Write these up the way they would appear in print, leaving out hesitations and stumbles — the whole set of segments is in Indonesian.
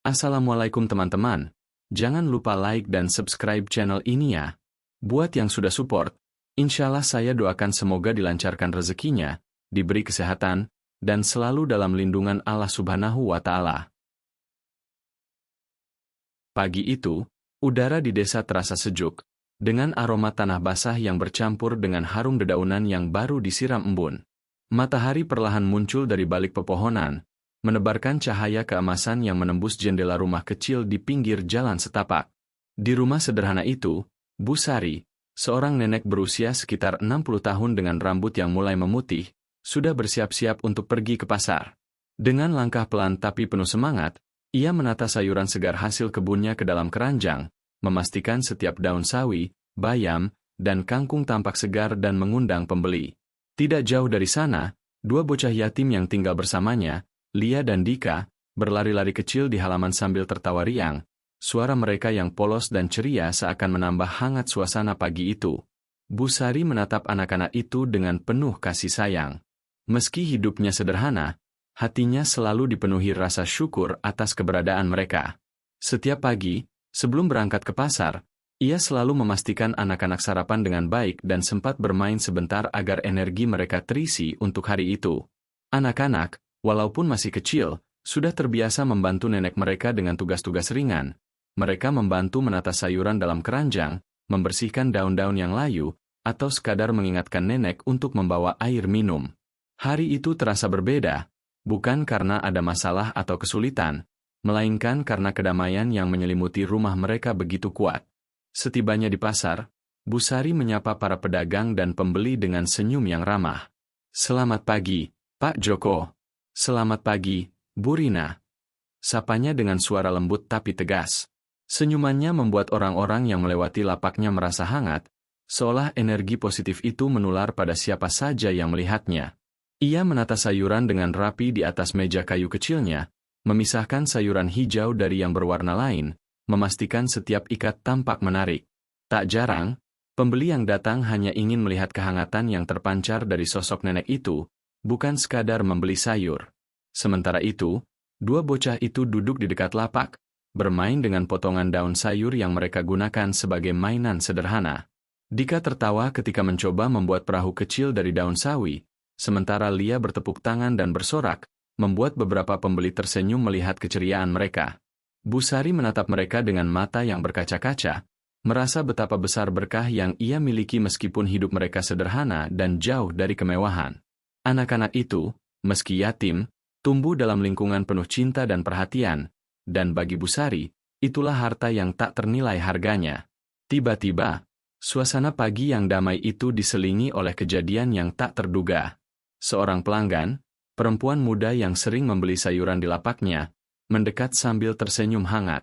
Assalamualaikum teman-teman. Jangan lupa like dan subscribe channel ini ya. Buat yang sudah support, insyaallah saya doakan semoga dilancarkan rezekinya, diberi kesehatan, dan selalu dalam lindungan Allah Subhanahu wa Ta'ala. Pagi itu, udara di desa terasa sejuk, dengan aroma tanah basah yang bercampur dengan harum dedaunan yang baru disiram embun. Matahari perlahan muncul dari balik pepohonan, menebarkan cahaya keemasan yang menembus jendela rumah kecil di pinggir jalan setapak. Di rumah sederhana itu, Bu Sari, seorang nenek berusia sekitar 60 tahun dengan rambut yang mulai memutih, sudah bersiap-siap untuk pergi ke pasar. Dengan langkah pelan tapi penuh semangat, ia menata sayuran segar hasil kebunnya ke dalam keranjang, memastikan setiap daun sawi, bayam, dan kangkung tampak segar dan mengundang pembeli. Tidak jauh dari sana, dua bocah yatim yang tinggal bersamanya, Lia dan Dika, berlari-lari kecil di halaman sambil tertawa riang. Suara mereka yang polos dan ceria seakan menambah hangat suasana pagi itu. Bu Sari menatap anak-anak itu dengan penuh kasih sayang. Meski hidupnya sederhana, hatinya selalu dipenuhi rasa syukur atas keberadaan mereka. Setiap pagi, sebelum berangkat ke pasar, ia selalu memastikan anak-anak sarapan dengan baik dan sempat bermain sebentar agar energi mereka terisi untuk hari itu. Anak-anak, walaupun masih kecil, sudah terbiasa membantu nenek mereka dengan tugas-tugas ringan. Mereka membantu menata sayuran dalam keranjang, membersihkan daun-daun yang layu, atau sekadar mengingatkan nenek untuk membawa air minum. Hari itu terasa berbeda, bukan karena ada masalah atau kesulitan, melainkan karena kedamaian yang menyelimuti rumah mereka begitu kuat. Setibanya di pasar, Bu Sari menyapa para pedagang dan pembeli dengan senyum yang ramah. "Selamat pagi, Pak Joko." "Selamat pagi, Bu Rina." Sapanya dengan suara lembut tapi tegas. Senyumannya membuat orang-orang yang melewati lapaknya merasa hangat, seolah energi positif itu menular pada siapa saja yang melihatnya. Ia menata sayuran dengan rapi di atas meja kayu kecilnya, memisahkan sayuran hijau dari yang berwarna lain, memastikan setiap ikat tampak menarik. Tak jarang, pembeli yang datang hanya ingin melihat kehangatan yang terpancar dari sosok nenek itu, bukan sekadar membeli sayur. Sementara itu, dua bocah itu duduk di dekat lapak, bermain dengan potongan daun sayur yang mereka gunakan sebagai mainan sederhana. Dika tertawa ketika mencoba membuat perahu kecil dari daun sawi, sementara Lia bertepuk tangan dan bersorak, membuat beberapa pembeli tersenyum melihat keceriaan mereka. Bu Sari menatap mereka dengan mata yang berkaca-kaca, merasa betapa besar berkah yang ia miliki meskipun hidup mereka sederhana dan jauh dari kemewahan. Anak-anak itu, meski yatim, tumbuh dalam lingkungan penuh cinta dan perhatian, dan bagi Bu Sari, itulah harta yang tak ternilai harganya. Tiba-tiba, suasana pagi yang damai itu diselingi oleh kejadian yang tak terduga. Seorang pelanggan, perempuan muda yang sering membeli sayuran di lapaknya, mendekat sambil tersenyum hangat.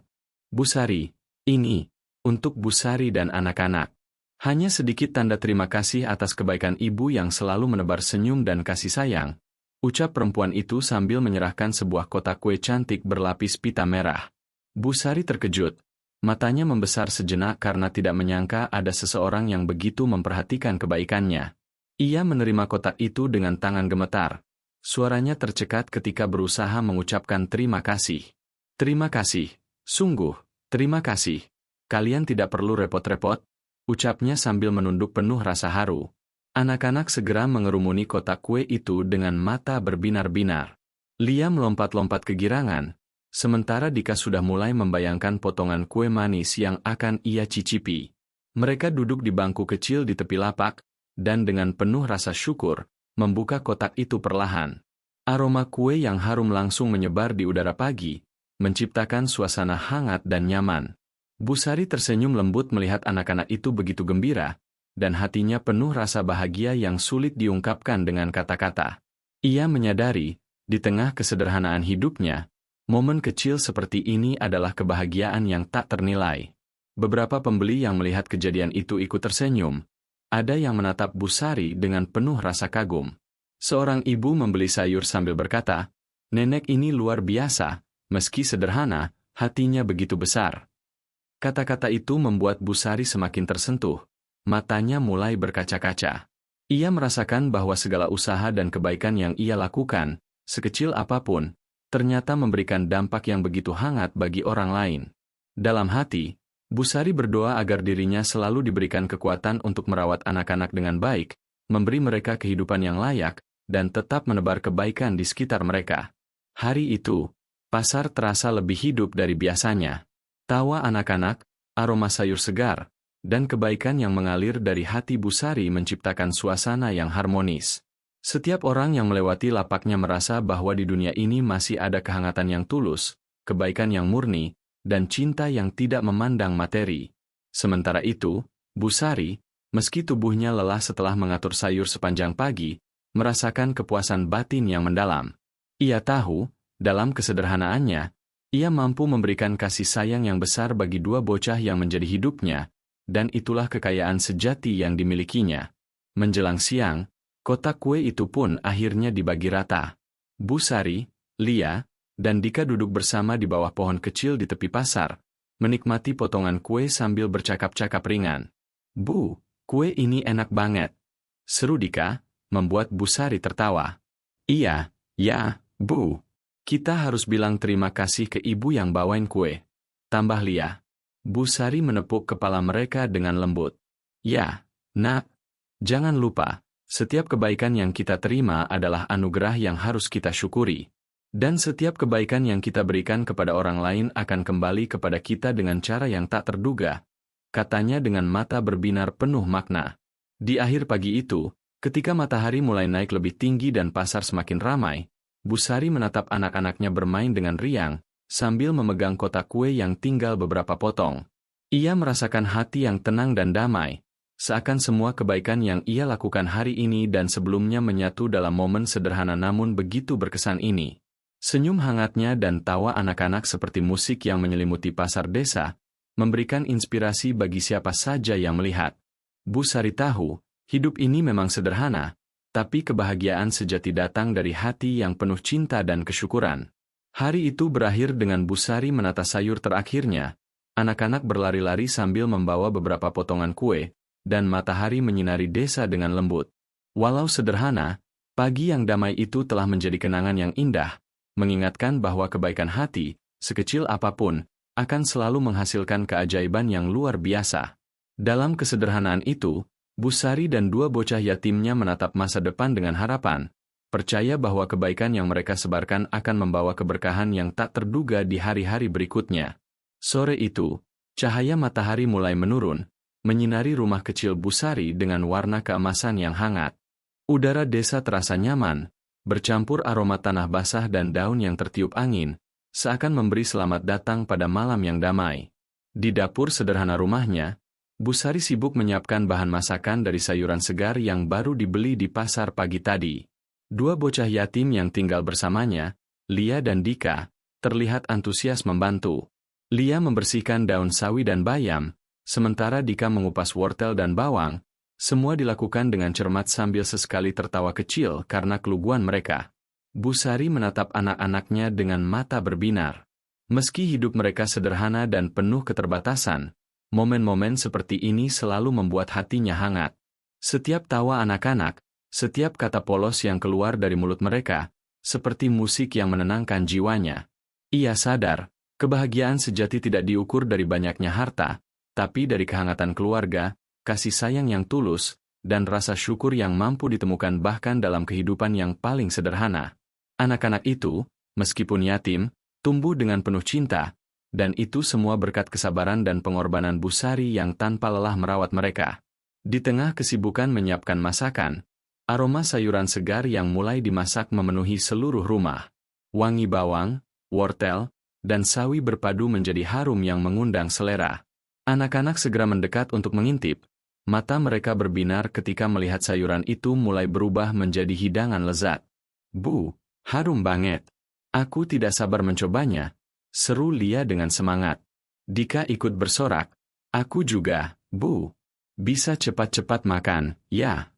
"Bu Sari, ini, untuk Bu Sari dan anak-anak." Hanya sedikit tanda terima kasih atas kebaikan ibu yang selalu menebar senyum dan kasih sayang, ucap perempuan itu sambil menyerahkan sebuah kotak kue cantik berlapis pita merah. Bu Sari terkejut. Matanya membesar sejenak karena tidak menyangka ada seseorang yang begitu memperhatikan kebaikannya. Ia menerima kotak itu dengan tangan gemetar. Suaranya tercekat ketika berusaha mengucapkan terima kasih. "Terima kasih, sungguh, terima kasih. Kalian tidak perlu repot-repot," ucapnya sambil menunduk penuh rasa haru. Anak-anak segera mengerumuni kotak kue itu dengan mata berbinar-binar. Lia melompat-lompat kegirangan, sementara Dika sudah mulai membayangkan potongan kue manis yang akan ia cicipi. Mereka duduk di bangku kecil di tepi lapak, dan dengan penuh rasa syukur, membuka kotak itu perlahan. Aroma kue yang harum langsung menyebar di udara pagi, menciptakan suasana hangat dan nyaman. Bu Sari tersenyum lembut melihat anak-anak itu begitu gembira, dan hatinya penuh rasa bahagia yang sulit diungkapkan dengan kata-kata. Ia menyadari, di tengah kesederhanaan hidupnya, momen kecil seperti ini adalah kebahagiaan yang tak ternilai. Beberapa pembeli yang melihat kejadian itu ikut tersenyum. Ada yang menatap Bu Sari dengan penuh rasa kagum. Seorang ibu membeli sayur sambil berkata, "Nenek ini luar biasa, meski sederhana, hatinya begitu besar." Kata-kata itu membuat Bu Sari semakin tersentuh. Matanya mulai berkaca-kaca. Ia merasakan bahwa segala usaha dan kebaikan yang ia lakukan, sekecil apapun, ternyata memberikan dampak yang begitu hangat bagi orang lain. Dalam hati, Busari berdoa agar dirinya selalu diberikan kekuatan untuk merawat anak-anak dengan baik, memberi mereka kehidupan yang layak, dan tetap menebar kebaikan di sekitar mereka. Hari itu, pasar terasa lebih hidup dari biasanya. Tawa anak-anak, aroma sayur segar, dan kebaikan yang mengalir dari hati Busari menciptakan suasana yang harmonis. Setiap orang yang melewati lapaknya merasa bahwa di dunia ini masih ada kehangatan yang tulus, kebaikan yang murni, dan cinta yang tidak memandang materi. Sementara itu, Busari, meski tubuhnya lelah setelah mengatur sayur sepanjang pagi, merasakan kepuasan batin yang mendalam. Ia tahu, dalam kesederhanaannya, ia mampu memberikan kasih sayang yang besar bagi dua bocah yang menjadi hidupnya, dan itulah kekayaan sejati yang dimilikinya. Menjelang siang, kotak kue itu pun akhirnya dibagi rata. Busari, Lia, dan Dika duduk bersama di bawah pohon kecil di tepi pasar, menikmati potongan kue sambil bercakap-cakap ringan. "Bu, kue ini enak banget," seru Dika, membuat Busari tertawa. "Iya, ya, Bu. Kita harus bilang terima kasih ke ibu yang bawain kue," tambah Lia. Busari menepuk kepala mereka dengan lembut. "Ya, Nak. Jangan lupa, setiap kebaikan yang kita terima adalah anugerah yang harus kita syukuri. Dan setiap kebaikan yang kita berikan kepada orang lain akan kembali kepada kita dengan cara yang tak terduga," katanya dengan mata berbinar penuh makna. Di akhir pagi itu, ketika matahari mulai naik lebih tinggi dan pasar semakin ramai, Busari menatap anak-anaknya bermain dengan riang, sambil memegang kotak kue yang tinggal beberapa potong. Ia merasakan hati yang tenang dan damai, seakan semua kebaikan yang ia lakukan hari ini dan sebelumnya menyatu dalam momen sederhana namun begitu berkesan ini. Senyum hangatnya dan tawa anak-anak seperti musik yang menyelimuti pasar desa, memberikan inspirasi bagi siapa saja yang melihat. Busari tahu, hidup ini memang sederhana, tapi kebahagiaan sejati datang dari hati yang penuh cinta dan kesyukuran. Hari itu berakhir dengan Busari menata sayur terakhirnya, anak-anak berlari-lari sambil membawa beberapa potongan kue, dan matahari menyinari desa dengan lembut. Walau sederhana, pagi yang damai itu telah menjadi kenangan yang indah, mengingatkan bahwa kebaikan hati, sekecil apapun, akan selalu menghasilkan keajaiban yang luar biasa. Dalam kesederhanaan itu, Busari dan dua bocah yatimnya menatap masa depan dengan harapan, percaya bahwa kebaikan yang mereka sebarkan akan membawa keberkahan yang tak terduga di hari-hari berikutnya. Sore itu, cahaya matahari mulai menurun, menyinari rumah kecil Busari dengan warna keemasan yang hangat. Udara desa terasa nyaman, bercampur aroma tanah basah dan daun yang tertiup angin, seakan memberi selamat datang pada malam yang damai. Di dapur sederhana rumahnya, Busari sibuk menyiapkan bahan masakan dari sayuran segar yang baru dibeli di pasar pagi tadi. Dua bocah yatim yang tinggal bersamanya, Lia dan Dika, terlihat antusias membantu. Lia membersihkan daun sawi dan bayam, sementara Dika mengupas wortel dan bawang. Semua dilakukan dengan cermat sambil sesekali tertawa kecil karena keluguan mereka. Busari menatap anak-anaknya dengan mata berbinar. Meski hidup mereka sederhana dan penuh keterbatasan, momen-momen seperti ini selalu membuat hatinya hangat. Setiap tawa anak-anak, setiap kata polos yang keluar dari mulut mereka, seperti musik yang menenangkan jiwanya. Ia sadar, kebahagiaan sejati tidak diukur dari banyaknya harta, tapi dari kehangatan keluarga, kasih sayang yang tulus, dan rasa syukur yang mampu ditemukan bahkan dalam kehidupan yang paling sederhana. Anak-anak itu, meskipun yatim, tumbuh dengan penuh cinta, dan itu semua berkat kesabaran dan pengorbanan Busari yang tanpa lelah merawat mereka. Di tengah kesibukan menyiapkan masakan, aroma sayuran segar yang mulai dimasak memenuhi seluruh rumah. Wangi bawang, wortel, dan sawi berpadu menjadi harum yang mengundang selera. Anak-anak segera mendekat untuk mengintip. Mata mereka berbinar ketika melihat sayuran itu mulai berubah menjadi hidangan lezat. "Bu, harum banget. Aku tidak sabar mencobanya," seru Lia dengan semangat. Dika ikut bersorak, "Aku juga, Bu. Bisa cepat-cepat makan, ya?"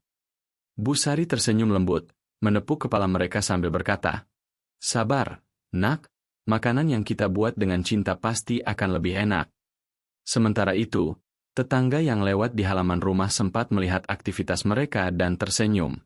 Busari tersenyum lembut, menepuk kepala mereka sambil berkata, "Sabar, Nak, makanan yang kita buat dengan cinta pasti akan lebih enak." Sementara itu, tetangga yang lewat di halaman rumah sempat melihat aktivitas mereka dan tersenyum.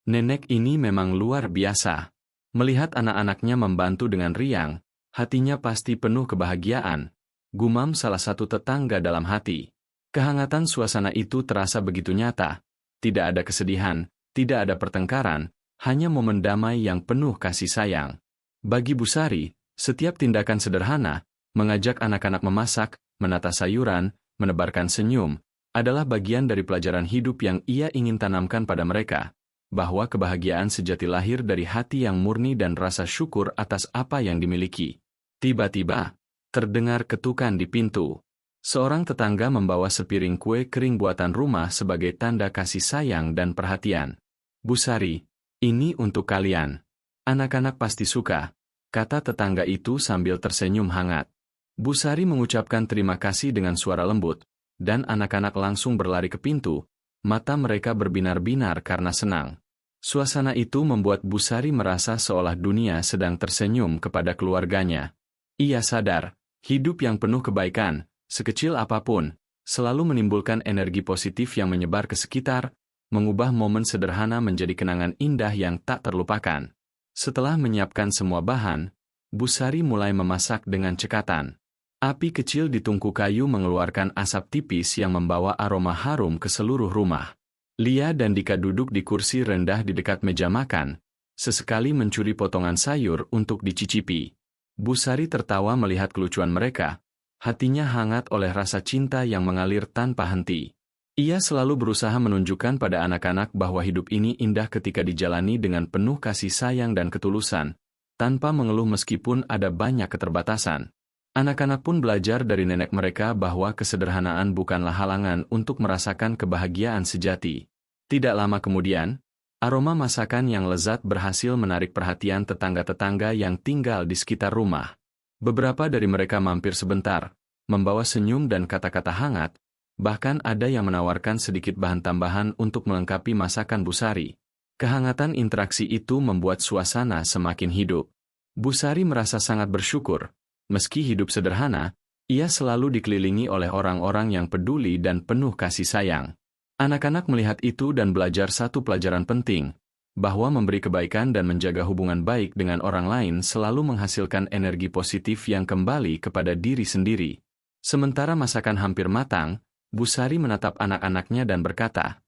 Nenek ini memang luar biasa. Melihat anak-anaknya membantu dengan riang, hatinya pasti penuh kebahagiaan, gumam salah satu tetangga dalam hati. Kehangatan suasana itu terasa begitu nyata. Tidak ada kesedihan, tidak ada pertengkaran, hanya momen damai yang penuh kasih sayang. Bagi Busari, setiap tindakan sederhana, mengajak anak-anak memasak, menata sayuran, menebarkan senyum, adalah bagian dari pelajaran hidup yang ia ingin tanamkan pada mereka, bahwa kebahagiaan sejati lahir dari hati yang murni dan rasa syukur atas apa yang dimiliki. Tiba-tiba, terdengar ketukan di pintu. Seorang tetangga membawa sepiring kue kering buatan rumah sebagai tanda kasih sayang dan perhatian. "Busari, ini untuk kalian. Anak-anak pasti suka," kata tetangga itu sambil tersenyum hangat. Busari mengucapkan terima kasih dengan suara lembut, dan anak-anak langsung berlari ke pintu, mata mereka berbinar-binar karena senang. Suasana itu membuat Busari merasa seolah dunia sedang tersenyum kepada keluarganya. Ia sadar, hidup yang penuh kebaikan, sekecil apapun, selalu menimbulkan energi positif yang menyebar ke sekitar, mengubah momen sederhana menjadi kenangan indah yang tak terlupakan. Setelah menyiapkan semua bahan, Busari mulai memasak dengan cekatan. Api kecil di tungku kayu mengeluarkan asap tipis yang membawa aroma harum ke seluruh rumah. Lia dan Dika duduk di kursi rendah di dekat meja makan, sesekali mencuri potongan sayur untuk dicicipi. Busari tertawa melihat kelucuan mereka, hatinya hangat oleh rasa cinta yang mengalir tanpa henti. Ia selalu berusaha menunjukkan pada anak-anak bahwa hidup ini indah ketika dijalani dengan penuh kasih sayang dan ketulusan, tanpa mengeluh meskipun ada banyak keterbatasan. Anak-anak pun belajar dari nenek mereka bahwa kesederhanaan bukanlah halangan untuk merasakan kebahagiaan sejati. Tidak lama kemudian, aroma masakan yang lezat berhasil menarik perhatian tetangga-tetangga yang tinggal di sekitar rumah. Beberapa dari mereka mampir sebentar, membawa senyum dan kata-kata hangat, bahkan ada yang menawarkan sedikit bahan tambahan untuk melengkapi masakan Busari. Kehangatan interaksi itu membuat suasana semakin hidup. Busari merasa sangat bersyukur. Meski hidup sederhana, ia selalu dikelilingi oleh orang-orang yang peduli dan penuh kasih sayang. Anak-anak melihat itu dan belajar satu pelajaran penting, bahwa memberi kebaikan dan menjaga hubungan baik dengan orang lain selalu menghasilkan energi positif yang kembali kepada diri sendiri. Sementara masakan hampir matang, Busari menatap anak-anaknya dan berkata,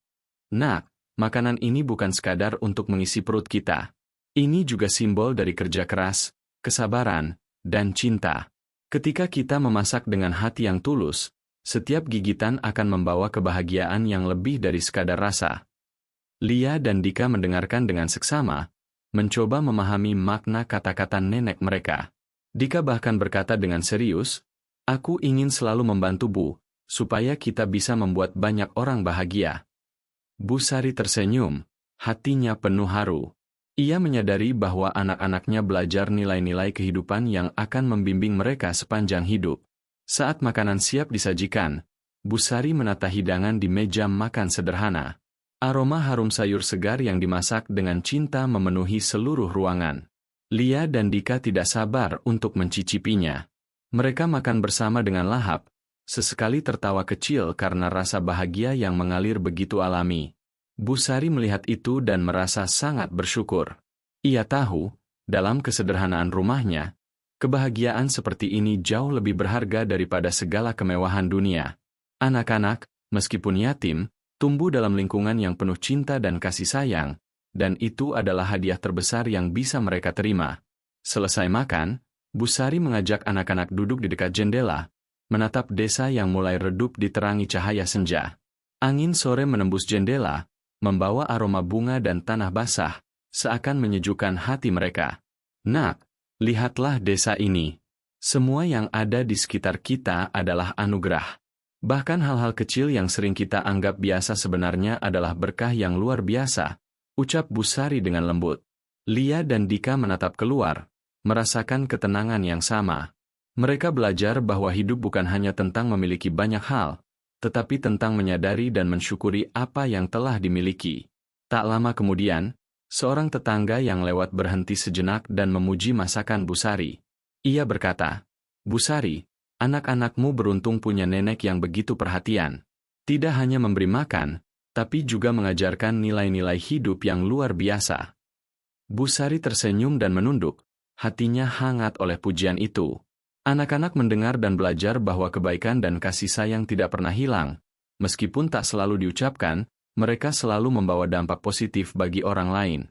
"Nak, makanan ini bukan sekadar untuk mengisi perut kita. Ini juga simbol dari kerja keras, kesabaran, dan cinta. Ketika kita memasak dengan hati yang tulus, setiap gigitan akan membawa kebahagiaan yang lebih dari sekadar rasa." Lia dan Dika mendengarkan dengan seksama, mencoba memahami makna kata-kata nenek mereka. Dika bahkan berkata dengan serius, "Aku ingin selalu membantu Bu, supaya kita bisa membuat banyak orang bahagia." Busari tersenyum, hatinya penuh haru. Ia menyadari bahwa anak-anaknya belajar nilai-nilai kehidupan yang akan membimbing mereka sepanjang hidup. Saat makanan siap disajikan, Busari menata hidangan di meja makan sederhana. Aroma harum sayur segar yang dimasak dengan cinta memenuhi seluruh ruangan. Lia dan Dika tidak sabar untuk mencicipinya. Mereka makan bersama dengan lahap, sesekali tertawa kecil karena rasa bahagia yang mengalir begitu alami. Busari melihat itu dan merasa sangat bersyukur. Ia tahu, dalam kesederhanaan rumahnya, kebahagiaan seperti ini jauh lebih berharga daripada segala kemewahan dunia. Anak-anak, meskipun yatim, tumbuh dalam lingkungan yang penuh cinta dan kasih sayang, dan itu adalah hadiah terbesar yang bisa mereka terima. Selesai makan, Busari mengajak anak-anak duduk di dekat jendela, menatap desa yang mulai redup diterangi cahaya senja. Angin sore menembus jendela, membawa aroma bunga dan tanah basah, seakan menyejukkan hati mereka. "Nak, lihatlah desa ini. Semua yang ada di sekitar kita adalah anugerah. Bahkan hal-hal kecil yang sering kita anggap biasa sebenarnya adalah berkah yang luar biasa," ucap Busari dengan lembut. Lia dan Dika menatap keluar, merasakan ketenangan yang sama. Mereka belajar bahwa hidup bukan hanya tentang memiliki banyak hal, tetapi tentang menyadari dan mensyukuri apa yang telah dimiliki. Tak lama kemudian, seorang tetangga yang lewat berhenti sejenak dan memuji masakan Busari. Ia berkata, "Busari, anak-anakmu beruntung punya nenek yang begitu perhatian. Tidak hanya memberi makan, tapi juga mengajarkan nilai-nilai hidup yang luar biasa." Bu Sari tersenyum dan menunduk, hatinya hangat oleh pujian itu. Anak-anak mendengar dan belajar bahwa kebaikan dan kasih sayang tidak pernah hilang. Meskipun tak selalu diucapkan, mereka selalu membawa dampak positif bagi orang lain.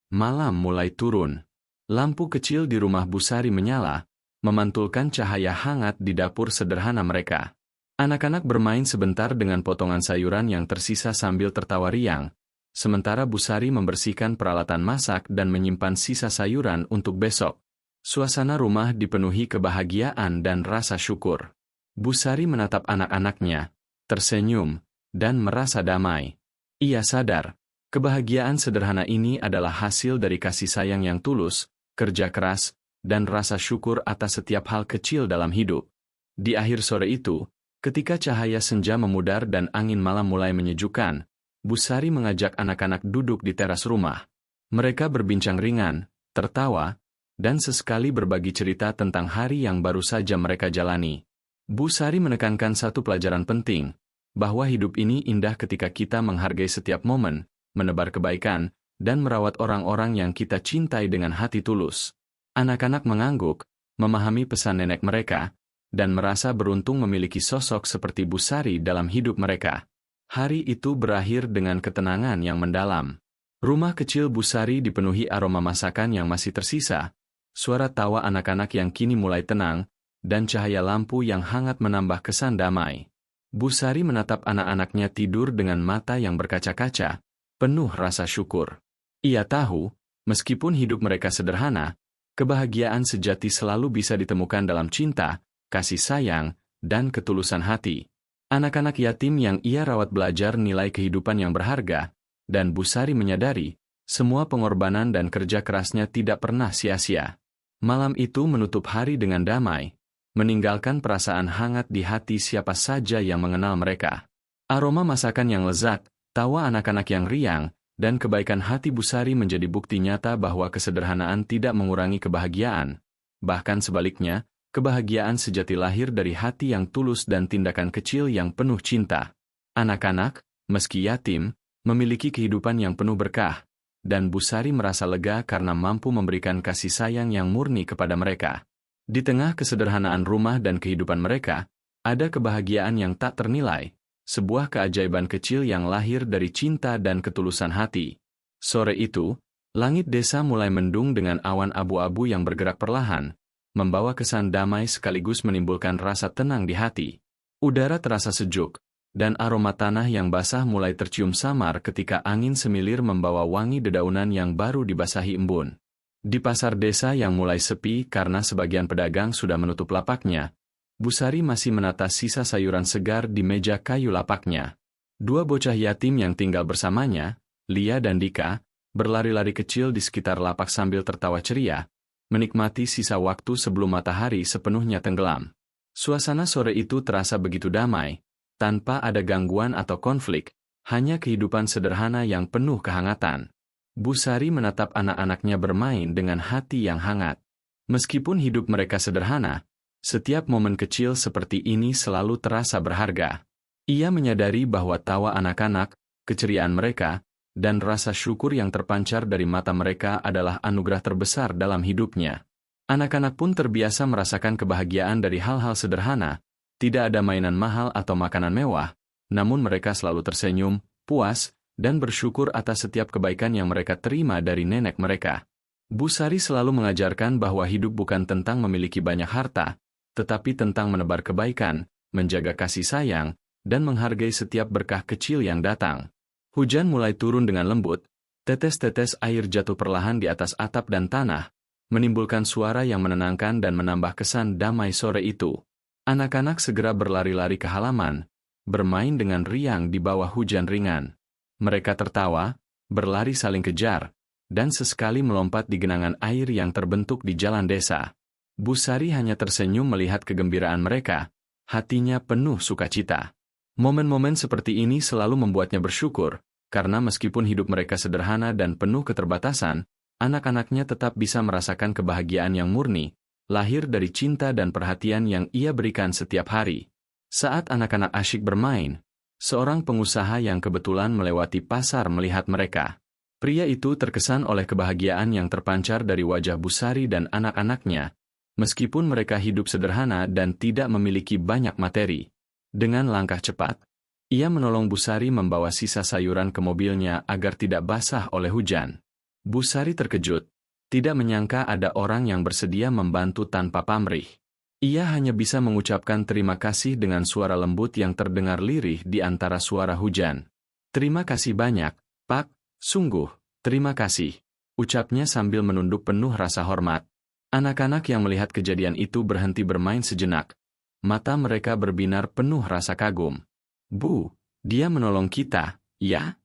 Malam mulai turun. Lampu kecil di rumah Bu Sari menyala, memantulkan cahaya hangat di dapur sederhana mereka. Anak-anak bermain sebentar dengan potongan sayuran yang tersisa sambil tertawa riang, sementara Bu Sari membersihkan peralatan masak dan menyimpan sisa sayuran untuk besok. Suasana rumah dipenuhi kebahagiaan dan rasa syukur. Bu Sari menatap anak-anaknya, tersenyum, dan merasa damai. Ia sadar, kebahagiaan sederhana ini adalah hasil dari kasih sayang yang tulus, kerja keras, dan rasa syukur atas setiap hal kecil dalam hidup. Di akhir sore itu, ketika cahaya senja memudar dan angin malam mulai menyejukkan, Bu Sari mengajak anak-anak duduk di teras rumah. Mereka berbincang ringan, tertawa, dan sesekali berbagi cerita tentang hari yang baru saja mereka jalani. Bu Sari menekankan satu pelajaran penting, bahwa hidup ini indah ketika kita menghargai setiap momen, menebar kebaikan, dan merawat orang-orang yang kita cintai dengan hati tulus. Anak-anak mengangguk, memahami pesan nenek mereka, dan merasa beruntung memiliki sosok seperti Bu Sari dalam hidup mereka. Hari itu berakhir dengan ketenangan yang mendalam. Rumah kecil Bu Sari dipenuhi aroma masakan yang masih tersisa, suara tawa anak-anak yang kini mulai tenang, dan cahaya lampu yang hangat menambah kesan damai. Bu Sari menatap anak-anaknya tidur dengan mata yang berkaca-kaca, penuh rasa syukur. Ia tahu, meskipun hidup mereka sederhana, kebahagiaan sejati selalu bisa ditemukan dalam cinta, kasih sayang, dan ketulusan hati. Anak-anak yatim yang ia rawat belajar nilai kehidupan yang berharga, dan Bu Sari menyadari, semua pengorbanan dan kerja kerasnya tidak pernah sia-sia. Malam itu menutup hari dengan damai, meninggalkan perasaan hangat di hati siapa saja yang mengenal mereka. Aroma masakan yang lezat, tawa anak-anak yang riang, dan kebaikan hati Bu Sari menjadi bukti nyata bahwa kesederhanaan tidak mengurangi kebahagiaan. Bahkan sebaliknya, kebahagiaan sejati lahir dari hati yang tulus dan tindakan kecil yang penuh cinta. Anak-anak, meski yatim, memiliki kehidupan yang penuh berkah, dan Bu Sari merasa lega karena mampu memberikan kasih sayang yang murni kepada mereka. Di tengah kesederhanaan rumah dan kehidupan mereka, ada kebahagiaan yang tak ternilai, sebuah keajaiban kecil yang lahir dari cinta dan ketulusan hati. Sore itu, langit desa mulai mendung dengan awan abu-abu yang bergerak perlahan, membawa kesan damai sekaligus menimbulkan rasa tenang di hati. Udara terasa sejuk, dan aroma tanah yang basah mulai tercium samar ketika angin semilir membawa wangi dedaunan yang baru dibasahi embun. Di pasar desa yang mulai sepi karena sebagian pedagang sudah menutup lapaknya, Bu Sari masih menata sisa sayuran segar di meja kayu lapaknya. Dua bocah yatim yang tinggal bersamanya, Lia dan Dika, berlari-lari kecil di sekitar lapak sambil tertawa ceria, menikmati sisa waktu sebelum matahari sepenuhnya tenggelam. Suasana sore itu terasa begitu damai, tanpa ada gangguan atau konflik, hanya kehidupan sederhana yang penuh kehangatan. Bu Sari menatap anak-anaknya bermain dengan hati yang hangat. Meskipun hidup mereka sederhana, setiap momen kecil seperti ini selalu terasa berharga. Ia menyadari bahwa tawa anak-anak, keceriaan mereka, dan rasa syukur yang terpancar dari mata mereka adalah anugerah terbesar dalam hidupnya. Anak-anak pun terbiasa merasakan kebahagiaan dari hal-hal sederhana, tidak ada mainan mahal atau makanan mewah, namun mereka selalu tersenyum, puas, dan bersyukur atas setiap kebaikan yang mereka terima dari nenek mereka. Bu Sari selalu mengajarkan bahwa hidup bukan tentang memiliki banyak harta, tetapi tentang menebar kebaikan, menjaga kasih sayang, dan menghargai setiap berkah kecil yang datang. Hujan mulai turun dengan lembut, tetes-tetes air jatuh perlahan di atas atap dan tanah, menimbulkan suara yang menenangkan dan menambah kesan damai sore itu. Anak-anak segera berlari-lari ke halaman, bermain dengan riang di bawah hujan ringan. Mereka tertawa, berlari saling kejar, dan sesekali melompat di genangan air yang terbentuk di jalan desa. Bu Sari hanya tersenyum melihat kegembiraan mereka, hatinya penuh sukacita. Momen-momen seperti ini selalu membuatnya bersyukur, karena meskipun hidup mereka sederhana dan penuh keterbatasan, anak-anaknya tetap bisa merasakan kebahagiaan yang murni, lahir dari cinta dan perhatian yang ia berikan setiap hari. Saat anak-anak asyik bermain, seorang pengusaha yang kebetulan melewati pasar melihat mereka. Pria itu terkesan oleh kebahagiaan yang terpancar dari wajah Busari dan anak-anaknya, meskipun mereka hidup sederhana dan tidak memiliki banyak materi. Dengan langkah cepat, ia menolong Busari membawa sisa sayuran ke mobilnya agar tidak basah oleh hujan. Busari terkejut, tidak menyangka ada orang yang bersedia membantu tanpa pamrih. Ia hanya bisa mengucapkan terima kasih dengan suara lembut yang terdengar lirih di antara suara hujan. "Terima kasih banyak, Pak. Sungguh, terima kasih," ucapnya sambil menunduk penuh rasa hormat. Anak-anak yang melihat kejadian itu berhenti bermain sejenak. Mata mereka berbinar penuh rasa kagum. "Bu, dia menolong kita, ya?"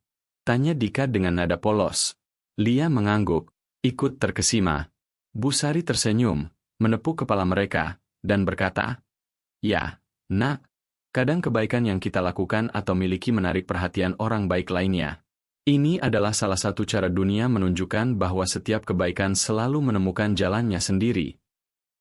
tanya Dika dengan nada polos. Lia mengangguk, ikut terkesima. Busari tersenyum, menepuk kepala mereka, dan berkata, "Ya, Nak, kadang kebaikan yang kita lakukan atau miliki menarik perhatian orang baik lainnya. Ini adalah salah satu cara dunia menunjukkan bahwa setiap kebaikan selalu menemukan jalannya sendiri."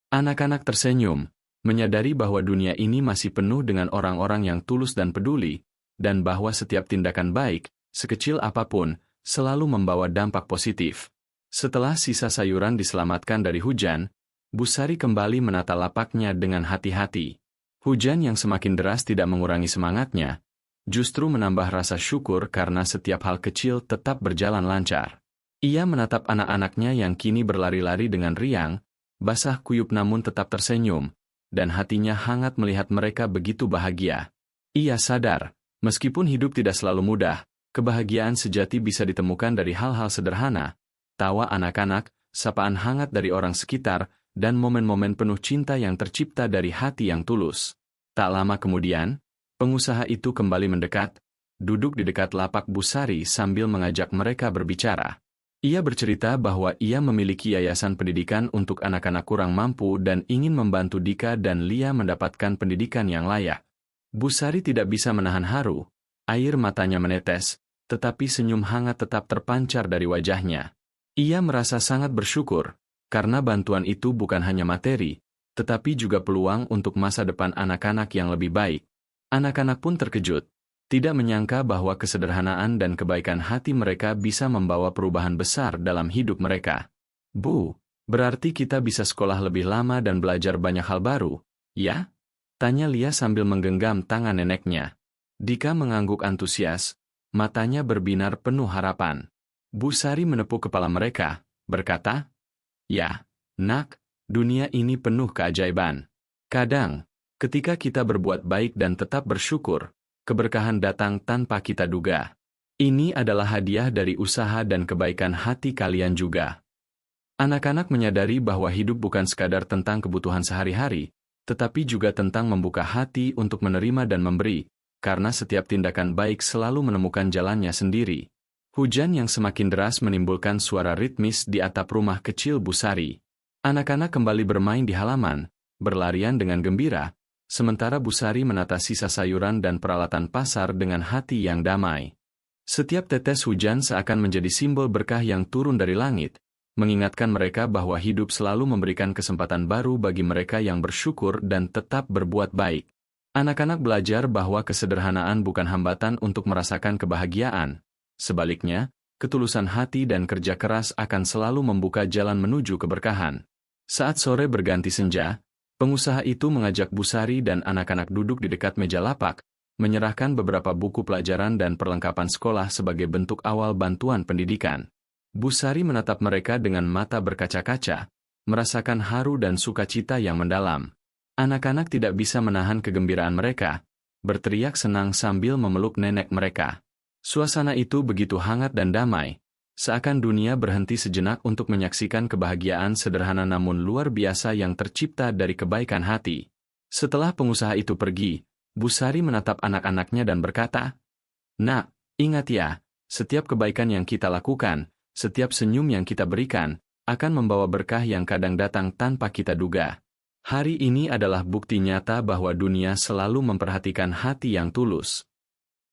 Anak-anak tersenyum, menyadari bahwa dunia ini masih penuh dengan orang-orang yang tulus dan peduli, dan bahwa setiap tindakan baik, sekecil apapun, selalu membawa dampak positif. Setelah sisa sayuran diselamatkan dari hujan, Busari kembali menata lapaknya dengan hati-hati. Hujan yang semakin deras tidak mengurangi semangatnya, justru menambah rasa syukur karena setiap hal kecil tetap berjalan lancar. Ia menatap anak-anaknya yang kini berlari-lari dengan riang, basah kuyup namun tetap tersenyum, dan hatinya hangat melihat mereka begitu bahagia. Ia sadar, meskipun hidup tidak selalu mudah, kebahagiaan sejati bisa ditemukan dari hal-hal sederhana, tawa anak-anak, sapaan hangat dari orang sekitar, dan momen-momen penuh cinta yang tercipta dari hati yang tulus. Tak lama kemudian, pengusaha itu kembali mendekat, duduk di dekat lapak Busari sambil mengajak mereka berbicara. Ia bercerita bahwa ia memiliki yayasan pendidikan untuk anak-anak kurang mampu dan ingin membantu Dika dan Lia mendapatkan pendidikan yang layak. Busari tidak bisa menahan haru, air matanya menetes, tetapi senyum hangat tetap terpancar dari wajahnya. Ia merasa sangat bersyukur, karena bantuan itu bukan hanya materi, tetapi juga peluang untuk masa depan anak-anak yang lebih baik. Anak-anak pun terkejut, tidak menyangka bahwa kesederhanaan dan kebaikan hati mereka bisa membawa perubahan besar dalam hidup mereka. "Bu, berarti kita bisa sekolah lebih lama dan belajar banyak hal baru, ya?" tanya Lia sambil menggenggam tangan neneknya. Dika mengangguk antusias, matanya berbinar penuh harapan. Busari menepuk kepala mereka, berkata, "Ya, Nak, dunia ini penuh keajaiban. Kadang, ketika kita berbuat baik dan tetap bersyukur, keberkahan datang tanpa kita duga. Ini adalah hadiah dari usaha dan kebaikan hati kalian juga." Anak-anak menyadari bahwa hidup bukan sekadar tentang kebutuhan sehari-hari, tetapi juga tentang membuka hati untuk menerima dan memberi, karena setiap tindakan baik selalu menemukan jalannya sendiri. Hujan yang semakin deras menimbulkan suara ritmis di atap rumah kecil Busari. Anak-anak kembali bermain di halaman, berlarian dengan gembira, sementara Busari menata sisa sayuran dan peralatan pasar dengan hati yang damai. Setiap tetes hujan seakan menjadi simbol berkah yang turun dari langit, mengingatkan mereka bahwa hidup selalu memberikan kesempatan baru bagi mereka yang bersyukur dan tetap berbuat baik. Anak-anak belajar bahwa kesederhanaan bukan hambatan untuk merasakan kebahagiaan. Sebaliknya, ketulusan hati dan kerja keras akan selalu membuka jalan menuju keberkahan. Saat sore berganti senja, pengusaha itu mengajak Busari dan anak-anak duduk di dekat meja lapak, menyerahkan beberapa buku pelajaran dan perlengkapan sekolah sebagai bentuk awal bantuan pendidikan. Busari menatap mereka dengan mata berkaca-kaca, merasakan haru dan sukacita yang mendalam. Anak-anak tidak bisa menahan kegembiraan mereka, berteriak senang sambil memeluk nenek mereka. Suasana itu begitu hangat dan damai, seakan dunia berhenti sejenak untuk menyaksikan kebahagiaan sederhana namun luar biasa yang tercipta dari kebaikan hati. Setelah pengusaha itu pergi, Busari menatap anak-anaknya dan berkata, "Nak, ingat ya, setiap kebaikan yang kita lakukan, setiap senyum yang kita berikan, akan membawa berkah yang kadang datang tanpa kita duga. Hari ini adalah bukti nyata bahwa dunia selalu memperhatikan hati yang tulus."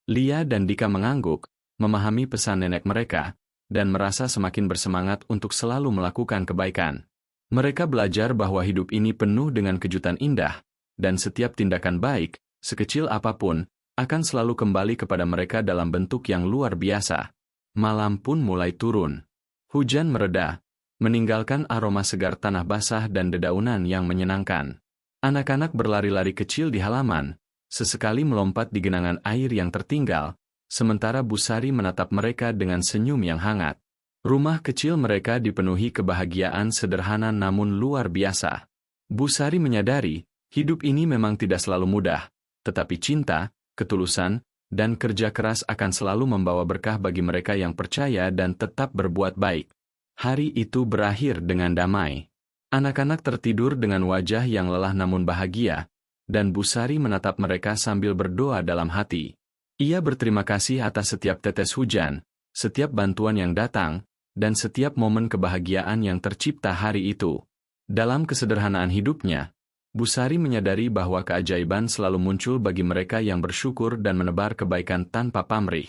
Lia dan Dika mengangguk, memahami pesan nenek mereka, dan merasa semakin bersemangat untuk selalu melakukan kebaikan. Mereka belajar bahwa hidup ini penuh dengan kejutan indah, dan setiap tindakan baik, sekecil apapun, akan selalu kembali kepada mereka dalam bentuk yang luar biasa. Malam pun mulai turun. Hujan mereda, meninggalkan aroma segar tanah basah dan dedaunan yang menyenangkan. Anak-anak berlari-lari kecil di halaman, sesekali melompat di genangan air yang tertinggal, sementara Bu Sari menatap mereka dengan senyum yang hangat. Rumah kecil mereka dipenuhi kebahagiaan sederhana namun luar biasa. Bu Sari menyadari, hidup ini memang tidak selalu mudah, tetapi cinta, ketulusan, dan kerja keras akan selalu membawa berkah bagi mereka yang percaya dan tetap berbuat baik. Hari itu berakhir dengan damai. Anak-anak tertidur dengan wajah yang lelah namun bahagia, dan Bu Sari menatap mereka sambil berdoa dalam hati. Ia berterima kasih atas setiap tetes hujan, setiap bantuan yang datang, dan setiap momen kebahagiaan yang tercipta hari itu. Dalam kesederhanaan hidupnya, Bu Sari menyadari bahwa keajaiban selalu muncul bagi mereka yang bersyukur dan menebar kebaikan tanpa pamrih.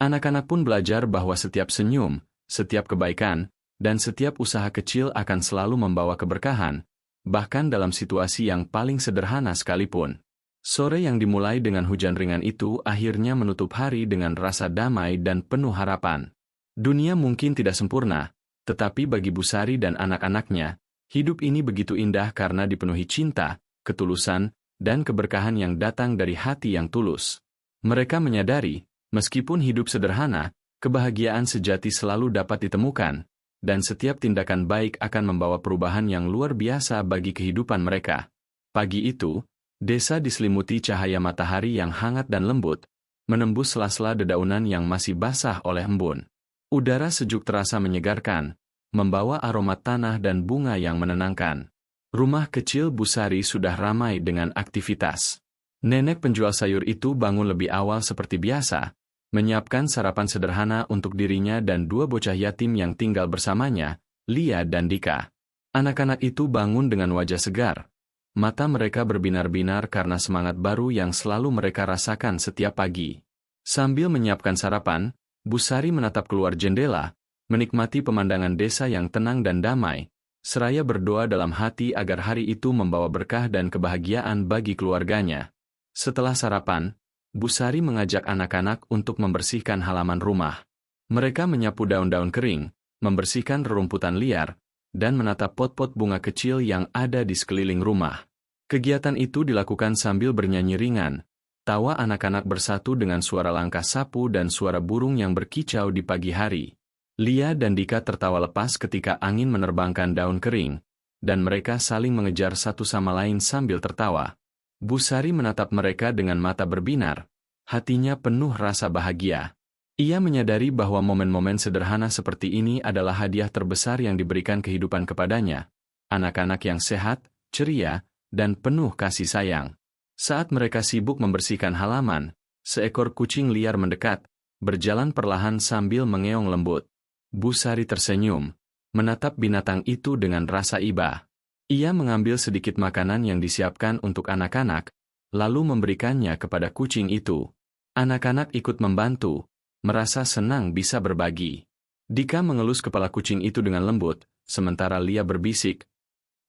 Anak-anak pun belajar bahwa setiap senyum, setiap kebaikan, dan setiap usaha kecil akan selalu membawa keberkahan, bahkan dalam situasi yang paling sederhana sekalipun. Sore yang dimulai dengan hujan ringan itu akhirnya menutup hari dengan rasa damai dan penuh harapan. Dunia mungkin tidak sempurna, tetapi bagi Bu Sari dan anak-anaknya, hidup ini begitu indah karena dipenuhi cinta, ketulusan, dan keberkahan yang datang dari hati yang tulus. Mereka menyadari, meskipun hidup sederhana, kebahagiaan sejati selalu dapat ditemukan, dan setiap tindakan baik akan membawa perubahan yang luar biasa bagi kehidupan mereka. Pagi itu, desa diselimuti cahaya matahari yang hangat dan lembut, menembus sela-sela dedaunan yang masih basah oleh embun. Udara sejuk terasa menyegarkan, membawa aroma tanah dan bunga yang menenangkan. Rumah kecil Bu Sari sudah ramai dengan aktivitas. Nenek penjual sayur itu bangun lebih awal seperti biasa, menyiapkan sarapan sederhana untuk dirinya dan dua bocah yatim yang tinggal bersamanya, Lia dan Dika. Anak-anak itu bangun dengan wajah segar. Mata mereka berbinar-binar karena semangat baru yang selalu mereka rasakan setiap pagi. Sambil menyiapkan sarapan, Bu Sari menatap keluar jendela, menikmati pemandangan desa yang tenang dan damai, seraya berdoa dalam hati agar hari itu membawa berkah dan kebahagiaan bagi keluarganya. Setelah sarapan, Bu Sari mengajak anak-anak untuk membersihkan halaman rumah. Mereka menyapu daun-daun kering, membersihkan rerumputan liar, dan menatap pot-pot bunga kecil yang ada di sekeliling rumah. Kegiatan itu dilakukan sambil bernyanyi ringan. Tawa anak-anak bersatu dengan suara langkah sapu dan suara burung yang berkicau di pagi hari. Lia dan Dika tertawa lepas ketika angin menerbangkan daun kering, dan mereka saling mengejar satu sama lain sambil tertawa. Bu Sari menatap mereka dengan mata berbinar, hatinya penuh rasa bahagia. Ia menyadari bahwa momen-momen sederhana seperti ini adalah hadiah terbesar yang diberikan kehidupan kepadanya. Anak-anak yang sehat, ceria, dan penuh kasih sayang. Saat mereka sibuk membersihkan halaman, seekor kucing liar mendekat, berjalan perlahan sambil mengeong lembut. Bu Sari tersenyum, menatap binatang itu dengan rasa iba. Ia mengambil sedikit makanan yang disiapkan untuk anak-anak, lalu memberikannya kepada kucing itu. Anak-anak ikut membantu, merasa senang bisa berbagi. Dika mengelus kepala kucing itu dengan lembut, sementara Lia berbisik,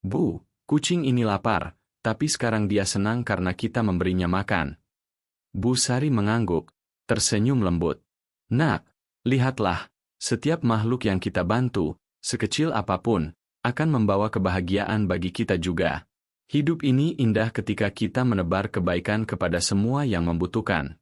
"Bu, kucing ini lapar. Tapi sekarang dia senang karena kita memberinya makan." Bu Sari mengangguk, tersenyum lembut. "Nak, lihatlah, setiap makhluk yang kita bantu, sekecil apapun, akan membawa kebahagiaan bagi kita juga. Hidup ini indah ketika kita menebar kebaikan kepada semua yang membutuhkan."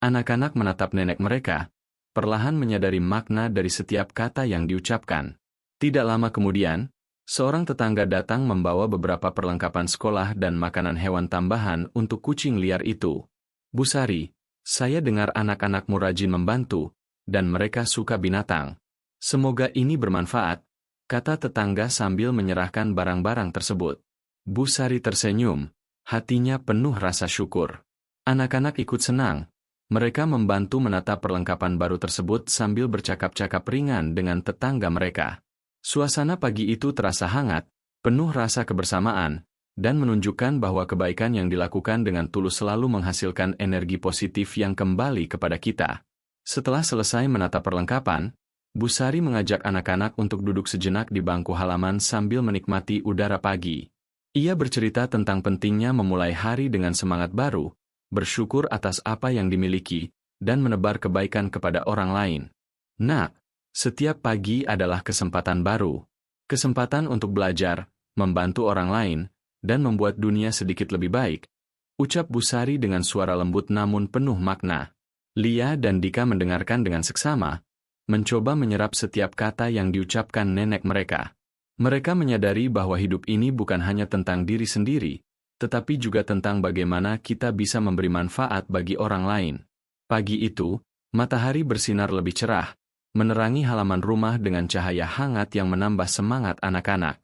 Anak-anak menatap nenek mereka, perlahan menyadari makna dari setiap kata yang diucapkan. Tidak lama kemudian, seorang tetangga datang membawa beberapa perlengkapan sekolah dan makanan hewan tambahan untuk kucing liar itu. "Bu Sari, saya dengar anak-anakmu rajin membantu, dan mereka suka binatang. Semoga ini bermanfaat," kata tetangga sambil menyerahkan barang-barang tersebut. Bu Sari tersenyum, hatinya penuh rasa syukur. Anak-anak ikut senang. Mereka membantu menata perlengkapan baru tersebut sambil bercakap-cakap ringan dengan tetangga mereka. Suasana pagi itu terasa hangat, penuh rasa kebersamaan, dan menunjukkan bahwa kebaikan yang dilakukan dengan tulus selalu menghasilkan energi positif yang kembali kepada kita. Setelah selesai menata perlengkapan, Bu Sari mengajak anak-anak untuk duduk sejenak di bangku halaman sambil menikmati udara pagi. Ia bercerita tentang pentingnya memulai hari dengan semangat baru, bersyukur atas apa yang dimiliki, dan menebar kebaikan kepada orang lain. Nak, setiap pagi adalah kesempatan baru. Kesempatan untuk belajar, membantu orang lain, dan membuat dunia sedikit lebih baik. Ucap Busari dengan suara lembut namun penuh makna. Lia dan Dika mendengarkan dengan seksama, mencoba menyerap setiap kata yang diucapkan nenek mereka. Mereka menyadari bahwa hidup ini bukan hanya tentang diri sendiri, tetapi juga tentang bagaimana kita bisa memberi manfaat bagi orang lain. Pagi itu, matahari bersinar lebih cerah, menerangi halaman rumah dengan cahaya hangat yang menambah semangat anak-anak.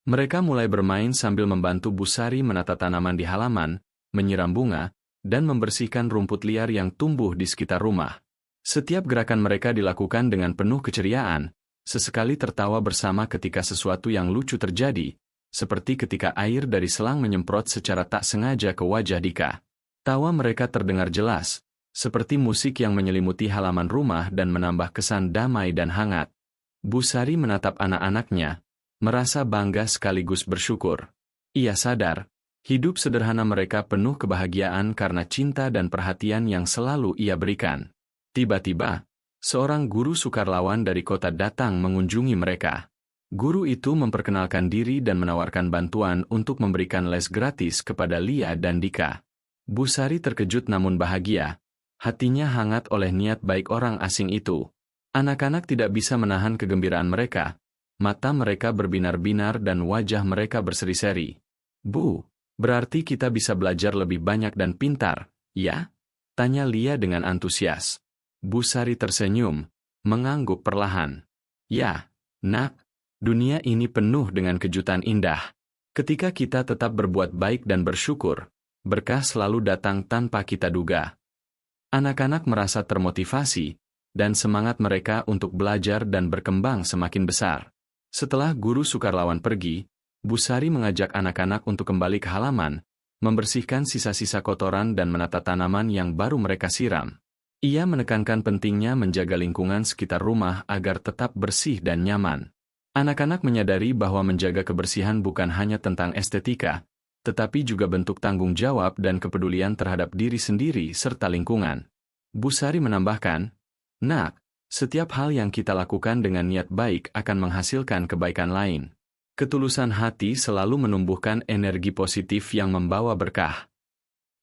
Mereka mulai bermain sambil membantu Busari menata tanaman di halaman, menyiram bunga, dan membersihkan rumput liar yang tumbuh di sekitar rumah. Setiap gerakan mereka dilakukan dengan penuh keceriaan, sesekali tertawa bersama ketika sesuatu yang lucu terjadi, seperti ketika air dari selang menyemprot secara tak sengaja ke wajah Dika. Tawa mereka terdengar jelas, seperti musik yang menyelimuti halaman rumah dan menambah kesan damai dan hangat. Busari menatap anak-anaknya, merasa bangga sekaligus bersyukur. Ia sadar, hidup sederhana mereka penuh kebahagiaan karena cinta dan perhatian yang selalu ia berikan. Tiba-tiba, seorang guru sukarlawan dari kota datang mengunjungi mereka. Guru itu memperkenalkan diri dan menawarkan bantuan untuk memberikan les gratis kepada Lia dan Dika. Busari terkejut namun bahagia. Hatinya hangat oleh niat baik orang asing itu. Anak-anak tidak bisa menahan kegembiraan mereka. Mata mereka berbinar-binar dan wajah mereka berseri-seri. Bu, berarti kita bisa belajar lebih banyak dan pintar, ya? Tanya Lia dengan antusias. Busari tersenyum, mengangguk perlahan. Ya, nak, dunia ini penuh dengan kejutan indah. Ketika kita tetap berbuat baik dan bersyukur, berkah selalu datang tanpa kita duga. Anak-anak merasa termotivasi, dan semangat mereka untuk belajar dan berkembang semakin besar. Setelah guru sukarlawan pergi, Busari mengajak anak-anak untuk kembali ke halaman, membersihkan sisa-sisa kotoran dan menata tanaman yang baru mereka siram. Ia menekankan pentingnya menjaga lingkungan sekitar rumah agar tetap bersih dan nyaman. Anak-anak menyadari bahwa menjaga kebersihan bukan hanya tentang estetika, tetapi juga bentuk tanggung jawab dan kepedulian terhadap diri sendiri serta lingkungan. Busari menambahkan, Nak, setiap hal yang kita lakukan dengan niat baik akan menghasilkan kebaikan lain. Ketulusan hati selalu menumbuhkan energi positif yang membawa berkah.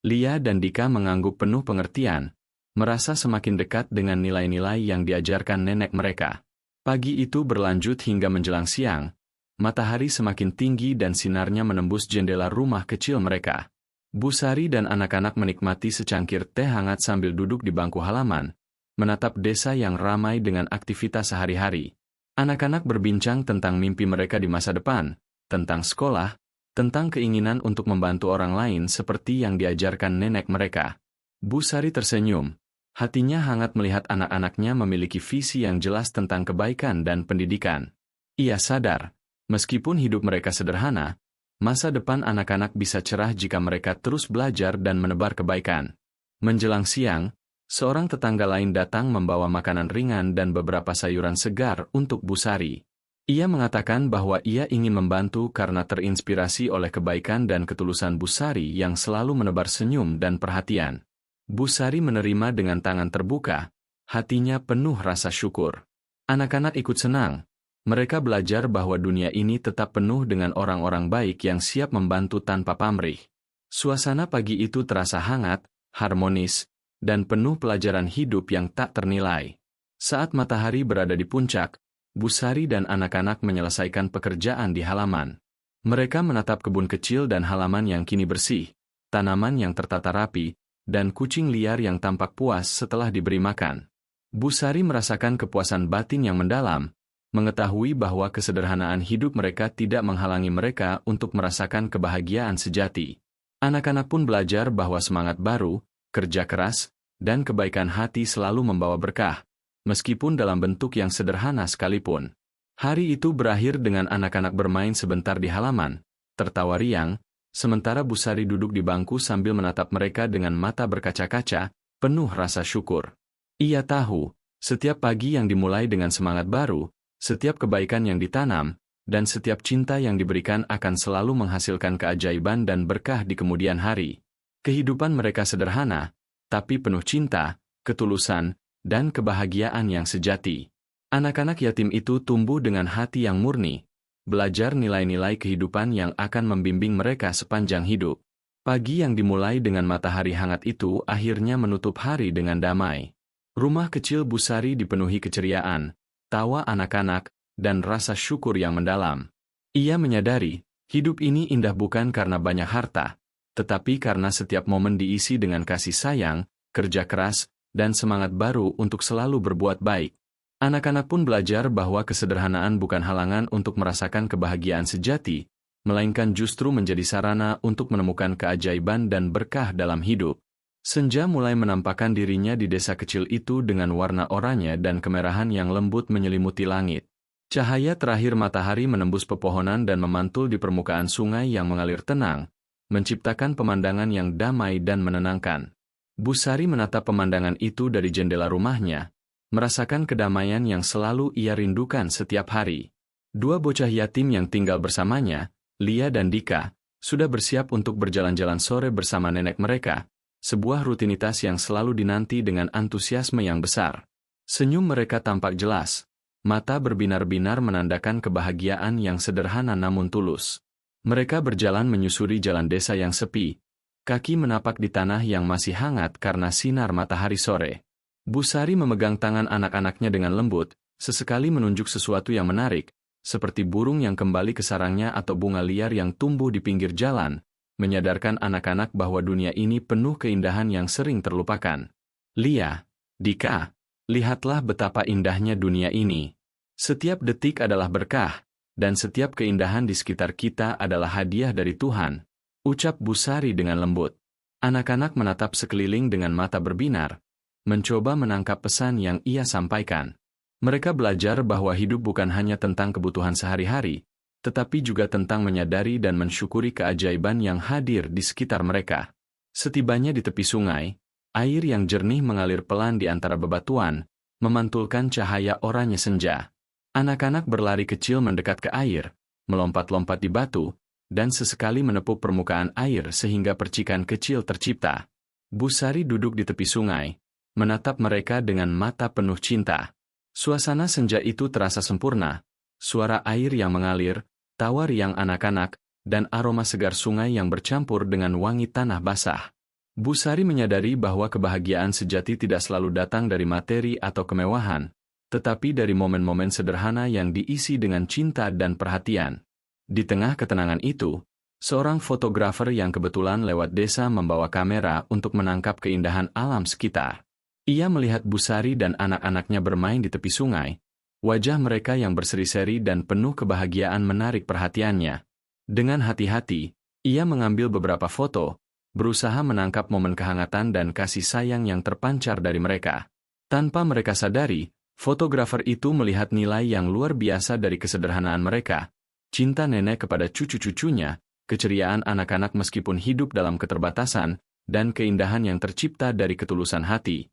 Lia dan Dika mengangguk penuh pengertian, merasa semakin dekat dengan nilai-nilai yang diajarkan nenek mereka. Pagi itu berlanjut hingga menjelang siang. Matahari semakin tinggi dan sinarnya menembus jendela rumah kecil mereka. Busari dan anak-anak menikmati secangkir teh hangat sambil duduk di bangku halaman, menatap desa yang ramai dengan aktivitas sehari-hari. Anak-anak berbincang tentang mimpi mereka di masa depan, tentang sekolah, tentang keinginan untuk membantu orang lain seperti yang diajarkan nenek mereka. Busari tersenyum, hatinya hangat melihat anak-anaknya memiliki visi yang jelas tentang kebaikan dan pendidikan. Ia sadar, meskipun hidup mereka sederhana, masa depan anak-anak bisa cerah jika mereka terus belajar dan menebar kebaikan. Menjelang siang, seorang tetangga lain datang membawa makanan ringan dan beberapa sayuran segar untuk Busari. Ia mengatakan bahwa ia ingin membantu karena terinspirasi oleh kebaikan dan ketulusan Busari yang selalu menebar senyum dan perhatian. Busari menerima dengan tangan terbuka, hatinya penuh rasa syukur. Anak-anak ikut senang. Mereka belajar bahwa dunia ini tetap penuh dengan orang-orang baik yang siap membantu tanpa pamrih. Suasana pagi itu terasa hangat, harmonis, dan penuh pelajaran hidup yang tak ternilai. Saat matahari berada di puncak, Busari dan anak-anak menyelesaikan pekerjaan di halaman. Mereka menatap kebun kecil dan halaman yang kini bersih, tanaman yang tertata rapi, dan kucing liar yang tampak puas setelah diberi makan. Busari merasakan kepuasan batin yang mendalam, mengetahui bahwa kesederhanaan hidup mereka tidak menghalangi mereka untuk merasakan kebahagiaan sejati. Anak-anak pun belajar bahwa semangat baru, kerja keras, dan kebaikan hati selalu membawa berkah, meskipun dalam bentuk yang sederhana sekalipun. Hari itu berakhir dengan anak-anak bermain sebentar di halaman, tertawa riang, sementara Busari duduk di bangku sambil menatap mereka dengan mata berkaca-kaca, penuh rasa syukur. Ia tahu, setiap pagi yang dimulai dengan semangat baru, setiap kebaikan yang ditanam, dan setiap cinta yang diberikan akan selalu menghasilkan keajaiban dan berkah di kemudian hari. Kehidupan mereka sederhana, tapi penuh cinta, ketulusan, dan kebahagiaan yang sejati. Anak-anak yatim itu tumbuh dengan hati yang murni, belajar nilai-nilai kehidupan yang akan membimbing mereka sepanjang hidup. Pagi yang dimulai dengan matahari hangat itu akhirnya menutup hari dengan damai. Rumah kecil Bu Sari dipenuhi keceriaan, tawa anak-anak, dan rasa syukur yang mendalam. Ia menyadari, hidup ini indah bukan karena banyak harta, tetapi karena setiap momen diisi dengan kasih sayang, kerja keras, dan semangat baru untuk selalu berbuat baik. Anak-anak pun belajar bahwa kesederhanaan bukan halangan untuk merasakan kebahagiaan sejati, melainkan justru menjadi sarana untuk menemukan keajaiban dan berkah dalam hidup. Senja mulai menampakkan dirinya di desa kecil itu dengan warna oranye dan kemerahan yang lembut menyelimuti langit. Cahaya terakhir matahari menembus pepohonan dan memantul di permukaan sungai yang mengalir tenang, menciptakan pemandangan yang damai dan menenangkan. Bu Sari menatap pemandangan itu dari jendela rumahnya, merasakan kedamaian yang selalu ia rindukan setiap hari. Dua bocah yatim yang tinggal bersamanya, Lia dan Dika, sudah bersiap untuk berjalan-jalan sore bersama nenek mereka, sebuah rutinitas yang selalu dinanti dengan antusiasme yang besar. Senyum mereka tampak jelas, mata berbinar-binar menandakan kebahagiaan yang sederhana namun tulus. Mereka berjalan menyusuri jalan desa yang sepi, kaki menapak di tanah yang masih hangat karena sinar matahari sore. Bu Sari memegang tangan anak-anaknya dengan lembut, sesekali menunjuk sesuatu yang menarik, seperti burung yang kembali ke sarangnya atau bunga liar yang tumbuh di pinggir jalan, menyadarkan anak-anak bahwa dunia ini penuh keindahan yang sering terlupakan. Lia, Dika, lihatlah betapa indahnya dunia ini. Setiap detik adalah berkah, dan setiap keindahan di sekitar kita adalah hadiah dari Tuhan, ucap Bu Sari dengan lembut. Anak-anak menatap sekeliling dengan mata berbinar, mencoba menangkap pesan yang ia sampaikan. Mereka belajar bahwa hidup bukan hanya tentang kebutuhan sehari-hari, tetapi juga tentang menyadari dan mensyukuri keajaiban yang hadir di sekitar mereka. Setibanya di tepi sungai, air yang jernih mengalir pelan di antara bebatuan, memantulkan cahaya oranye senja. Anak-anak berlari kecil mendekat ke air, melompat-lompat di batu, dan sesekali menepuk permukaan air sehingga percikan kecil tercipta. Bu Sari duduk di tepi sungai, menatap mereka dengan mata penuh cinta. Suasana senja itu terasa sempurna, suara air yang mengalir, tawa riang anak-anak, dan aroma segar sungai yang bercampur dengan wangi tanah basah. Bu Sari menyadari bahwa kebahagiaan sejati tidak selalu datang dari materi atau kemewahan, tetapi dari momen-momen sederhana yang diisi dengan cinta dan perhatian. Di tengah ketenangan itu, seorang fotografer yang kebetulan lewat desa membawa kamera untuk menangkap keindahan alam sekitar. Ia melihat Bu Sari dan anak-anaknya bermain di tepi sungai. Wajah mereka yang berseri-seri dan penuh kebahagiaan menarik perhatiannya. Dengan hati-hati, ia mengambil beberapa foto, berusaha menangkap momen kehangatan dan kasih sayang yang terpancar dari mereka. Tanpa mereka sadari, fotografer itu melihat nilai yang luar biasa dari kesederhanaan mereka. Cinta nenek kepada cucu-cucunya, keceriaan anak-anak meskipun hidup dalam keterbatasan, dan keindahan yang tercipta dari ketulusan hati.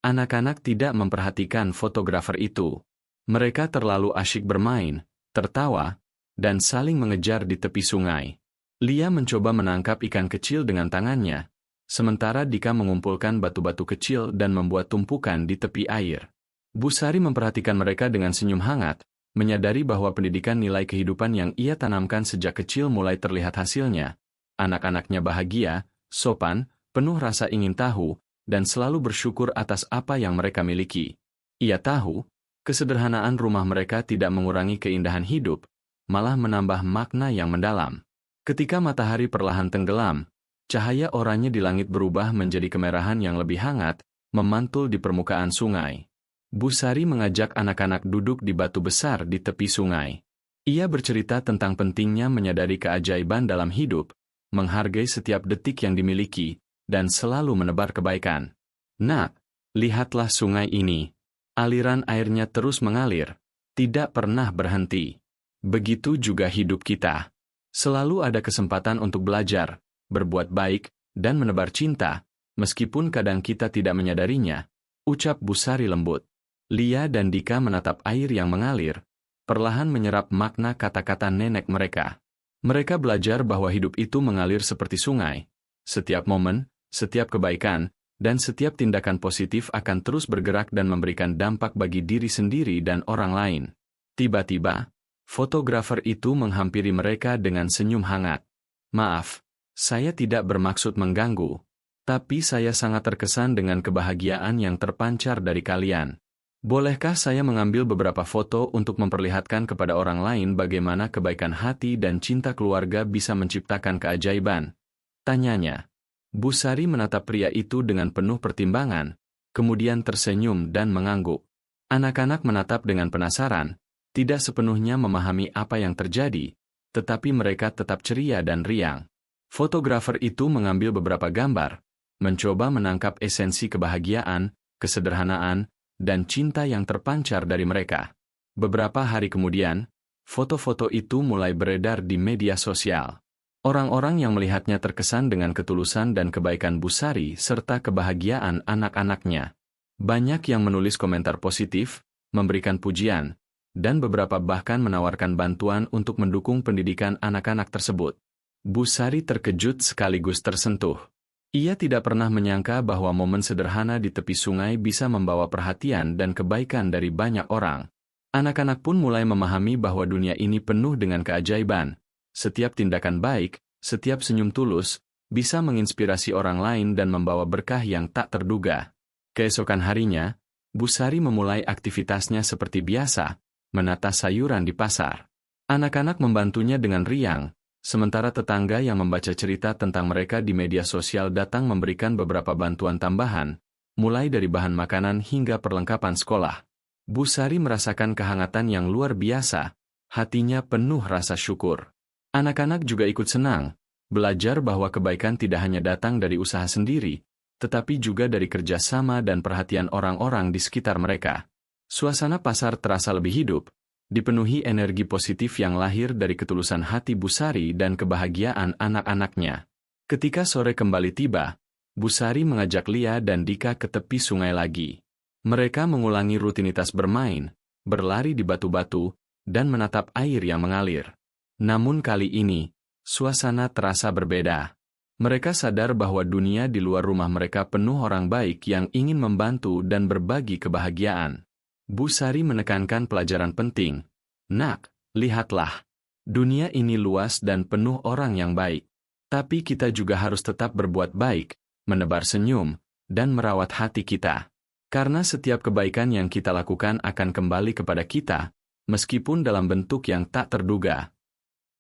Anak-anak tidak memperhatikan fotografer itu. Mereka terlalu asyik bermain, tertawa, dan saling mengejar di tepi sungai. Lia mencoba menangkap ikan kecil dengan tangannya, sementara Dika mengumpulkan batu-batu kecil dan membuat tumpukan di tepi air. Bu Sari memperhatikan mereka dengan senyum hangat, menyadari bahwa pendidikan nilai kehidupan yang ia tanamkan sejak kecil mulai terlihat hasilnya. Anak-anaknya bahagia, sopan, penuh rasa ingin tahu, dan selalu bersyukur atas apa yang mereka miliki. Ia tahu, kesederhanaan rumah mereka tidak mengurangi keindahan hidup, malah menambah makna yang mendalam. Ketika matahari perlahan tenggelam, cahaya oranye di langit berubah menjadi kemerahan yang lebih hangat, memantul di permukaan sungai. Bu Sari mengajak anak-anak duduk di batu besar di tepi sungai. Ia bercerita tentang pentingnya menyadari keajaiban dalam hidup, menghargai setiap detik yang dimiliki, dan selalu menebar kebaikan. Nak, lihatlah sungai ini. Aliran airnya terus mengalir, tidak pernah berhenti. Begitu juga hidup kita. Selalu ada kesempatan untuk belajar, berbuat baik, dan menebar cinta, meskipun kadang kita tidak menyadarinya, ucap Bu Sari lembut. Lia dan Dika menatap air yang mengalir, perlahan menyerap makna kata-kata nenek mereka. Mereka belajar bahwa hidup itu mengalir seperti sungai. Setiap momen, setiap kebaikan, dan setiap tindakan positif akan terus bergerak dan memberikan dampak bagi diri sendiri dan orang lain. Tiba-tiba, fotografer itu menghampiri mereka dengan senyum hangat. "Maaf, saya tidak bermaksud mengganggu, tapi saya sangat terkesan dengan kebahagiaan yang terpancar dari kalian. Bolehkah saya mengambil beberapa foto untuk memperlihatkan kepada orang lain bagaimana kebaikan hati dan cinta keluarga bisa menciptakan keajaiban?" tanyanya. Bu Sari menatap pria itu dengan penuh pertimbangan, kemudian tersenyum dan mengangguk. Anak-anak menatap dengan penasaran, tidak sepenuhnya memahami apa yang terjadi, tetapi mereka tetap ceria dan riang. Fotografer itu mengambil beberapa gambar, mencoba menangkap esensi kebahagiaan, kesederhanaan, dan cinta yang terpancar dari mereka. Beberapa hari kemudian, foto-foto itu mulai beredar di media sosial. Orang-orang yang melihatnya terkesan dengan ketulusan dan kebaikan Bu Sari serta kebahagiaan anak-anaknya. Banyak yang menulis komentar positif, memberikan pujian, dan beberapa bahkan menawarkan bantuan untuk mendukung pendidikan anak-anak tersebut. Bu Sari terkejut sekaligus tersentuh. Ia tidak pernah menyangka bahwa momen sederhana di tepi sungai bisa membawa perhatian dan kebaikan dari banyak orang. Anak-anak pun mulai memahami bahwa dunia ini penuh dengan keajaiban. Setiap tindakan baik, setiap senyum tulus, bisa menginspirasi orang lain dan membawa berkah yang tak terduga. Keesokan harinya, Bu Sari memulai aktivitasnya seperti biasa, menata sayuran di pasar. Anak-anak membantunya dengan riang, sementara tetangga yang membaca cerita tentang mereka di media sosial datang memberikan beberapa bantuan tambahan, mulai dari bahan makanan hingga perlengkapan sekolah. Bu Sari merasakan kehangatan yang luar biasa, hatinya penuh rasa syukur. Anak-anak juga ikut senang, belajar bahwa kebaikan tidak hanya datang dari usaha sendiri, tetapi juga dari kerjasama dan perhatian orang-orang di sekitar mereka. Suasana pasar terasa lebih hidup, dipenuhi energi positif yang lahir dari ketulusan hati Bu Sari dan kebahagiaan anak-anaknya. Ketika sore kembali tiba, Bu Sari mengajak Lia dan Dika ke tepi sungai lagi. Mereka mengulangi rutinitas bermain, berlari di batu-batu, dan menatap air yang mengalir. Namun kali ini, suasana terasa berbeda. Mereka sadar bahwa dunia di luar rumah mereka penuh orang baik yang ingin membantu dan berbagi kebahagiaan. Bu Sari menekankan pelajaran penting. "Nak, lihatlah. Dunia ini luas dan penuh orang yang baik. Tapi kita juga harus tetap berbuat baik, menebar senyum, dan merawat hati kita. Karena setiap kebaikan yang kita lakukan akan kembali kepada kita, meskipun dalam bentuk yang tak terduga."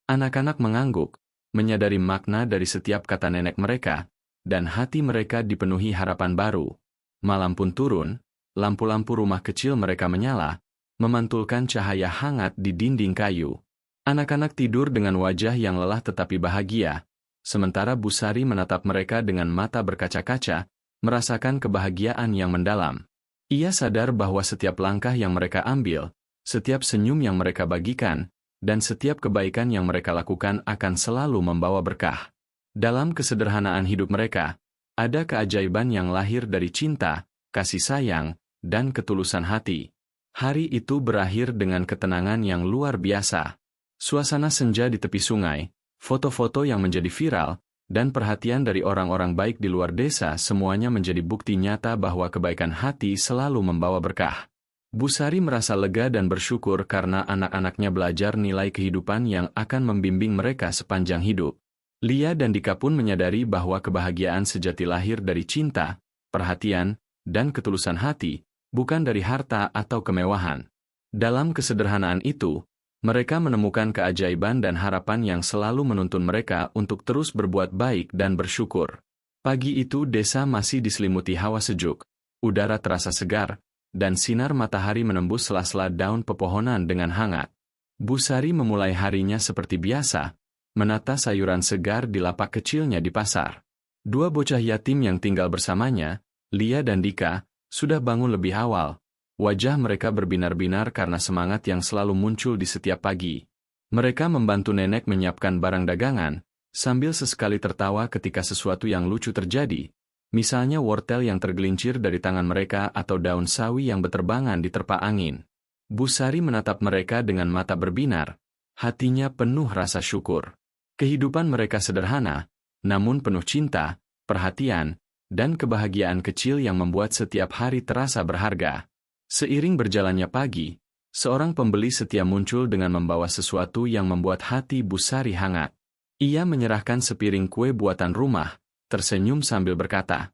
Anak-anak mengangguk, menyadari makna dari setiap kata nenek mereka, dan hati mereka dipenuhi harapan baru. Malam pun turun, lampu-lampu rumah kecil mereka menyala, memantulkan cahaya hangat di dinding kayu. Anak-anak tidur dengan wajah yang lelah tetapi bahagia, sementara Bu Sari menatap mereka dengan mata berkaca-kaca, merasakan kebahagiaan yang mendalam. Ia sadar bahwa setiap langkah yang mereka ambil, setiap senyum yang mereka bagikan, dan setiap kebaikan yang mereka lakukan akan selalu membawa berkah. Dalam kesederhanaan hidup mereka, ada keajaiban yang lahir dari cinta, kasih sayang, dan ketulusan hati. Hari itu berakhir dengan ketenangan yang luar biasa. Suasana senja di tepi sungai, foto-foto yang menjadi viral, dan perhatian dari orang-orang baik di luar desa semuanya menjadi bukti nyata bahwa kebaikan hati selalu membawa berkah. Bu Sari merasa lega dan bersyukur karena anak-anaknya belajar nilai kehidupan yang akan membimbing mereka sepanjang hidup. Lia dan Dika pun menyadari bahwa kebahagiaan sejati lahir dari cinta, perhatian, dan ketulusan hati, bukan dari harta atau kemewahan. Dalam kesederhanaan itu, mereka menemukan keajaiban dan harapan yang selalu menuntun mereka untuk terus berbuat baik dan bersyukur. Pagi itu desa masih diselimuti hawa sejuk, udara terasa segar, dan sinar matahari menembus sela-sela daun pepohonan dengan hangat. Bu Sari memulai harinya seperti biasa, menata sayuran segar di lapak kecilnya di pasar. Dua bocah yatim yang tinggal bersamanya, Lia dan Dika, sudah bangun lebih awal. Wajah mereka berbinar-binar karena semangat yang selalu muncul di setiap pagi. Mereka membantu nenek menyiapkan barang dagangan, sambil sesekali tertawa ketika sesuatu yang lucu terjadi. Misalnya wortel yang tergelincir dari tangan mereka atau daun sawi yang berterbangan di terpa angin. Bu Sari menatap mereka dengan mata berbinar, hatinya penuh rasa syukur. Kehidupan mereka sederhana, namun penuh cinta, perhatian, dan kebahagiaan kecil yang membuat setiap hari terasa berharga. Seiring berjalannya pagi, seorang pembeli setia muncul dengan membawa sesuatu yang membuat hati Bu Sari hangat. Ia menyerahkan sepiring kue buatan rumah, tersenyum sambil berkata,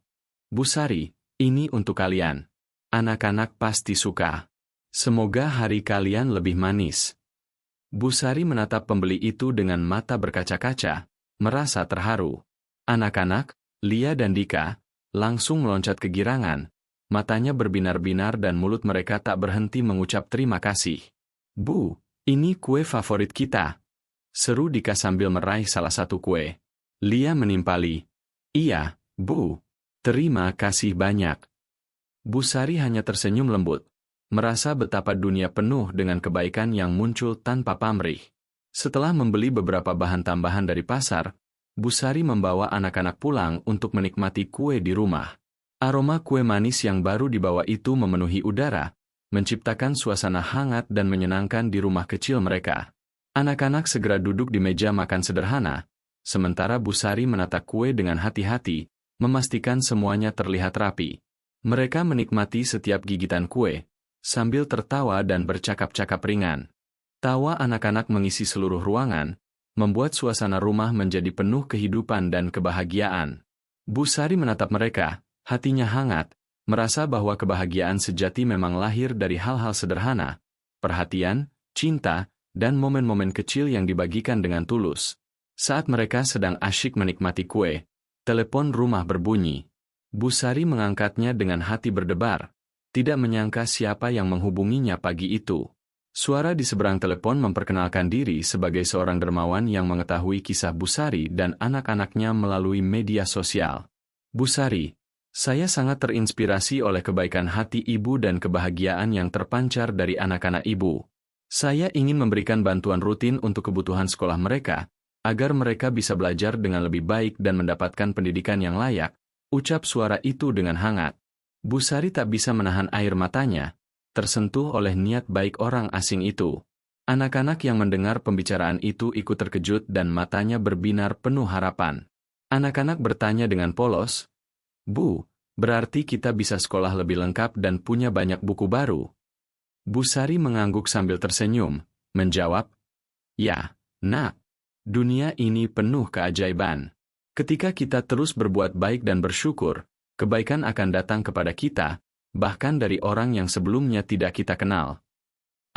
"Bu Sari, ini untuk kalian. Anak-anak pasti suka. Semoga hari kalian lebih manis." Bu Sari menatap pembeli itu dengan mata berkaca-kaca, merasa terharu. Anak-anak, Lia dan Dika, langsung meloncat kegirangan, matanya berbinar-binar dan mulut mereka tak berhenti mengucap terima kasih. "Bu, ini kue favorit kita," seru Dika sambil meraih salah satu kue. Lia menimpali, "Iya, Bu. Terima kasih banyak." Bu Sari hanya tersenyum lembut, merasa betapa dunia penuh dengan kebaikan yang muncul tanpa pamrih. Setelah membeli beberapa bahan tambahan dari pasar, Bu Sari membawa anak-anak pulang untuk menikmati kue di rumah. Aroma kue manis yang baru dibawa itu memenuhi udara, menciptakan suasana hangat dan menyenangkan di rumah kecil mereka. Anak-anak segera duduk di meja makan sederhana, sementara Bu Sari menata kue dengan hati-hati, memastikan semuanya terlihat rapi. Mereka menikmati setiap gigitan kue, sambil tertawa dan bercakap-cakap ringan. Tawa anak-anak mengisi seluruh ruangan, membuat suasana rumah menjadi penuh kehidupan dan kebahagiaan. Bu Sari menatap mereka, hatinya hangat, merasa bahwa kebahagiaan sejati memang lahir dari hal-hal sederhana, perhatian, cinta, dan momen-momen kecil yang dibagikan dengan tulus. Saat mereka sedang asyik menikmati kue, telepon rumah berbunyi. Bu Sari mengangkatnya dengan hati berdebar, tidak menyangka siapa yang menghubunginya pagi itu. Suara di seberang telepon memperkenalkan diri sebagai seorang dermawan yang mengetahui kisah Bu Sari dan anak-anaknya melalui media sosial. "Bu Sari, saya sangat terinspirasi oleh kebaikan hati ibu dan kebahagiaan yang terpancar dari anak-anak ibu. Saya ingin memberikan bantuan rutin untuk kebutuhan sekolah mereka, agar mereka bisa belajar dengan lebih baik dan mendapatkan pendidikan yang layak," ucap suara itu dengan hangat. Bu Sari tak bisa menahan air matanya, tersentuh oleh niat baik orang asing itu. Anak-anak yang mendengar pembicaraan itu ikut terkejut dan matanya berbinar penuh harapan. Anak-anak bertanya dengan polos, "Bu, berarti kita bisa sekolah lebih lengkap dan punya banyak buku baru?" Bu Sari mengangguk sambil tersenyum, menjawab, "Ya, Nak. Dunia ini penuh keajaiban. Ketika kita terus berbuat baik dan bersyukur, kebaikan akan datang kepada kita, bahkan dari orang yang sebelumnya tidak kita kenal."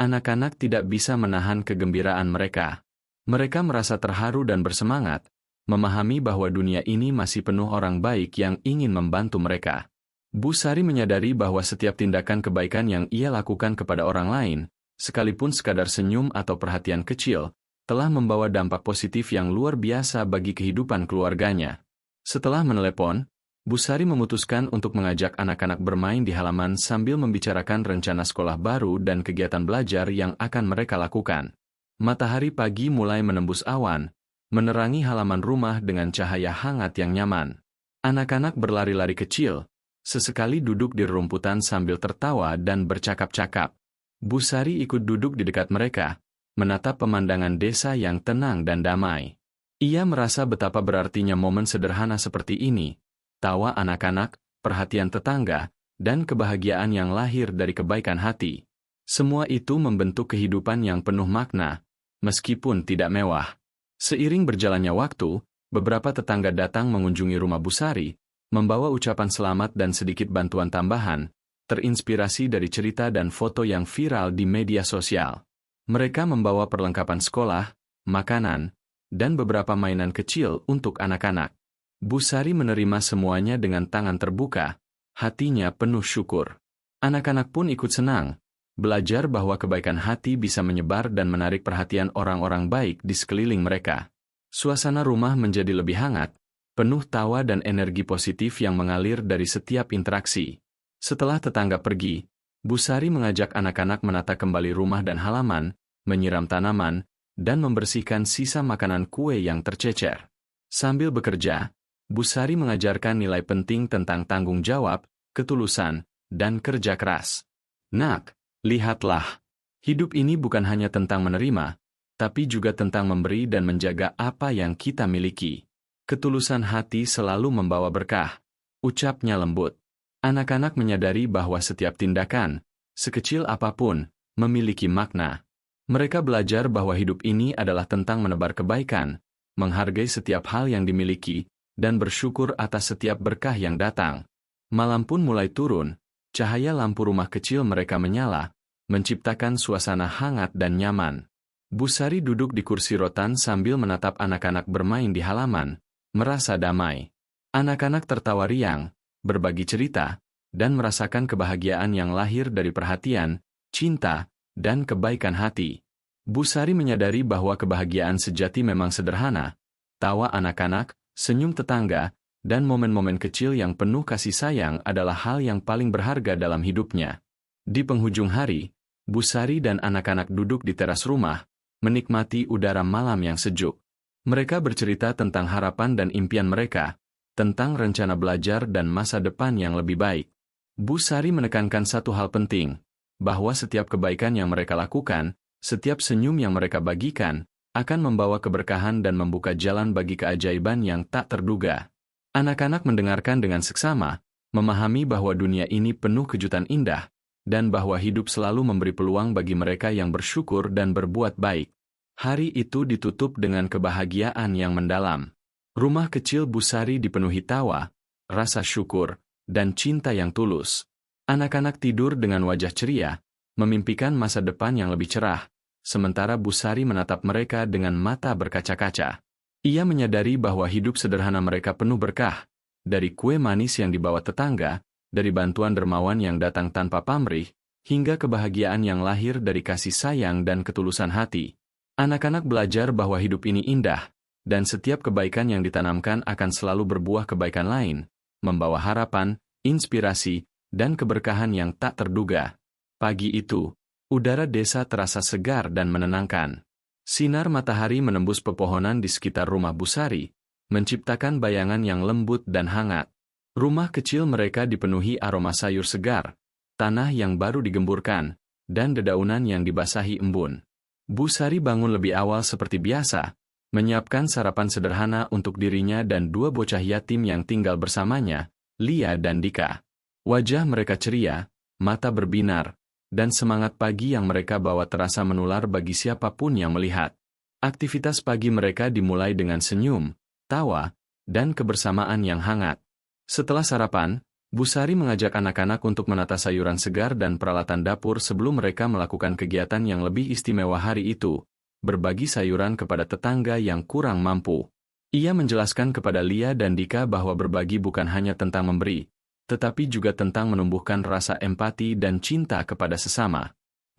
Anak-anak tidak bisa menahan kegembiraan mereka. Mereka merasa terharu dan bersemangat, memahami bahwa dunia ini masih penuh orang baik yang ingin membantu mereka. Bu Sari menyadari bahwa setiap tindakan kebaikan yang ia lakukan kepada orang lain, sekalipun sekadar senyum atau perhatian kecil, telah membawa dampak positif yang luar biasa bagi kehidupan keluarganya. Setelah menelepon, Bu Sari memutuskan untuk mengajak anak-anak bermain di halaman sambil membicarakan rencana sekolah baru dan kegiatan belajar yang akan mereka lakukan. Matahari pagi mulai menembus awan, menerangi halaman rumah dengan cahaya hangat yang nyaman. Anak-anak berlari-lari kecil, sesekali duduk di rumputan sambil tertawa dan bercakap-cakap. Bu Sari ikut duduk di dekat mereka, menatap pemandangan desa yang tenang dan damai. Ia merasa betapa berartinya momen sederhana seperti ini, tawa anak-anak, perhatian tetangga, dan kebahagiaan yang lahir dari kebaikan hati. Semua itu membentuk kehidupan yang penuh makna, meskipun tidak mewah. Seiring berjalannya waktu, beberapa tetangga datang mengunjungi rumah Bu Sari, membawa ucapan selamat dan sedikit bantuan tambahan, terinspirasi dari cerita dan foto yang viral di media sosial. Mereka membawa perlengkapan sekolah, makanan, dan beberapa mainan kecil untuk anak-anak. Bu Sari menerima semuanya dengan tangan terbuka, hatinya penuh syukur. Anak-anak pun ikut senang, belajar bahwa kebaikan hati bisa menyebar dan menarik perhatian orang-orang baik di sekeliling mereka. Suasana rumah menjadi lebih hangat, penuh tawa dan energi positif yang mengalir dari setiap interaksi. Setelah tetangga pergi, Bu Sari mengajak anak-anak menata kembali rumah dan halaman, menyiram tanaman, dan membersihkan sisa makanan kue yang tercecer. Sambil bekerja, Bu Sari mengajarkan nilai penting tentang tanggung jawab, ketulusan, dan kerja keras. "Nak, lihatlah, hidup ini bukan hanya tentang menerima, tapi juga tentang memberi dan menjaga apa yang kita miliki. Ketulusan hati selalu membawa berkah." ucapnya lembut. Anak-anak menyadari bahwa setiap tindakan, sekecil apapun, memiliki makna. Mereka belajar bahwa hidup ini adalah tentang menebar kebaikan, menghargai setiap hal yang dimiliki, dan bersyukur atas setiap berkah yang datang. Malam pun mulai turun, cahaya lampu rumah kecil mereka menyala, menciptakan suasana hangat dan nyaman. Bu Sari duduk di kursi rotan sambil menatap anak-anak bermain di halaman, merasa damai. Anak-anak tertawa riang, berbagi cerita, dan merasakan kebahagiaan yang lahir dari perhatian, cinta, dan kebaikan hati. Bu Sari menyadari bahwa kebahagiaan sejati memang sederhana, tawa anak-anak, senyum tetangga, dan momen-momen kecil yang penuh kasih sayang adalah hal yang paling berharga dalam hidupnya. Di penghujung hari, Bu Sari dan anak-anak duduk di teras rumah, menikmati udara malam yang sejuk. Mereka bercerita tentang harapan dan impian mereka, tentang rencana belajar dan masa depan yang lebih baik. Bu Sari menekankan satu hal penting, bahwa setiap kebaikan yang mereka lakukan, setiap senyum yang mereka bagikan, akan membawa keberkahan dan membuka jalan bagi keajaiban yang tak terduga. Anak-anak mendengarkan dengan seksama, memahami bahwa dunia ini penuh kejutan indah, dan bahwa hidup selalu memberi peluang bagi mereka yang bersyukur dan berbuat baik. Hari itu ditutup dengan kebahagiaan yang mendalam. Rumah kecil Bu Sari dipenuhi tawa, rasa syukur, dan cinta yang tulus. Anak-anak tidur dengan wajah ceria, memimpikan masa depan yang lebih cerah, sementara Bu Sari menatap mereka dengan mata berkaca-kaca. Ia menyadari bahwa hidup sederhana mereka penuh berkah, dari kue manis yang dibawa tetangga, dari bantuan dermawan yang datang tanpa pamrih, hingga kebahagiaan yang lahir dari kasih sayang dan ketulusan hati. Anak-anak belajar bahwa hidup ini indah, dan setiap kebaikan yang ditanamkan akan selalu berbuah kebaikan lain, membawa harapan, inspirasi, dan keberkahan yang tak terduga. Pagi itu, udara desa terasa segar dan menenangkan. Sinar matahari menembus pepohonan di sekitar rumah Bu Sari, menciptakan bayangan yang lembut dan hangat. Rumah kecil mereka dipenuhi aroma sayur segar, tanah yang baru digemburkan, dan dedaunan yang dibasahi embun. Bu Sari bangun lebih awal seperti biasa, menyiapkan sarapan sederhana untuk dirinya dan dua bocah yatim yang tinggal bersamanya, Lia dan Dika. Wajah mereka ceria, mata berbinar, dan semangat pagi yang mereka bawa terasa menular bagi siapapun yang melihat. Aktivitas pagi mereka dimulai dengan senyum, tawa, dan kebersamaan yang hangat. Setelah sarapan, Bu Sari mengajak anak-anak untuk menata sayuran segar dan peralatan dapur sebelum mereka melakukan kegiatan yang lebih istimewa hari itu, berbagi sayuran kepada tetangga yang kurang mampu. Ia menjelaskan kepada Lia dan Dika bahwa berbagi bukan hanya tentang memberi, tetapi juga tentang menumbuhkan rasa empati dan cinta kepada sesama.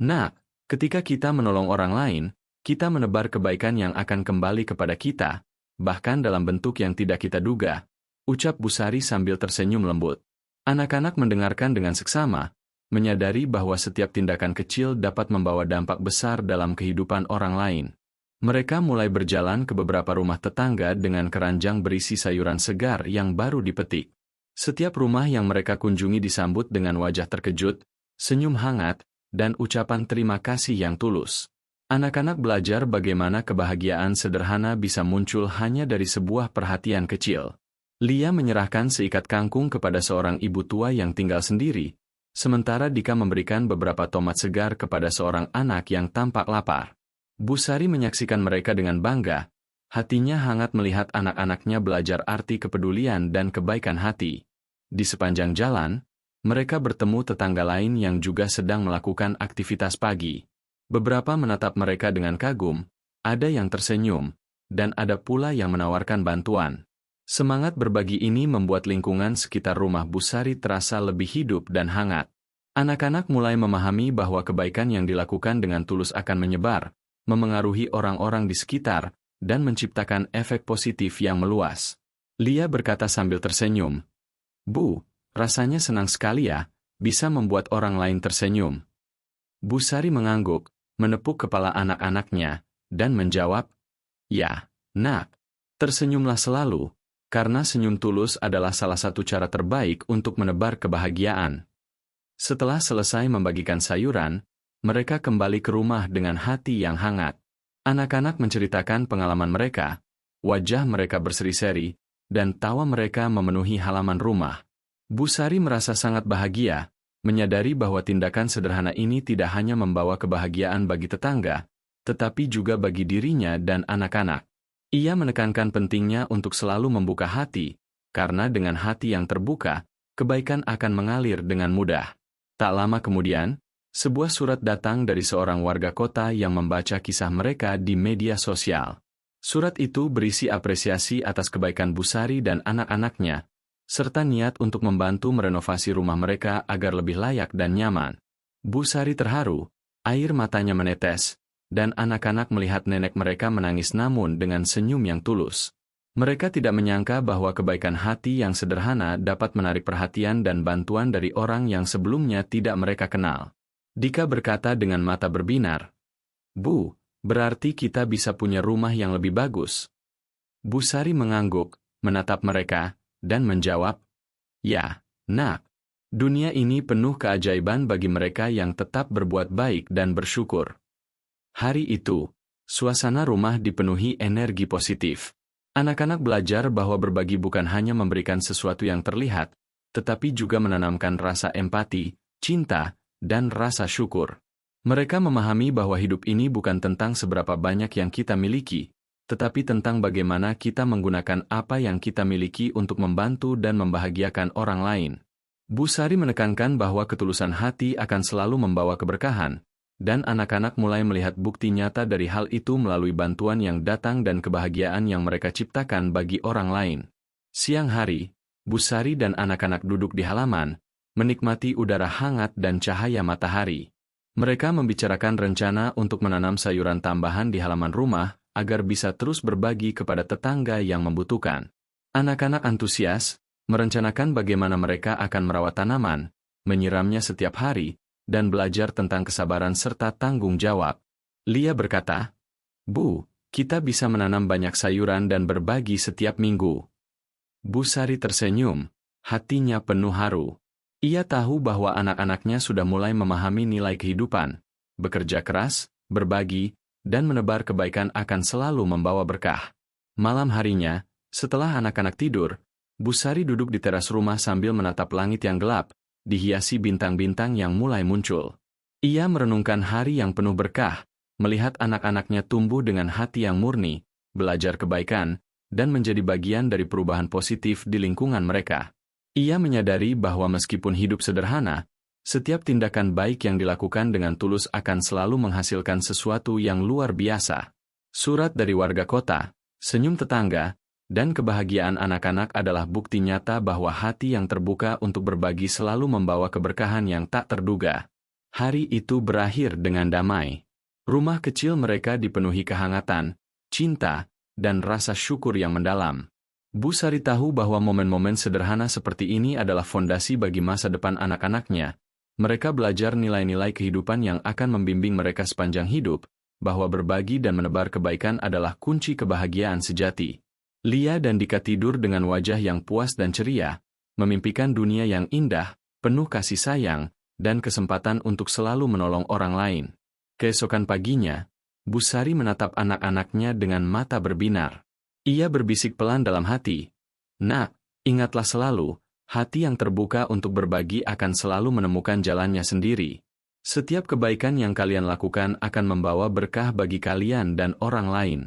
Nak, ketika kita menolong orang lain, kita menebar kebaikan yang akan kembali kepada kita, bahkan dalam bentuk yang tidak kita duga, ucap Bu Sari sambil tersenyum lembut. Anak-anak mendengarkan dengan seksama, menyadari bahwa setiap tindakan kecil dapat membawa dampak besar dalam kehidupan orang lain. Mereka mulai berjalan ke beberapa rumah tetangga dengan keranjang berisi sayuran segar yang baru dipetik. Setiap rumah yang mereka kunjungi disambut dengan wajah terkejut, senyum hangat, dan ucapan terima kasih yang tulus. Anak-anak belajar bagaimana kebahagiaan sederhana bisa muncul hanya dari sebuah perhatian kecil. Lia menyerahkan seikat kangkung kepada seorang ibu tua yang tinggal sendiri, sementara Dika memberikan beberapa tomat segar kepada seorang anak yang tampak lapar. Bu Sari menyaksikan mereka dengan bangga, hatinya hangat melihat anak-anaknya belajar arti kepedulian dan kebaikan hati. Di sepanjang jalan, mereka bertemu tetangga lain yang juga sedang melakukan aktivitas pagi. Beberapa menatap mereka dengan kagum, ada yang tersenyum, dan ada pula yang menawarkan bantuan. Semangat berbagi ini membuat lingkungan sekitar rumah Bu Sari terasa lebih hidup dan hangat. Anak-anak mulai memahami bahwa kebaikan yang dilakukan dengan tulus akan menyebar, memengaruhi orang-orang di sekitar, dan menciptakan efek positif yang meluas. Lia berkata sambil tersenyum, "Bu, rasanya senang sekali ya, bisa membuat orang lain tersenyum." Bu Sari mengangguk, menepuk kepala anak-anaknya, dan menjawab, "Ya, Nak, tersenyumlah selalu, karena senyum tulus adalah salah satu cara terbaik untuk menebar kebahagiaan." Setelah selesai membagikan sayuran, mereka kembali ke rumah dengan hati yang hangat. Anak-anak menceritakan pengalaman mereka, wajah mereka berseri-seri, dan tawa mereka memenuhi halaman rumah. Bu Sari merasa sangat bahagia, menyadari bahwa tindakan sederhana ini tidak hanya membawa kebahagiaan bagi tetangga, tetapi juga bagi dirinya dan anak-anak. Ia menekankan pentingnya untuk selalu membuka hati, karena dengan hati yang terbuka, kebaikan akan mengalir dengan mudah. Tak lama kemudian, sebuah surat datang dari seorang warga kota yang membaca kisah mereka di media sosial. Surat itu berisi apresiasi atas kebaikan Bu Sari dan anak-anaknya, serta niat untuk membantu merenovasi rumah mereka agar lebih layak dan nyaman. Bu Sari terharu, air matanya menetes, dan anak-anak melihat nenek mereka menangis namun dengan senyum yang tulus. Mereka tidak menyangka bahwa kebaikan hati yang sederhana dapat menarik perhatian dan bantuan dari orang yang sebelumnya tidak mereka kenal. Dika berkata dengan mata berbinar, "Bu, berarti kita bisa punya rumah yang lebih bagus." Bu Sari mengangguk, menatap mereka, dan menjawab, "Ya, Nak. Dunia ini penuh keajaiban bagi mereka yang tetap berbuat baik dan bersyukur." Hari itu, suasana rumah dipenuhi energi positif. Anak-anak belajar bahwa berbagi bukan hanya memberikan sesuatu yang terlihat, tetapi juga menanamkan rasa empati, cinta, dan rasa syukur. Mereka memahami bahwa hidup ini bukan tentang seberapa banyak yang kita miliki, tetapi tentang bagaimana kita menggunakan apa yang kita miliki untuk membantu dan membahagiakan orang lain. Bu Sari menekankan bahwa ketulusan hati akan selalu membawa keberkahan, dan anak-anak mulai melihat bukti nyata dari hal itu melalui bantuan yang datang dan kebahagiaan yang mereka ciptakan bagi orang lain. Siang hari, Bu Sari dan anak-anak duduk di halaman, menikmati udara hangat dan cahaya matahari. Mereka membicarakan rencana untuk menanam sayuran tambahan di halaman rumah, agar bisa terus berbagi kepada tetangga yang membutuhkan. Anak-anak antusias, merencanakan bagaimana mereka akan merawat tanaman, menyiramnya setiap hari, dan belajar tentang kesabaran serta tanggung jawab. Lia berkata, "Bu, kita bisa menanam banyak sayuran dan berbagi setiap minggu." Bu Sari tersenyum, hatinya penuh haru. Ia tahu bahwa anak-anaknya sudah mulai memahami nilai kehidupan, bekerja keras, berbagi, dan menebar kebaikan akan selalu membawa berkah. Malam harinya, setelah anak-anak tidur, Bu Sari duduk di teras rumah sambil menatap langit yang gelap, dihiasi bintang-bintang yang mulai muncul. Ia merenungkan hari yang penuh berkah, melihat anak-anaknya tumbuh dengan hati yang murni, belajar kebaikan, dan menjadi bagian dari perubahan positif di lingkungan mereka. Ia menyadari bahwa meskipun hidup sederhana, setiap tindakan baik yang dilakukan dengan tulus akan selalu menghasilkan sesuatu yang luar biasa. Surat dari warga kota, senyum tetangga, dan kebahagiaan anak-anak adalah bukti nyata bahwa hati yang terbuka untuk berbagi selalu membawa keberkahan yang tak terduga. Hari itu berakhir dengan damai. Rumah kecil mereka dipenuhi kehangatan, cinta, dan rasa syukur yang mendalam. Bu Sari tahu bahwa momen-momen sederhana seperti ini adalah fondasi bagi masa depan anak-anaknya. Mereka belajar nilai-nilai kehidupan yang akan membimbing mereka sepanjang hidup, bahwa berbagi dan menebar kebaikan adalah kunci kebahagiaan sejati. Lia dan Dika tidur dengan wajah yang puas dan ceria, memimpikan dunia yang indah, penuh kasih sayang, dan kesempatan untuk selalu menolong orang lain. Keesokan paginya, Bu Sari menatap anak-anaknya dengan mata berbinar. Ia berbisik pelan dalam hati, "Nak, ingatlah selalu, hati yang terbuka untuk berbagi akan selalu menemukan jalannya sendiri. Setiap kebaikan yang kalian lakukan akan membawa berkah bagi kalian dan orang lain."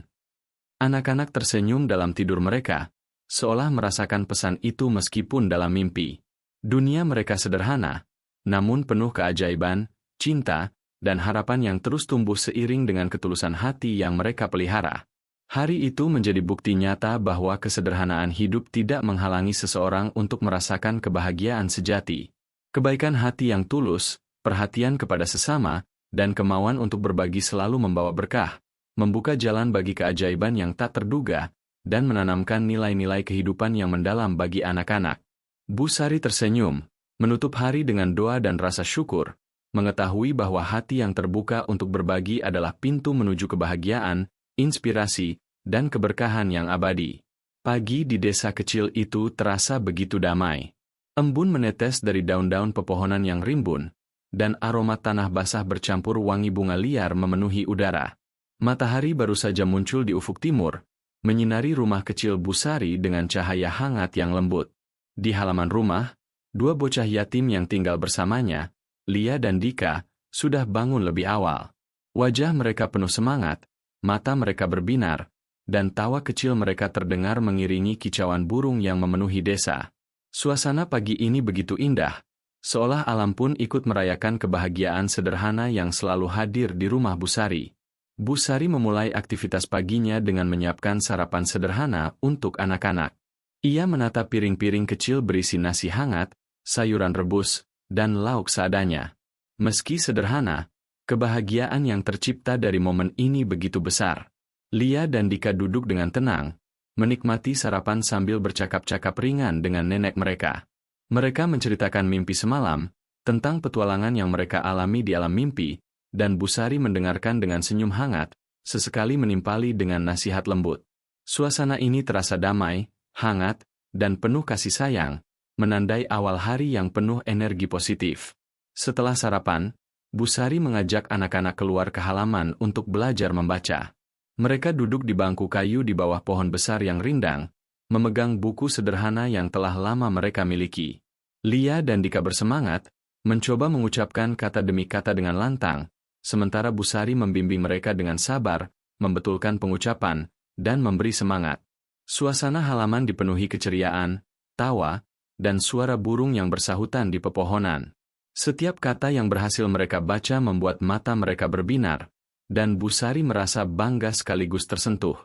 Anak-anak tersenyum dalam tidur mereka, seolah merasakan pesan itu meskipun dalam mimpi. Dunia mereka sederhana, namun penuh keajaiban, cinta, dan harapan yang terus tumbuh seiring dengan ketulusan hati yang mereka pelihara. Hari itu menjadi bukti nyata bahwa kesederhanaan hidup tidak menghalangi seseorang untuk merasakan kebahagiaan sejati. Kebaikan hati yang tulus, perhatian kepada sesama, dan kemauan untuk berbagi selalu membawa berkah, membuka jalan bagi keajaiban yang tak terduga, dan menanamkan nilai-nilai kehidupan yang mendalam bagi anak-anak. Bu Sari tersenyum, menutup hari dengan doa dan rasa syukur, mengetahui bahwa hati yang terbuka untuk berbagi adalah pintu menuju kebahagiaan, inspirasi, dan keberkahan yang abadi. Pagi di desa kecil itu terasa begitu damai. Embun menetes dari daun-daun pepohonan yang rimbun, dan aroma tanah basah bercampur wangi bunga liar memenuhi udara. Matahari baru saja muncul di ufuk timur, menyinari rumah kecil Bu Sari dengan cahaya hangat yang lembut. Di halaman rumah, Dua bocah yatim yang tinggal bersamanya, Lia dan Dika, sudah bangun lebih awal. Wajah mereka penuh semangat, mata mereka berbinar, dan tawa kecil mereka terdengar mengiringi kicauan burung yang memenuhi desa. Suasana pagi ini begitu indah, seolah alam pun ikut merayakan kebahagiaan sederhana yang selalu hadir di rumah Bu Sari. Bu Sari memulai aktivitas paginya dengan menyiapkan sarapan sederhana untuk anak-anak. Ia menata piring-piring kecil berisi nasi hangat, sayuran rebus, dan lauk seadanya. Meski sederhana, kebahagiaan yang tercipta dari momen ini begitu besar. Lia dan Dika duduk dengan tenang, menikmati sarapan sambil bercakap-cakap ringan dengan nenek mereka. Mereka menceritakan mimpi semalam, tentang petualangan yang mereka alami di alam mimpi, dan Bu Sari mendengarkan dengan senyum hangat, sesekali menimpali dengan nasihat lembut. Suasana ini terasa damai, hangat, dan penuh kasih sayang, menandai awal hari yang penuh energi positif. Setelah sarapan, Bu Sari mengajak anak-anak keluar ke halaman untuk belajar membaca. Mereka duduk di bangku kayu di bawah pohon besar yang rindang, memegang buku sederhana yang telah lama mereka miliki. Lia dan Dika bersemangat, mencoba mengucapkan kata demi kata dengan lantang, sementara Bu Sari membimbing mereka dengan sabar, membetulkan pengucapan, dan memberi semangat. Suasana halaman dipenuhi keceriaan, tawa, dan suara burung yang bersahutan di pepohonan. Setiap kata yang berhasil mereka baca membuat mata mereka berbinar, dan Bu Sari merasa bangga sekaligus tersentuh.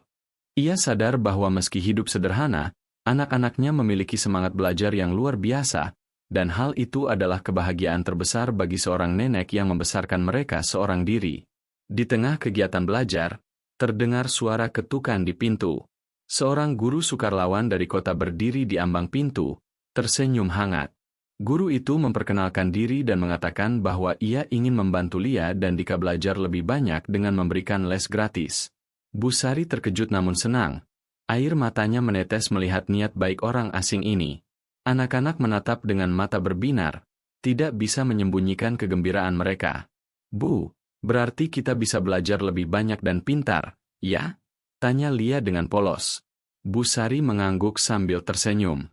Ia sadar bahwa meski hidup sederhana, anak-anaknya memiliki semangat belajar yang luar biasa, dan hal itu adalah kebahagiaan terbesar bagi seorang nenek yang membesarkan mereka seorang diri. Di tengah kegiatan belajar, terdengar suara ketukan di pintu. Seorang guru sukarlawan dari kota berdiri di ambang pintu, tersenyum hangat. Guru itu memperkenalkan diri dan mengatakan bahwa ia ingin membantu Lia dan Dika belajar lebih banyak dengan memberikan les gratis. Bu Sari terkejut namun senang. Air matanya menetes melihat niat baik orang asing ini. Anak-anak menatap dengan mata berbinar, tidak bisa menyembunyikan kegembiraan mereka. Bu, berarti kita bisa belajar lebih banyak dan pintar, ya? Tanya Lia dengan polos. Bu Sari mengangguk sambil tersenyum.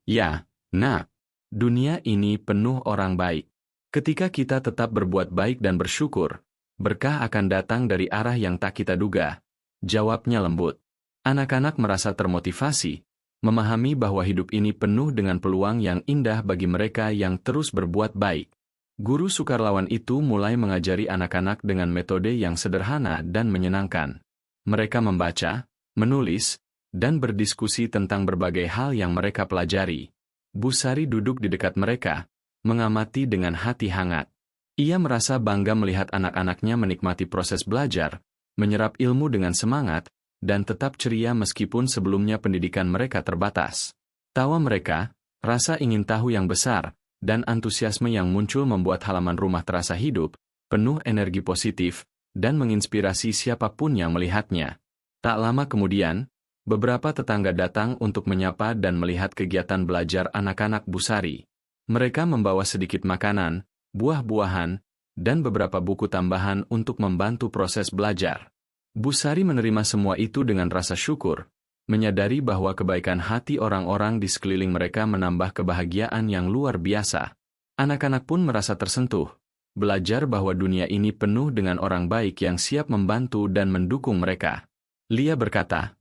Ya, Nak. Dunia ini penuh orang baik. Ketika kita tetap berbuat baik dan bersyukur, berkah akan datang dari arah yang tak kita duga. Jawabnya lembut. Anak-anak merasa termotivasi, memahami bahwa hidup ini penuh dengan peluang yang indah bagi mereka yang terus berbuat baik. Guru sukarlawan itu mulai mengajari anak-anak dengan metode yang sederhana dan menyenangkan. Mereka membaca, menulis, dan berdiskusi tentang berbagai hal yang mereka pelajari. Bu Sari duduk di dekat mereka, mengamati dengan hati hangat. Ia merasa bangga melihat anak-anaknya menikmati proses belajar, menyerap ilmu dengan semangat, dan tetap ceria meskipun sebelumnya pendidikan mereka terbatas. Tawa mereka, rasa ingin tahu yang besar, dan antusiasme yang muncul membuat halaman rumah terasa hidup, penuh energi positif, dan menginspirasi siapapun yang melihatnya. Tak lama kemudian, beberapa tetangga datang untuk menyapa dan melihat kegiatan belajar anak-anak Bu Sari. Mereka membawa sedikit makanan, buah-buahan, dan beberapa buku tambahan untuk membantu proses belajar. Bu Sari menerima semua itu dengan rasa syukur, menyadari bahwa kebaikan hati orang-orang di sekeliling mereka menambah kebahagiaan yang luar biasa. Anak-anak pun merasa tersentuh, belajar bahwa dunia ini penuh dengan orang baik yang siap membantu dan mendukung mereka. Lia berkata,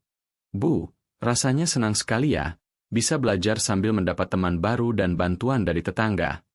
Bu, rasanya senang sekali ya, bisa belajar sambil mendapat teman baru dan bantuan dari tetangga.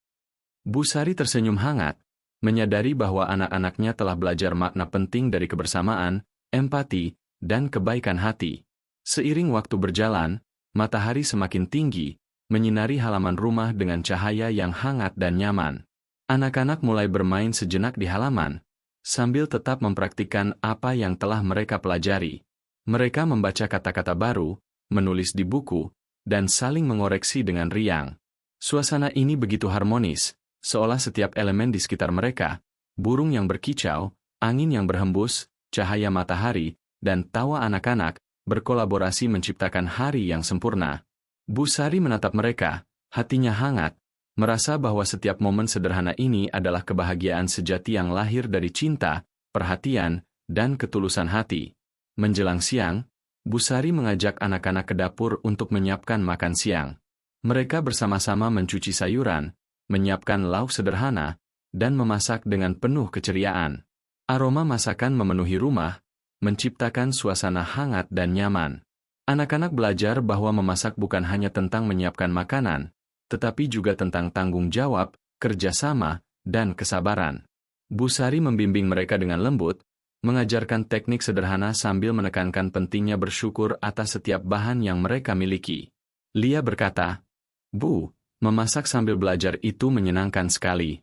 Bu Sari tersenyum hangat, menyadari bahwa anak-anaknya telah belajar makna penting dari kebersamaan, empati, dan kebaikan hati. Seiring waktu berjalan, matahari semakin tinggi, menyinari halaman rumah dengan cahaya yang hangat dan nyaman. Anak-anak mulai bermain sejenak di halaman, sambil tetap mempraktikkan apa yang telah mereka pelajari. Mereka membaca kata-kata baru, menulis di buku, dan saling mengoreksi dengan riang. Suasana ini begitu harmonis, seolah setiap elemen di sekitar mereka, burung yang berkicau, angin yang berhembus, cahaya matahari, dan tawa anak-anak, berkolaborasi menciptakan hari yang sempurna. Bu Sari menatap mereka, hatinya hangat, merasa bahwa setiap momen sederhana ini adalah kebahagiaan sejati yang lahir dari cinta, perhatian, dan ketulusan hati. Menjelang siang, Bu Sari mengajak anak-anak ke dapur untuk menyiapkan makan siang. Mereka bersama-sama mencuci sayuran, menyiapkan lauk sederhana, dan memasak dengan penuh keceriaan. Aroma masakan memenuhi rumah, menciptakan suasana hangat dan nyaman. Anak-anak belajar bahwa memasak bukan hanya tentang menyiapkan makanan, tetapi juga tentang tanggung jawab, kerjasama, dan kesabaran. Bu Sari membimbing mereka dengan lembut, mengajarkan teknik sederhana sambil menekankan pentingnya bersyukur atas setiap bahan yang mereka miliki. Lia berkata, "Bu, memasak sambil belajar itu menyenangkan sekali."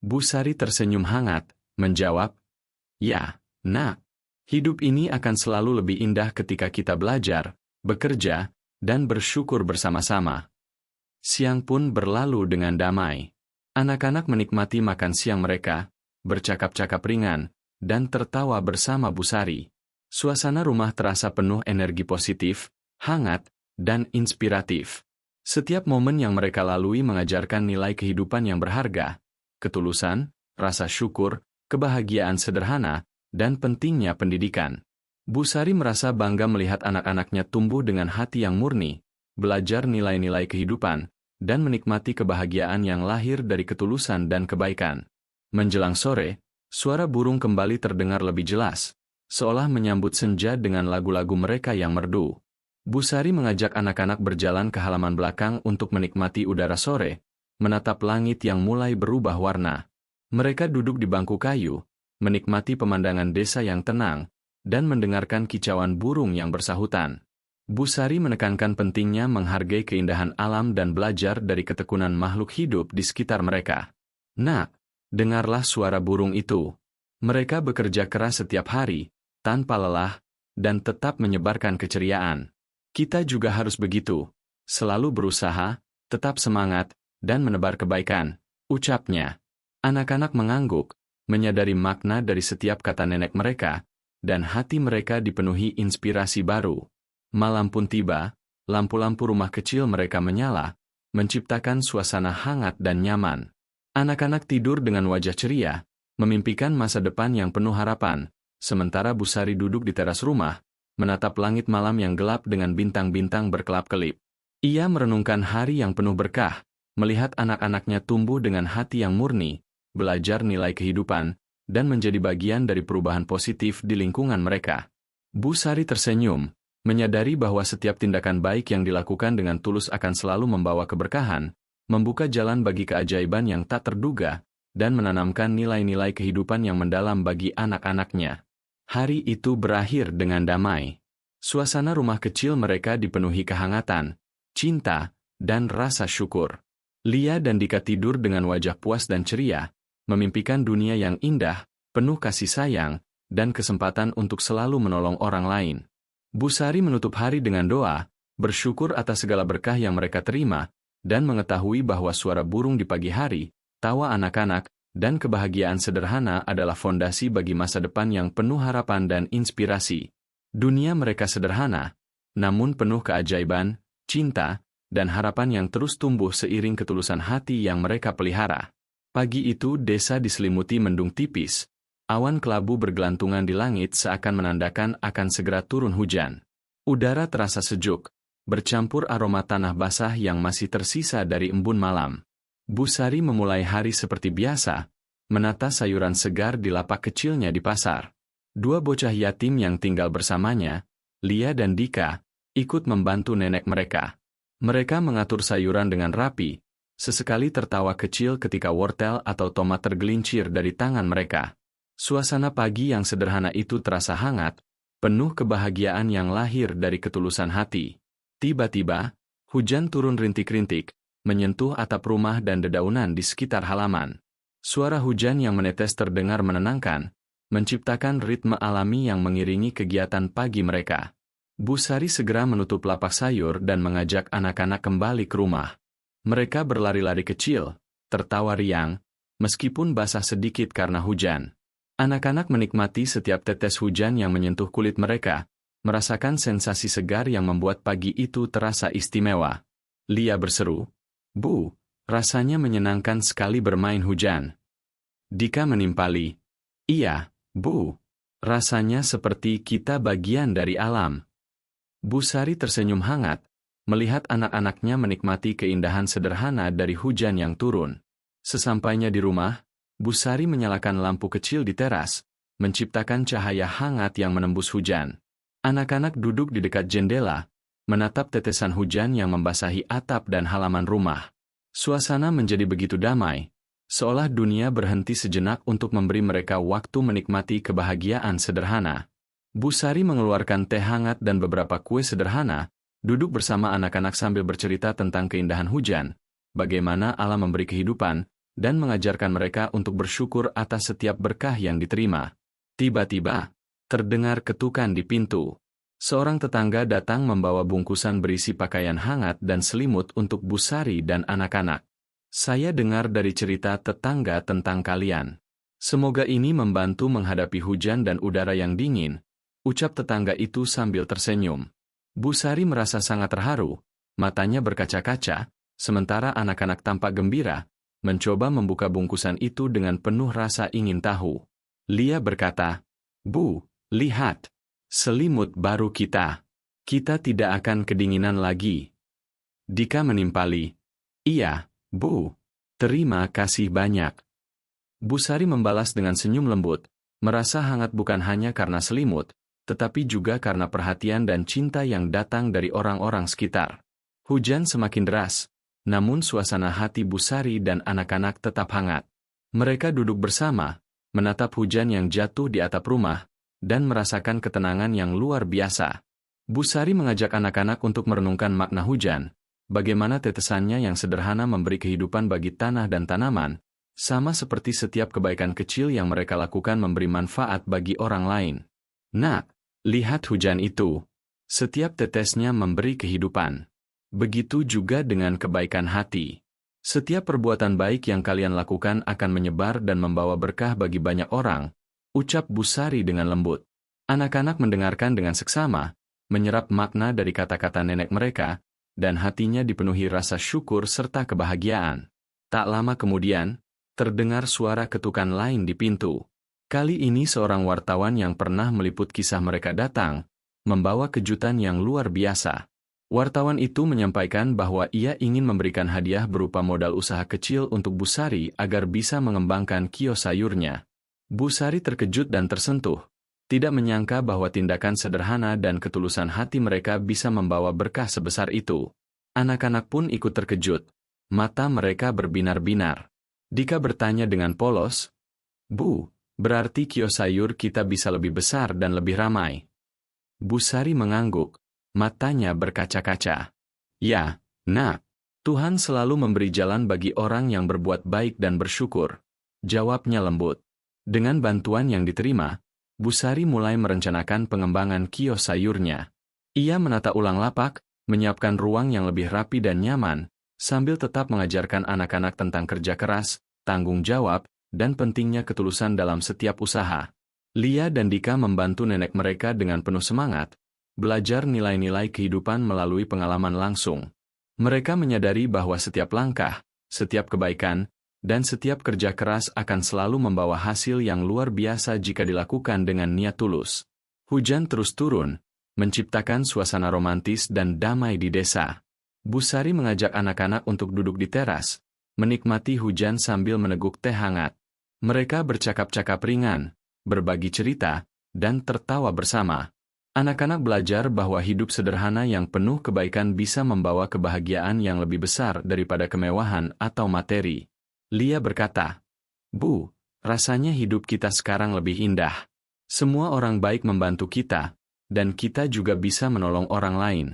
Bu Sari tersenyum hangat, menjawab, "Ya, Nak. Hidup ini akan selalu lebih indah ketika kita belajar, bekerja, dan bersyukur bersama-sama." Siang pun berlalu dengan damai. Anak-anak menikmati makan siang mereka, bercakap-cakap ringan, dan tertawa bersama Bu Sari. Suasana rumah terasa penuh energi positif, hangat, dan inspiratif. Setiap momen yang mereka lalui mengajarkan nilai kehidupan yang berharga, ketulusan, rasa syukur, kebahagiaan sederhana, dan pentingnya pendidikan. Bu Sari merasa bangga melihat anak-anaknya tumbuh dengan hati yang murni, belajar nilai-nilai kehidupan, dan menikmati kebahagiaan yang lahir dari ketulusan dan kebaikan. Menjelang sore, suara burung kembali terdengar lebih jelas, seolah menyambut senja dengan lagu-lagu mereka yang merdu. Bu Sari mengajak anak-anak berjalan ke halaman belakang untuk menikmati udara sore, menatap langit yang mulai berubah warna. Mereka duduk di bangku kayu, menikmati pemandangan desa yang tenang, dan mendengarkan kicauan burung yang bersahutan. Bu Sari menekankan pentingnya menghargai keindahan alam dan belajar dari ketekunan makhluk hidup di sekitar mereka. "Nak, dengarlah suara burung itu. Mereka bekerja keras setiap hari, tanpa lelah, dan tetap menyebarkan keceriaan. Kita juga harus begitu, selalu berusaha, tetap semangat, dan menebar kebaikan," ucapnya. Anak-anak mengangguk, menyadari makna dari setiap kata nenek mereka, dan hati mereka dipenuhi inspirasi baru. Malam pun tiba, lampu-lampu rumah kecil mereka menyala, menciptakan suasana hangat dan nyaman. Anak-anak tidur dengan wajah ceria, memimpikan masa depan yang penuh harapan, sementara Bu Sari duduk di teras rumah, menatap langit malam yang gelap dengan bintang-bintang berkelap-kelip. Ia merenungkan hari yang penuh berkah, melihat anak-anaknya tumbuh dengan hati yang murni, belajar nilai kehidupan, dan menjadi bagian dari perubahan positif di lingkungan mereka. Bu Sari tersenyum, menyadari bahwa setiap tindakan baik yang dilakukan dengan tulus akan selalu membawa keberkahan, membuka jalan bagi keajaiban yang tak terduga, dan menanamkan nilai-nilai kehidupan yang mendalam bagi anak-anaknya. Hari itu berakhir dengan damai. Suasana rumah kecil mereka dipenuhi kehangatan, cinta, dan rasa syukur. Lia dan Dika tidur dengan wajah puas dan ceria, memimpikan dunia yang indah, penuh kasih sayang, dan kesempatan untuk selalu menolong orang lain. Bu Sari menutup hari dengan doa, bersyukur atas segala berkah yang mereka terima, dan mengetahui bahwa suara burung di pagi hari, tawa anak-anak, dan kebahagiaan sederhana adalah fondasi bagi masa depan yang penuh harapan dan inspirasi. Dunia mereka sederhana, namun penuh keajaiban, cinta, dan harapan yang terus tumbuh seiring ketulusan hati yang mereka pelihara. Pagi itu desa diselimuti mendung tipis, awan kelabu bergelantungan di langit seakan menandakan akan segera turun hujan. Udara terasa sejuk, bercampur aroma tanah basah yang masih tersisa dari embun malam. Bu Sari memulai hari seperti biasa, menata sayuran segar di lapak kecilnya di pasar. Dua bocah yatim yang tinggal bersamanya, Lia dan Dika, ikut membantu nenek mereka. Mereka mengatur sayuran dengan rapi, sesekali tertawa kecil ketika wortel atau tomat tergelincir dari tangan mereka. Suasana pagi yang sederhana itu terasa hangat, penuh kebahagiaan yang lahir dari ketulusan hati. Tiba-tiba, hujan turun rintik-rintik, menyentuh atap rumah dan dedaunan di sekitar halaman. Suara hujan yang menetes terdengar menenangkan, menciptakan ritme alami yang mengiringi kegiatan pagi mereka. Bu Sari segera menutup lapak sayur dan mengajak anak-anak kembali ke rumah. Mereka berlari-lari kecil, tertawa riang, meskipun basah sedikit karena hujan. Anak-anak menikmati setiap tetes hujan yang menyentuh kulit mereka, merasakan sensasi segar yang membuat pagi itu terasa istimewa. Lia berseru, "Bu, rasanya menyenangkan sekali bermain hujan." Dika menimpali, "Iya, Bu, rasanya seperti kita bagian dari alam." Bu Sari tersenyum hangat, melihat anak-anaknya menikmati keindahan sederhana dari hujan yang turun. Sesampainya di rumah, Bu Sari menyalakan lampu kecil di teras, menciptakan cahaya hangat yang menembus hujan. Anak-anak duduk di dekat jendela, menatap tetesan hujan yang membasahi atap dan halaman rumah. Suasana menjadi begitu damai, seolah dunia berhenti sejenak untuk memberi mereka waktu menikmati kebahagiaan sederhana. Bu Sari mengeluarkan teh hangat dan beberapa kue sederhana, duduk bersama anak-anak sambil bercerita tentang keindahan hujan, bagaimana Allah memberi kehidupan, dan mengajarkan mereka untuk bersyukur atas setiap berkah yang diterima. Tiba-tiba, terdengar ketukan di pintu. Seorang tetangga datang membawa bungkusan berisi pakaian hangat dan selimut untuk Bu Sari dan anak-anak. Saya dengar dari cerita tetangga tentang kalian. Semoga ini membantu menghadapi hujan dan udara yang dingin, ucap tetangga itu sambil tersenyum. Bu Sari merasa sangat terharu, matanya berkaca-kaca, sementara anak-anak tampak gembira, mencoba membuka bungkusan itu dengan penuh rasa ingin tahu. Lia berkata, "Bu, lihat, selimut baru kita. Kita tidak akan kedinginan lagi." Dika menimpali, "Iya, Bu. Terima kasih banyak." Bu Sari membalas dengan senyum lembut, merasa hangat bukan hanya karena selimut, tetapi juga karena perhatian dan cinta yang datang dari orang-orang sekitar. Hujan semakin deras, namun suasana hati Bu Sari dan anak-anak tetap hangat. Mereka duduk bersama, menatap hujan yang jatuh di atap rumah, dan merasakan ketenangan yang luar biasa. Bu Sari mengajak anak-anak untuk merenungkan makna hujan, bagaimana tetesannya yang sederhana memberi kehidupan bagi tanah dan tanaman, sama seperti setiap kebaikan kecil yang mereka lakukan memberi manfaat bagi orang lain. "Nak, lihat hujan itu. Setiap tetesnya memberi kehidupan. Begitu juga dengan kebaikan hati. Setiap perbuatan baik yang kalian lakukan akan menyebar dan membawa berkah bagi banyak orang," ucap Bu Sari dengan lembut. Anak-anak mendengarkan dengan seksama, menyerap makna dari kata-kata nenek mereka, dan hatinya dipenuhi rasa syukur serta kebahagiaan. Tak lama kemudian, terdengar suara ketukan lain di pintu. Kali ini seorang wartawan yang pernah meliput kisah mereka datang, membawa kejutan yang luar biasa. Wartawan itu menyampaikan bahwa ia ingin memberikan hadiah berupa modal usaha kecil untuk Bu Sari agar bisa mengembangkan kios sayurnya. Bu Sari terkejut dan tersentuh, tidak menyangka bahwa tindakan sederhana dan ketulusan hati mereka bisa membawa berkah sebesar itu. Anak-anak pun ikut terkejut, mata mereka berbinar-binar. Dika bertanya dengan polos, "Bu, berarti kios sayur kita bisa lebih besar dan lebih ramai?" Bu Sari mengangguk, matanya berkaca-kaca. "Ya, Nak, Tuhan selalu memberi jalan bagi orang yang berbuat baik dan bersyukur," jawabnya lembut. Dengan bantuan yang diterima, Bu Sari mulai merencanakan pengembangan kios sayurnya. Ia menata ulang lapak, menyiapkan ruang yang lebih rapi dan nyaman, sambil tetap mengajarkan anak-anak tentang kerja keras, tanggung jawab, dan pentingnya ketulusan dalam setiap usaha. Lia dan Dika membantu nenek mereka dengan penuh semangat, belajar nilai-nilai kehidupan melalui pengalaman langsung. Mereka menyadari bahwa setiap langkah, setiap kebaikan, dan setiap kerja keras akan selalu membawa hasil yang luar biasa jika dilakukan dengan niat tulus. Hujan terus turun, menciptakan suasana romantis dan damai di desa. Bu Sari mengajak anak-anak untuk duduk di teras, menikmati hujan sambil meneguk teh hangat. Mereka bercakap-cakap ringan, berbagi cerita, dan tertawa bersama. Anak-anak belajar bahwa hidup sederhana yang penuh kebaikan bisa membawa kebahagiaan yang lebih besar daripada kemewahan atau materi. Lia berkata, "Bu, rasanya hidup kita sekarang lebih indah. Semua orang baik membantu kita, dan kita juga bisa menolong orang lain."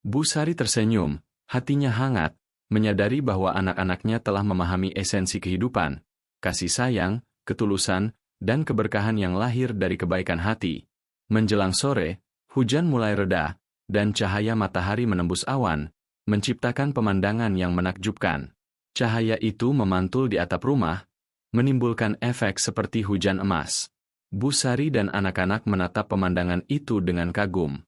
Bu Sari tersenyum, hatinya hangat, menyadari bahwa anak-anaknya telah memahami esensi kehidupan, kasih sayang, ketulusan, dan keberkahan yang lahir dari kebaikan hati. Menjelang sore, hujan mulai reda, dan cahaya matahari menembus awan, menciptakan pemandangan yang menakjubkan. Cahaya itu memantul di atap rumah, menimbulkan efek seperti hujan emas. Bu Sari dan anak-anak menatap pemandangan itu dengan kagum.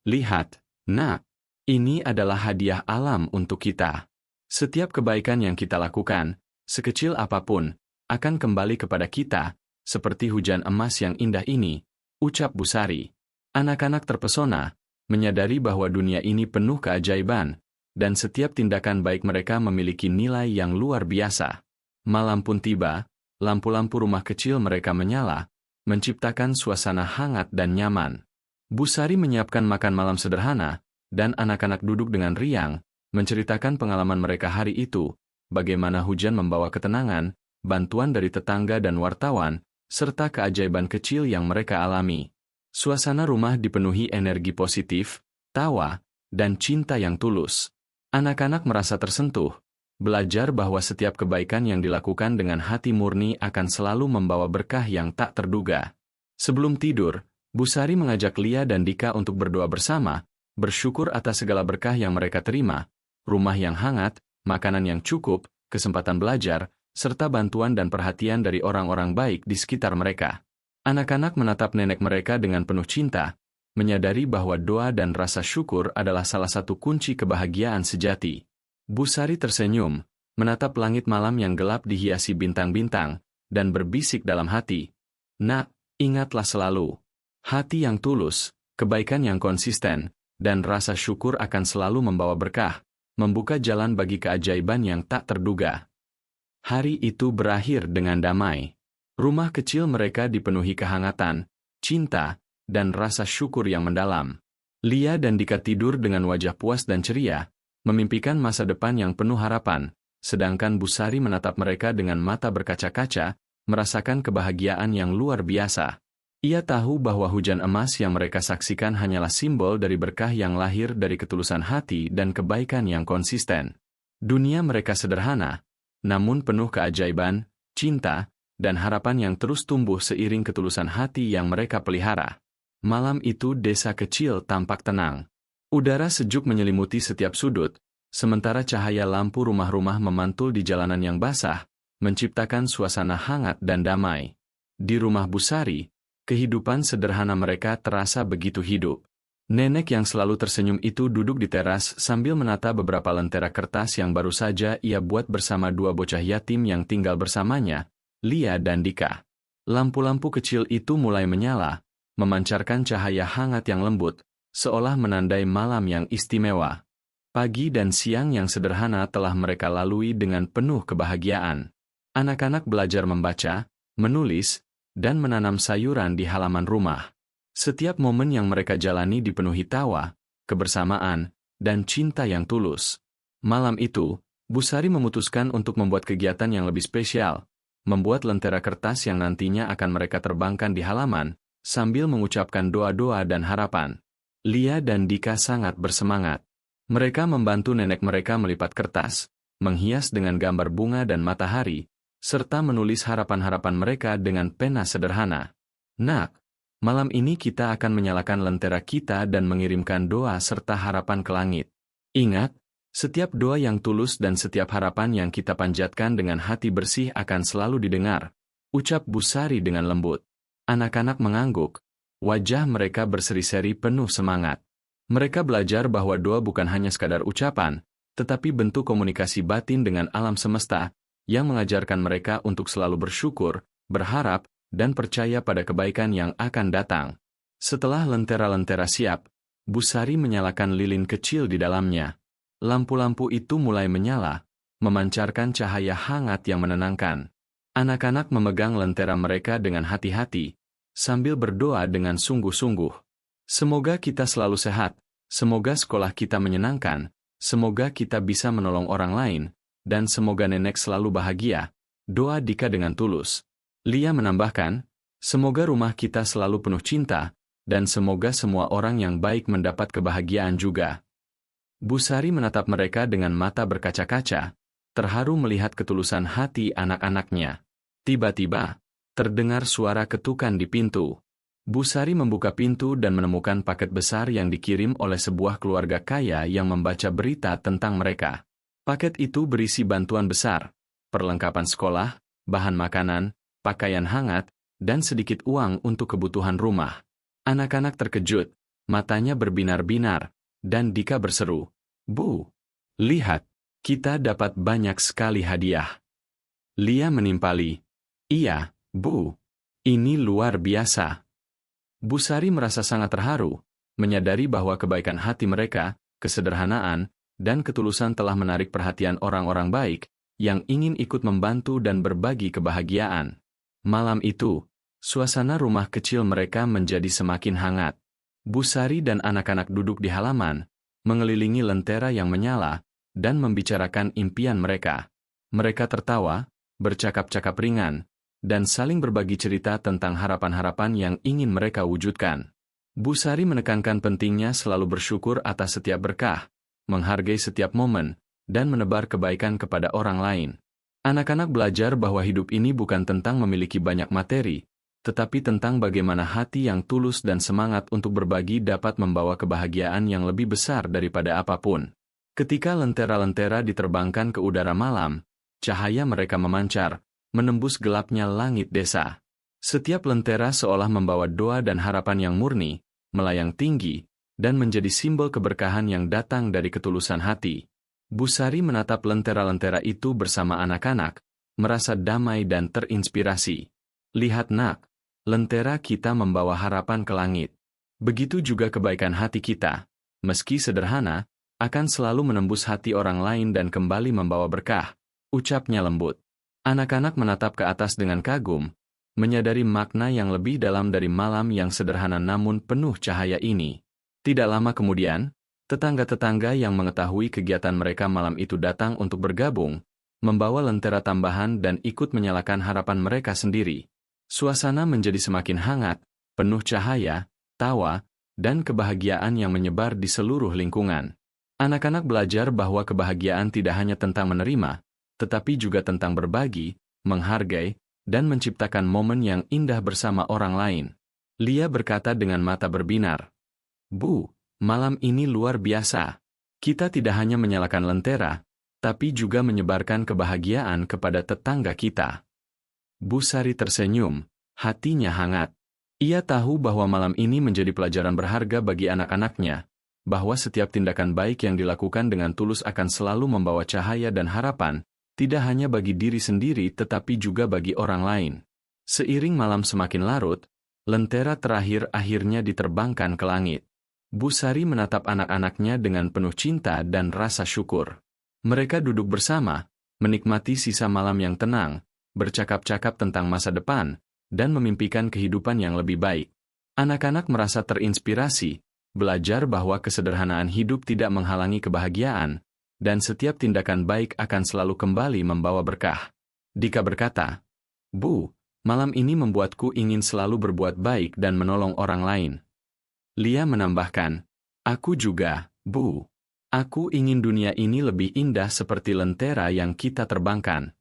"Lihat, Nak, ini adalah hadiah alam untuk kita. Setiap kebaikan yang kita lakukan, sekecil apapun, akan kembali kepada kita, seperti hujan emas yang indah ini," ucap Bu Sari. Anak-anak terpesona, menyadari bahwa dunia ini penuh keajaiban, dan setiap tindakan baik mereka memiliki nilai yang luar biasa. Malam pun tiba, lampu-lampu rumah kecil mereka menyala, menciptakan suasana hangat dan nyaman. Bu Sari menyiapkan makan malam sederhana, dan anak-anak duduk dengan riang, menceritakan pengalaman mereka hari itu, bagaimana hujan membawa ketenangan, bantuan dari tetangga dan wartawan, serta keajaiban kecil yang mereka alami. Suasana rumah dipenuhi energi positif, tawa, dan cinta yang tulus. Anak-anak merasa tersentuh, belajar bahwa setiap kebaikan yang dilakukan dengan hati murni akan selalu membawa berkah yang tak terduga. Sebelum tidur, Bu Sari mengajak Lia dan Dika untuk berdoa bersama, bersyukur atas segala berkah yang mereka terima, rumah yang hangat, makanan yang cukup, kesempatan belajar, serta bantuan dan perhatian dari orang-orang baik di sekitar mereka. Anak-anak menatap nenek mereka dengan penuh cinta, menyadari bahwa doa dan rasa syukur adalah salah satu kunci kebahagiaan sejati. Bu Sari tersenyum, menatap langit malam yang gelap dihiasi bintang-bintang, dan berbisik dalam hati, "Nak, ingatlah selalu, hati yang tulus, kebaikan yang konsisten, dan rasa syukur akan selalu membawa berkah, membuka jalan bagi keajaiban yang tak terduga." Hari itu berakhir dengan damai. Rumah kecil mereka dipenuhi kehangatan, cinta, dan rasa syukur yang mendalam. Lia dan Dika tidur dengan wajah puas dan ceria, memimpikan masa depan yang penuh harapan, sedangkan Bu Sari menatap mereka dengan mata berkaca-kaca, merasakan kebahagiaan yang luar biasa. Ia tahu bahwa hujan emas yang mereka saksikan hanyalah simbol dari berkah yang lahir dari ketulusan hati dan kebaikan yang konsisten. Dunia mereka sederhana, namun penuh keajaiban, cinta, dan harapan yang terus tumbuh seiring ketulusan hati yang mereka pelihara. Malam itu desa kecil tampak tenang. Udara sejuk menyelimuti setiap sudut, sementara cahaya lampu rumah-rumah memantul di jalanan yang basah, menciptakan suasana hangat dan damai. Di rumah Bu Sari, kehidupan sederhana mereka terasa begitu hidup. Nenek yang selalu tersenyum itu duduk di teras sambil menata beberapa lentera kertas yang baru saja ia buat bersama dua bocah yatim yang tinggal bersamanya, Lia dan Dika. Lampu-lampu kecil itu mulai menyala, memancarkan cahaya hangat yang lembut, seolah menandai malam yang istimewa. Pagi dan siang yang sederhana telah mereka lalui dengan penuh kebahagiaan. Anak-anak belajar membaca, menulis, dan menanam sayuran di halaman rumah. Setiap momen yang mereka jalani dipenuhi tawa, kebersamaan, dan cinta yang tulus. Malam itu, Bu Sari memutuskan untuk membuat kegiatan yang lebih spesial, membuat lentera kertas yang nantinya akan mereka terbangkan di halaman, sambil mengucapkan doa-doa dan harapan. Lia dan Dika sangat bersemangat. Mereka membantu nenek mereka melipat kertas, menghias dengan gambar bunga dan matahari, serta menulis harapan-harapan mereka dengan pena sederhana. "Nak, malam ini kita akan menyalakan lentera kita dan mengirimkan doa serta harapan ke langit. Ingat, setiap doa yang tulus dan setiap harapan yang kita panjatkan dengan hati bersih akan selalu didengar," ucap Bu Sari dengan lembut. Anak-anak mengangguk, wajah mereka berseri-seri penuh semangat. Mereka belajar bahwa doa bukan hanya sekadar ucapan, tetapi bentuk komunikasi batin dengan alam semesta, yang mengajarkan mereka untuk selalu bersyukur, berharap, dan percaya pada kebaikan yang akan datang. Setelah lentera-lentera siap, Bu Sari menyalakan lilin kecil di dalamnya. Lampu-lampu itu mulai menyala, memancarkan cahaya hangat yang menenangkan. Anak-anak memegang lentera mereka dengan hati-hati, sambil berdoa dengan sungguh-sungguh. "Semoga kita selalu sehat, semoga sekolah kita menyenangkan, semoga kita bisa menolong orang lain, dan semoga nenek selalu bahagia," doa Dika dengan tulus. Lia menambahkan, "Semoga rumah kita selalu penuh cinta, dan semoga semua orang yang baik mendapat kebahagiaan juga." Bu Sari menatap mereka dengan mata berkaca-kaca, terharu melihat ketulusan hati anak-anaknya. Tiba-tiba, terdengar suara ketukan di pintu. Bu Sari membuka pintu dan menemukan paket besar yang dikirim oleh sebuah keluarga kaya yang membaca berita tentang mereka. Paket itu berisi bantuan besar, perlengkapan sekolah, bahan makanan, pakaian hangat, dan sedikit uang untuk kebutuhan rumah. Anak-anak terkejut, matanya berbinar-binar, dan Dika berseru, "Bu, lihat, kita dapat banyak sekali hadiah." Lia menimpali, "Iya, Bu, ini luar biasa." Bu Sari merasa sangat terharu, menyadari bahwa kebaikan hati mereka, kesederhanaan, dan ketulusan telah menarik perhatian orang-orang baik, yang ingin ikut membantu dan berbagi kebahagiaan. Malam itu, suasana rumah kecil mereka menjadi semakin hangat. Bu Sari dan anak-anak duduk di halaman, mengelilingi lentera yang menyala, dan membicarakan impian mereka. Mereka tertawa, bercakap-cakap ringan, dan saling berbagi cerita tentang harapan-harapan yang ingin mereka wujudkan. Bu Sari menekankan pentingnya selalu bersyukur atas setiap berkah, menghargai setiap momen, dan menebar kebaikan kepada orang lain. Anak-anak belajar bahwa hidup ini bukan tentang memiliki banyak materi, tetapi tentang bagaimana hati yang tulus dan semangat untuk berbagi dapat membawa kebahagiaan yang lebih besar daripada apapun. Ketika lentera-lentera diterbangkan ke udara malam, cahaya mereka memancar, menembus gelapnya langit desa. Setiap lentera seolah membawa doa dan harapan yang murni, melayang tinggi, dan menjadi simbol keberkahan yang datang dari ketulusan hati. Bu Sari menatap lentera-lentera itu bersama anak-anak, merasa damai dan terinspirasi. Lihat nak, lentera kita membawa harapan ke langit. Begitu juga kebaikan hati kita, meski sederhana, akan selalu menembus hati orang lain dan kembali membawa berkah, ucapnya lembut. Anak-anak menatap ke atas dengan kagum, menyadari makna yang lebih dalam dari malam yang sederhana namun penuh cahaya ini. Tidak lama kemudian, tetangga-tetangga yang mengetahui kegiatan mereka malam itu datang untuk bergabung, membawa lentera tambahan dan ikut menyalakan harapan mereka sendiri. Suasana menjadi semakin hangat, penuh cahaya, tawa, dan kebahagiaan yang menyebar di seluruh lingkungan. Anak-anak belajar bahwa kebahagiaan tidak hanya tentang menerima, tetapi juga tentang berbagi, menghargai, dan menciptakan momen yang indah bersama orang lain. Lia berkata dengan mata berbinar, "Bu, malam ini luar biasa. Kita tidak hanya menyalakan lentera, tapi juga menyebarkan kebahagiaan kepada tetangga kita." Bu Sari tersenyum, hatinya hangat. Ia tahu bahwa malam ini menjadi pelajaran berharga bagi anak-anaknya, bahwa setiap tindakan baik yang dilakukan dengan tulus akan selalu membawa cahaya dan harapan, tidak hanya bagi diri sendiri tetapi juga bagi orang lain. Seiring malam semakin larut, lentera terakhir akhirnya diterbangkan ke langit. Bu Sari menatap anak-anaknya dengan penuh cinta dan rasa syukur. Mereka duduk bersama, menikmati sisa malam yang tenang, bercakap-cakap tentang masa depan, dan memimpikan kehidupan yang lebih baik. Anak-anak merasa terinspirasi, belajar bahwa kesederhanaan hidup tidak menghalangi kebahagiaan, dan setiap tindakan baik akan selalu kembali membawa berkah. Dika berkata, "Bu, malam ini membuatku ingin selalu berbuat baik dan menolong orang lain." Lia menambahkan, "Aku juga, Bu. Aku ingin dunia ini lebih indah seperti lentera yang kita terbangkan."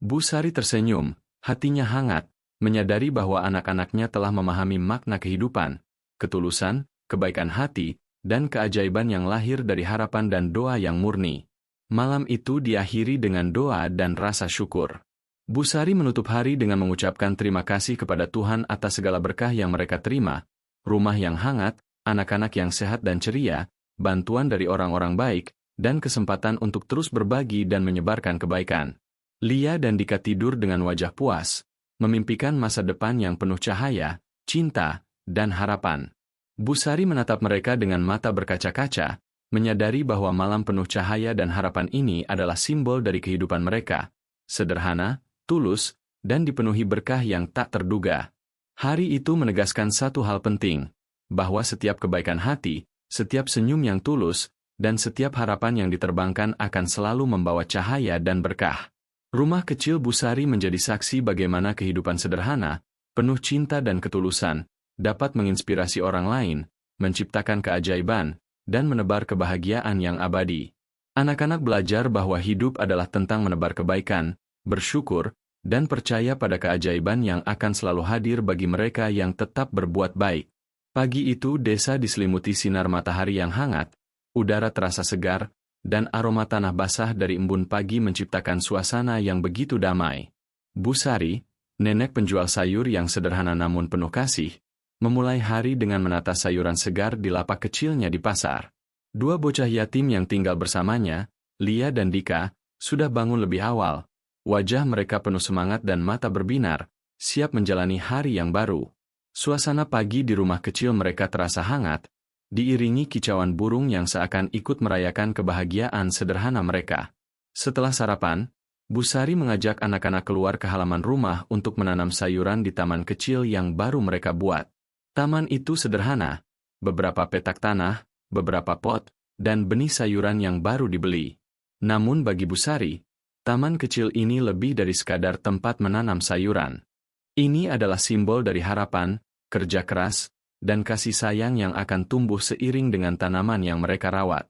Bu Sari tersenyum, hatinya hangat, menyadari bahwa anak-anaknya telah memahami makna kehidupan, ketulusan, kebaikan hati, dan keajaiban yang lahir dari harapan dan doa yang murni. Malam itu diakhiri dengan doa dan rasa syukur. Bu Sari menutup hari dengan mengucapkan terima kasih kepada Tuhan atas segala berkah yang mereka terima, rumah yang hangat, anak-anak yang sehat dan ceria, bantuan dari orang-orang baik, dan kesempatan untuk terus berbagi dan menyebarkan kebaikan. Lia dan Dika tidur dengan wajah puas, memimpikan masa depan yang penuh cahaya, cinta, dan harapan. Bu Sari menatap mereka dengan mata berkaca-kaca, menyadari bahwa malam penuh cahaya dan harapan ini adalah simbol dari kehidupan mereka, sederhana, tulus, dan dipenuhi berkah yang tak terduga. Hari itu menegaskan satu hal penting, bahwa setiap kebaikan hati, setiap senyum yang tulus, dan setiap harapan yang diterbangkan akan selalu membawa cahaya dan berkah. Rumah kecil Bu Sari menjadi saksi bagaimana kehidupan sederhana, penuh cinta dan ketulusan, dapat menginspirasi orang lain, menciptakan keajaiban, dan menebar kebahagiaan yang abadi. Anak-anak belajar bahwa hidup adalah tentang menebar kebaikan, bersyukur, dan percaya pada keajaiban yang akan selalu hadir bagi mereka yang tetap berbuat baik. Pagi itu desa diselimuti sinar matahari yang hangat, udara terasa segar, dan aroma tanah basah dari embun pagi menciptakan suasana yang begitu damai. Bu Sari, nenek penjual sayur yang sederhana namun penuh kasih, memulai hari dengan menata sayuran segar di lapak kecilnya di pasar. Dua bocah yatim yang tinggal bersamanya, Lia dan Dika, sudah bangun lebih awal. Wajah mereka penuh semangat dan mata berbinar, siap menjalani hari yang baru. Suasana pagi di rumah kecil mereka terasa hangat, diiringi kicauan burung yang seakan ikut merayakan kebahagiaan sederhana mereka. Setelah sarapan, Bu Sari mengajak anak-anak keluar ke halaman rumah untuk menanam sayuran di taman kecil yang baru mereka buat. Taman itu sederhana, beberapa petak tanah, beberapa pot, dan benih sayuran yang baru dibeli. Namun bagi Bu Sari, taman kecil ini lebih dari sekadar tempat menanam sayuran. Ini adalah simbol dari harapan, kerja keras, dan kasih sayang yang akan tumbuh seiring dengan tanaman yang mereka rawat.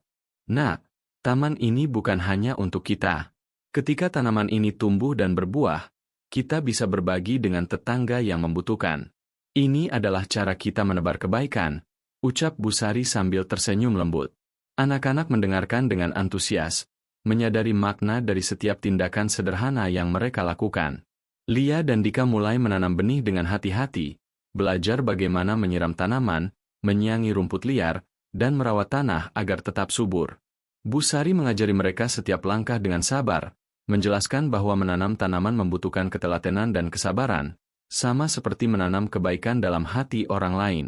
Nah, taman ini bukan hanya untuk kita. Ketika tanaman ini tumbuh dan berbuah, kita bisa berbagi dengan tetangga yang membutuhkan. Ini adalah cara kita menebar kebaikan, ucap Bu Sari sambil tersenyum lembut. Anak-anak mendengarkan dengan antusias, menyadari makna dari setiap tindakan sederhana yang mereka lakukan. Lia dan Dika mulai menanam benih dengan hati-hati, belajar bagaimana menyiram tanaman, menyiangi rumput liar, dan merawat tanah agar tetap subur. Bu Sari mengajari mereka setiap langkah dengan sabar, menjelaskan bahwa menanam tanaman membutuhkan ketelatenan dan kesabaran, sama seperti menanam kebaikan dalam hati orang lain.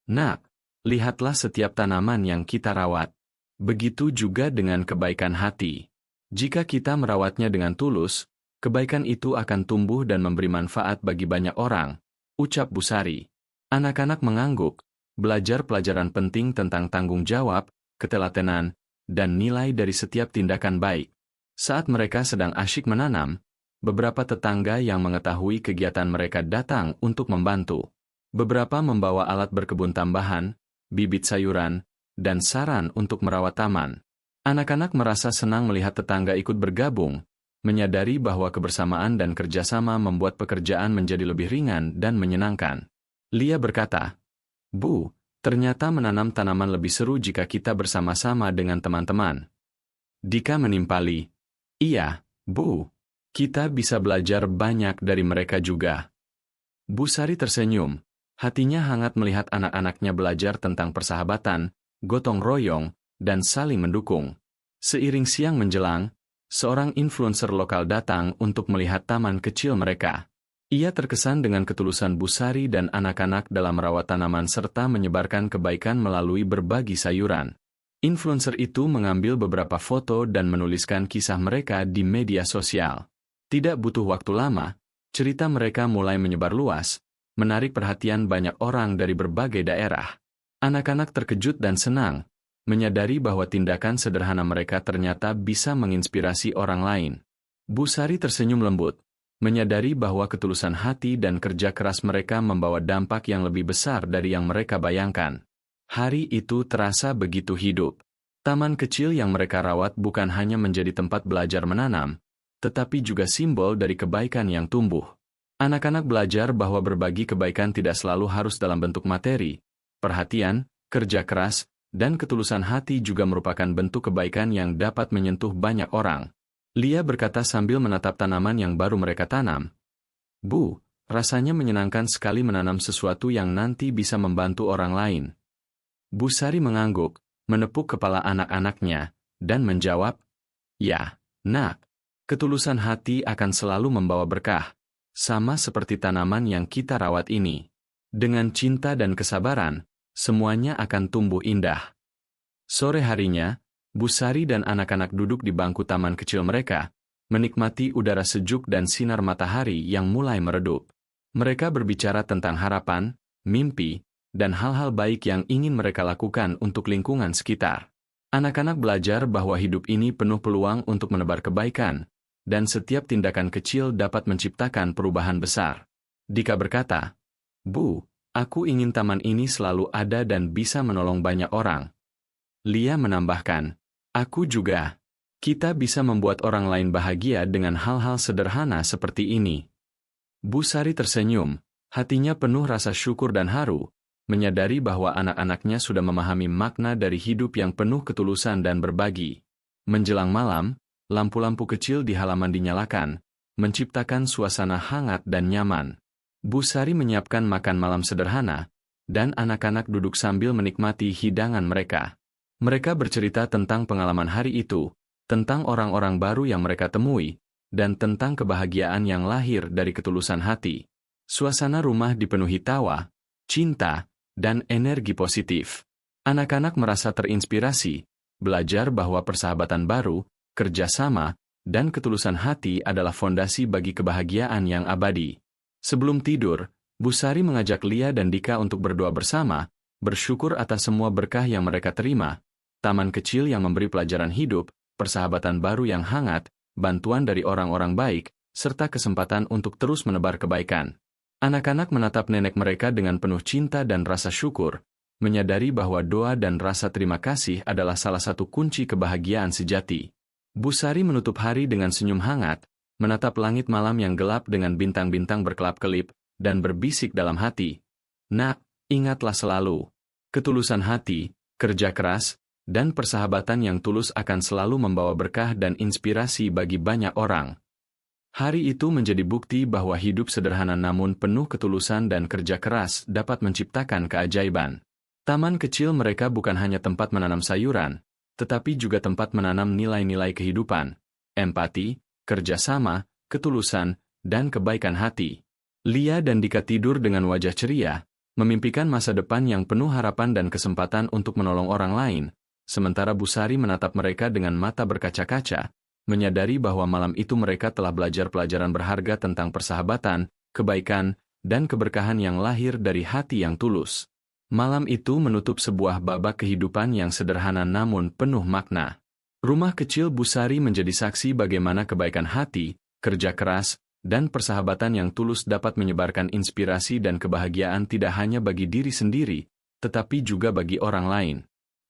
Nak, lihatlah setiap tanaman yang kita rawat. Begitu juga dengan kebaikan hati. Jika kita merawatnya dengan tulus, kebaikan itu akan tumbuh dan memberi manfaat bagi banyak orang, ucap Bu Sari. Anak-anak mengangguk, belajar pelajaran penting tentang tanggung jawab, ketelatenan, dan nilai dari setiap tindakan baik. Saat mereka sedang asyik menanam, beberapa tetangga yang mengetahui kegiatan mereka datang untuk membantu. Beberapa membawa alat berkebun tambahan, bibit sayuran, dan saran untuk merawat taman. Anak-anak merasa senang melihat tetangga ikut bergabung, menyadari bahwa kebersamaan dan kerjasama membuat pekerjaan menjadi lebih ringan dan menyenangkan. Lia berkata, "Bu, ternyata menanam tanaman lebih seru jika kita bersama-sama dengan teman-teman." Dika menimpali, "Iya, Bu. Kita bisa belajar banyak dari mereka juga." Bu Sari tersenyum, hatinya hangat melihat anak-anaknya belajar tentang persahabatan, gotong royong, dan saling mendukung. Seiring siang menjelang, seorang influencer lokal datang untuk melihat taman kecil mereka. Ia terkesan dengan ketulusan Bu Sari dan anak-anak dalam merawat tanaman serta menyebarkan kebaikan melalui berbagi sayuran. Influencer itu mengambil beberapa foto dan menuliskan kisah mereka di media sosial. Tidak butuh waktu lama, cerita mereka mulai menyebar luas, menarik perhatian banyak orang dari berbagai daerah. Anak-anak terkejut dan senang, menyadari bahwa tindakan sederhana mereka ternyata bisa menginspirasi orang lain. Bu Sari tersenyum lembut, menyadari bahwa ketulusan hati dan kerja keras mereka membawa dampak yang lebih besar dari yang mereka bayangkan. Hari itu terasa begitu hidup. Taman kecil yang mereka rawat bukan hanya menjadi tempat belajar menanam, tetapi juga simbol dari kebaikan yang tumbuh. Anak-anak belajar bahwa berbagi kebaikan tidak selalu harus dalam bentuk materi. Perhatian, kerja keras, dan ketulusan hati juga merupakan bentuk kebaikan yang dapat menyentuh banyak orang. Lia berkata sambil menatap tanaman yang baru mereka tanam. "Bu, rasanya menyenangkan sekali menanam sesuatu yang nanti bisa membantu orang lain." Bu Sari mengangguk, menepuk kepala anak-anaknya, dan menjawab, "Ya, Nak, ketulusan hati akan selalu membawa berkah, sama seperti tanaman yang kita rawat ini. Dengan cinta dan kesabaran, semuanya akan tumbuh indah." Sore harinya, Bu Sari dan anak-anak duduk di bangku taman kecil mereka, menikmati udara sejuk dan sinar matahari yang mulai meredup. Mereka berbicara tentang harapan, mimpi, dan hal-hal baik yang ingin mereka lakukan untuk lingkungan sekitar. Anak-anak belajar bahwa hidup ini penuh peluang untuk menebar kebaikan, dan setiap tindakan kecil dapat menciptakan perubahan besar. Dika berkata, "Bu, aku ingin taman ini selalu ada dan bisa menolong banyak orang." Lia menambahkan, "Aku juga. Kita bisa membuat orang lain bahagia dengan hal-hal sederhana seperti ini." Bu Sari tersenyum, hatinya penuh rasa syukur dan haru, menyadari bahwa anak-anaknya sudah memahami makna dari hidup yang penuh ketulusan dan berbagi. Menjelang malam, lampu-lampu kecil di halaman dinyalakan, menciptakan suasana hangat dan nyaman. Bu Sari menyiapkan makan malam sederhana, dan anak-anak duduk sambil menikmati hidangan mereka. Mereka bercerita tentang pengalaman hari itu, tentang orang-orang baru yang mereka temui, dan tentang kebahagiaan yang lahir dari ketulusan hati. Suasana rumah dipenuhi tawa, cinta, dan energi positif. Anak-anak merasa terinspirasi, belajar bahwa persahabatan baru, kerjasama, dan ketulusan hati adalah fondasi bagi kebahagiaan yang abadi. Sebelum tidur, Bu Sari mengajak Lia dan Dika untuk berdoa bersama, bersyukur atas semua berkah yang mereka terima, taman kecil yang memberi pelajaran hidup, persahabatan baru yang hangat, bantuan dari orang-orang baik, serta kesempatan untuk terus menebar kebaikan. Anak-anak menatap nenek mereka dengan penuh cinta dan rasa syukur, menyadari bahwa doa dan rasa terima kasih adalah salah satu kunci kebahagiaan sejati. Bu Sari menutup hari dengan senyum hangat, menatap langit malam yang gelap dengan bintang-bintang berkelap-kelip, dan berbisik dalam hati, "Nak, ingatlah selalu, ketulusan hati, kerja keras, dan persahabatan yang tulus akan selalu membawa berkah dan inspirasi bagi banyak orang." Hari itu menjadi bukti bahwa hidup sederhana namun penuh ketulusan dan kerja keras dapat menciptakan keajaiban. Taman kecil mereka bukan hanya tempat menanam sayuran, tetapi juga tempat menanam nilai-nilai kehidupan, empati, kerjasama, ketulusan, dan kebaikan hati. Lia dan Dika tidur dengan wajah ceria, memimpikan masa depan yang penuh harapan dan kesempatan untuk menolong orang lain, sementara Bu Sari menatap mereka dengan mata berkaca-kaca, menyadari bahwa malam itu mereka telah belajar pelajaran berharga tentang persahabatan, kebaikan, dan keberkahan yang lahir dari hati yang tulus. Malam itu menutup sebuah babak kehidupan yang sederhana namun penuh makna. Rumah kecil Bu Sari menjadi saksi bagaimana kebaikan hati, kerja keras, dan persahabatan yang tulus dapat menyebarkan inspirasi dan kebahagiaan tidak hanya bagi diri sendiri, tetapi juga bagi orang lain.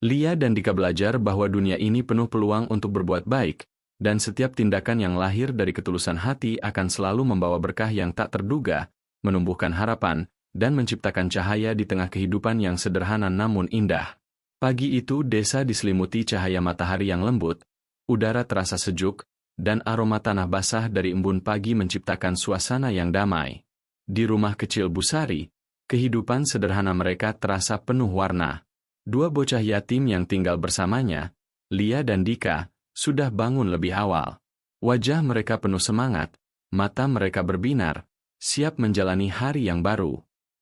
Lia dan Dika belajar bahwa dunia ini penuh peluang untuk berbuat baik, dan setiap tindakan yang lahir dari ketulusan hati akan selalu membawa berkah yang tak terduga, menumbuhkan harapan, dan menciptakan cahaya di tengah kehidupan yang sederhana namun indah. Pagi itu desa diselimuti cahaya matahari yang lembut, udara terasa sejuk, dan aroma tanah basah dari embun pagi menciptakan suasana yang damai. Di rumah kecil Bu Sari, kehidupan sederhana mereka terasa penuh warna. Dua bocah yatim yang tinggal bersamanya, Lia dan Dika, sudah bangun lebih awal. Wajah mereka penuh semangat, mata mereka berbinar, siap menjalani hari yang baru.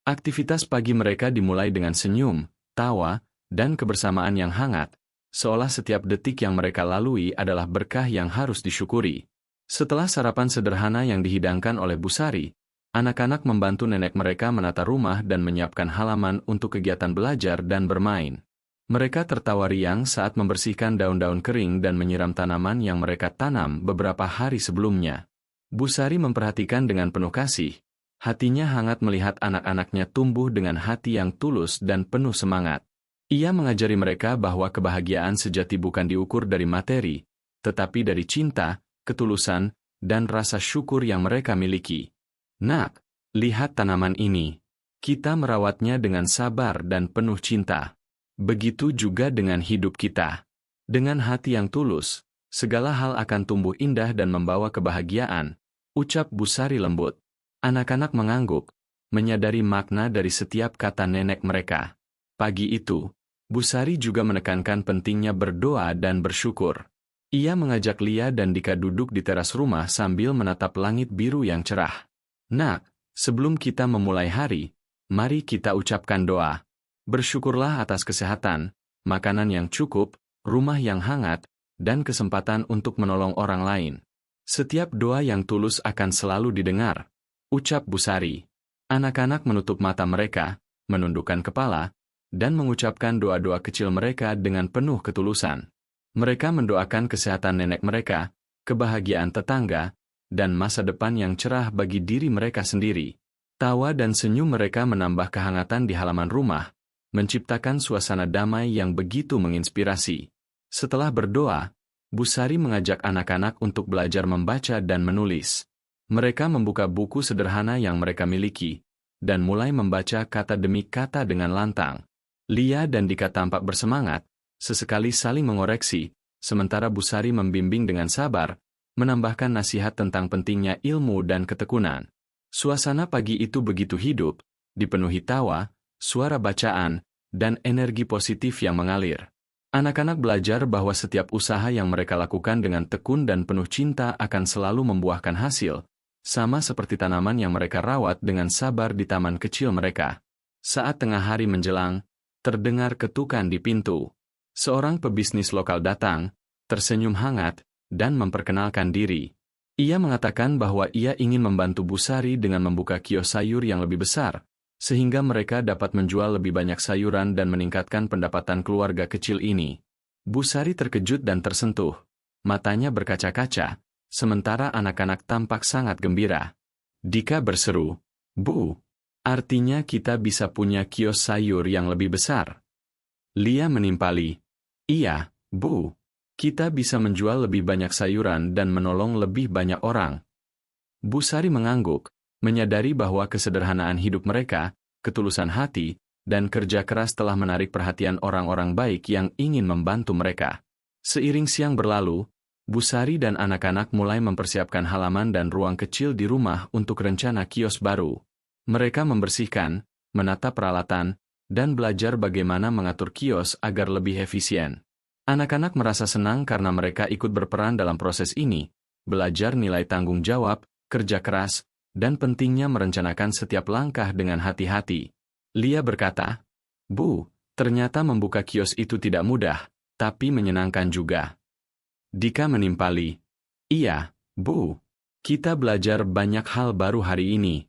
Aktivitas pagi mereka dimulai dengan senyum, tawa, dan kebersamaan yang hangat, seolah setiap detik yang mereka lalui adalah berkah yang harus disyukuri. Setelah sarapan sederhana yang dihidangkan oleh Bu Sari, anak-anak membantu nenek mereka menata rumah dan menyiapkan halaman untuk kegiatan belajar dan bermain. Mereka tertawa riang saat membersihkan daun-daun kering dan menyiram tanaman yang mereka tanam beberapa hari sebelumnya. Bu Sari memperhatikan dengan penuh kasih. Hatinya hangat melihat anak-anaknya tumbuh dengan hati yang tulus dan penuh semangat. Ia mengajari mereka bahwa kebahagiaan sejati bukan diukur dari materi, tetapi dari cinta, ketulusan, dan rasa syukur yang mereka miliki. "Nak, lihat tanaman ini. Kita merawatnya dengan sabar dan penuh cinta. Begitu juga dengan hidup kita. Dengan hati yang tulus, segala hal akan tumbuh indah dan membawa kebahagiaan," ucap Bu Sari lembut. Anak-anak mengangguk, menyadari makna dari setiap kata nenek mereka. Pagi itu, Bu Sari juga menekankan pentingnya berdoa dan bersyukur. Ia mengajak Lia dan Dika duduk di teras rumah sambil menatap langit biru yang cerah. "Nak, sebelum kita memulai hari, mari kita ucapkan doa. Bersyukurlah atas kesehatan, makanan yang cukup, rumah yang hangat, dan kesempatan untuk menolong orang lain. Setiap doa yang tulus akan selalu didengar," ucap Bu Sari. Anak-anak menutup mata mereka, menundukkan kepala, dan mengucapkan doa-doa kecil mereka dengan penuh ketulusan. Mereka mendoakan kesehatan nenek mereka, kebahagiaan tetangga, dan masa depan yang cerah bagi diri mereka sendiri. Tawa dan senyum mereka menambah kehangatan di halaman rumah, menciptakan suasana damai yang begitu menginspirasi. Setelah berdoa, Bu Sari mengajak anak-anak untuk belajar membaca dan menulis. Mereka membuka buku sederhana yang mereka miliki, dan mulai membaca kata demi kata dengan lantang. Lia dan Dika tampak bersemangat, sesekali saling mengoreksi, sementara Bu Sari membimbing dengan sabar, menambahkan nasihat tentang pentingnya ilmu dan ketekunan. Suasana pagi itu begitu hidup, dipenuhi tawa, suara bacaan, dan energi positif yang mengalir. Anak-anak belajar bahwa setiap usaha yang mereka lakukan dengan tekun dan penuh cinta akan selalu membuahkan hasil, sama seperti tanaman yang mereka rawat dengan sabar di taman kecil mereka. Saat tengah hari menjelang, terdengar ketukan di pintu. Seorang pebisnis lokal datang, tersenyum hangat, dan memperkenalkan diri. Ia mengatakan bahwa ia ingin membantu Bu Sari dengan membuka kios sayur yang lebih besar, sehingga mereka dapat menjual lebih banyak sayuran dan meningkatkan pendapatan keluarga kecil ini. Bu Sari terkejut dan tersentuh. Matanya berkaca-kaca, sementara anak-anak tampak sangat gembira. Dika berseru, "Bu, artinya kita bisa punya kios sayur yang lebih besar." Lia menimpali, "Iya, Bu. Kita bisa menjual lebih banyak sayuran dan menolong lebih banyak orang." Bu Sari mengangguk, menyadari bahwa kesederhanaan hidup mereka, ketulusan hati, dan kerja keras telah menarik perhatian orang-orang baik yang ingin membantu mereka. Seiring siang berlalu, Bu Sari dan anak-anak mulai mempersiapkan halaman dan ruang kecil di rumah untuk rencana kios baru. Mereka membersihkan, menata peralatan, dan belajar bagaimana mengatur kios agar lebih efisien. Anak-anak merasa senang karena mereka ikut berperan dalam proses ini, belajar nilai tanggung jawab, kerja keras, dan pentingnya merencanakan setiap langkah dengan hati-hati. Lia berkata, "Bu, ternyata membuka kios itu tidak mudah, tapi menyenangkan juga." Dika menimpali, "Iya, Bu. Kita belajar banyak hal baru hari ini."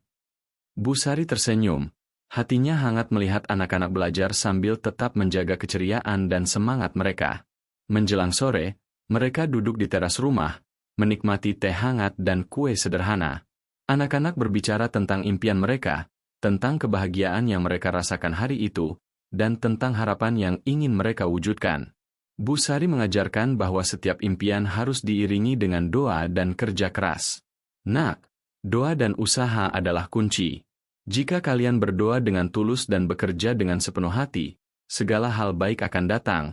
Bu Sari tersenyum, hatinya hangat melihat anak-anak belajar sambil tetap menjaga keceriaan dan semangat mereka. Menjelang sore, mereka duduk di teras rumah, menikmati teh hangat dan kue sederhana. Anak-anak berbicara tentang impian mereka, tentang kebahagiaan yang mereka rasakan hari itu, dan tentang harapan yang ingin mereka wujudkan. Bu Sari mengajarkan bahwa setiap impian harus diiringi dengan doa dan kerja keras. "Nak, doa dan usaha adalah kunci. Jika kalian berdoa dengan tulus dan bekerja dengan sepenuh hati, segala hal baik akan datang,"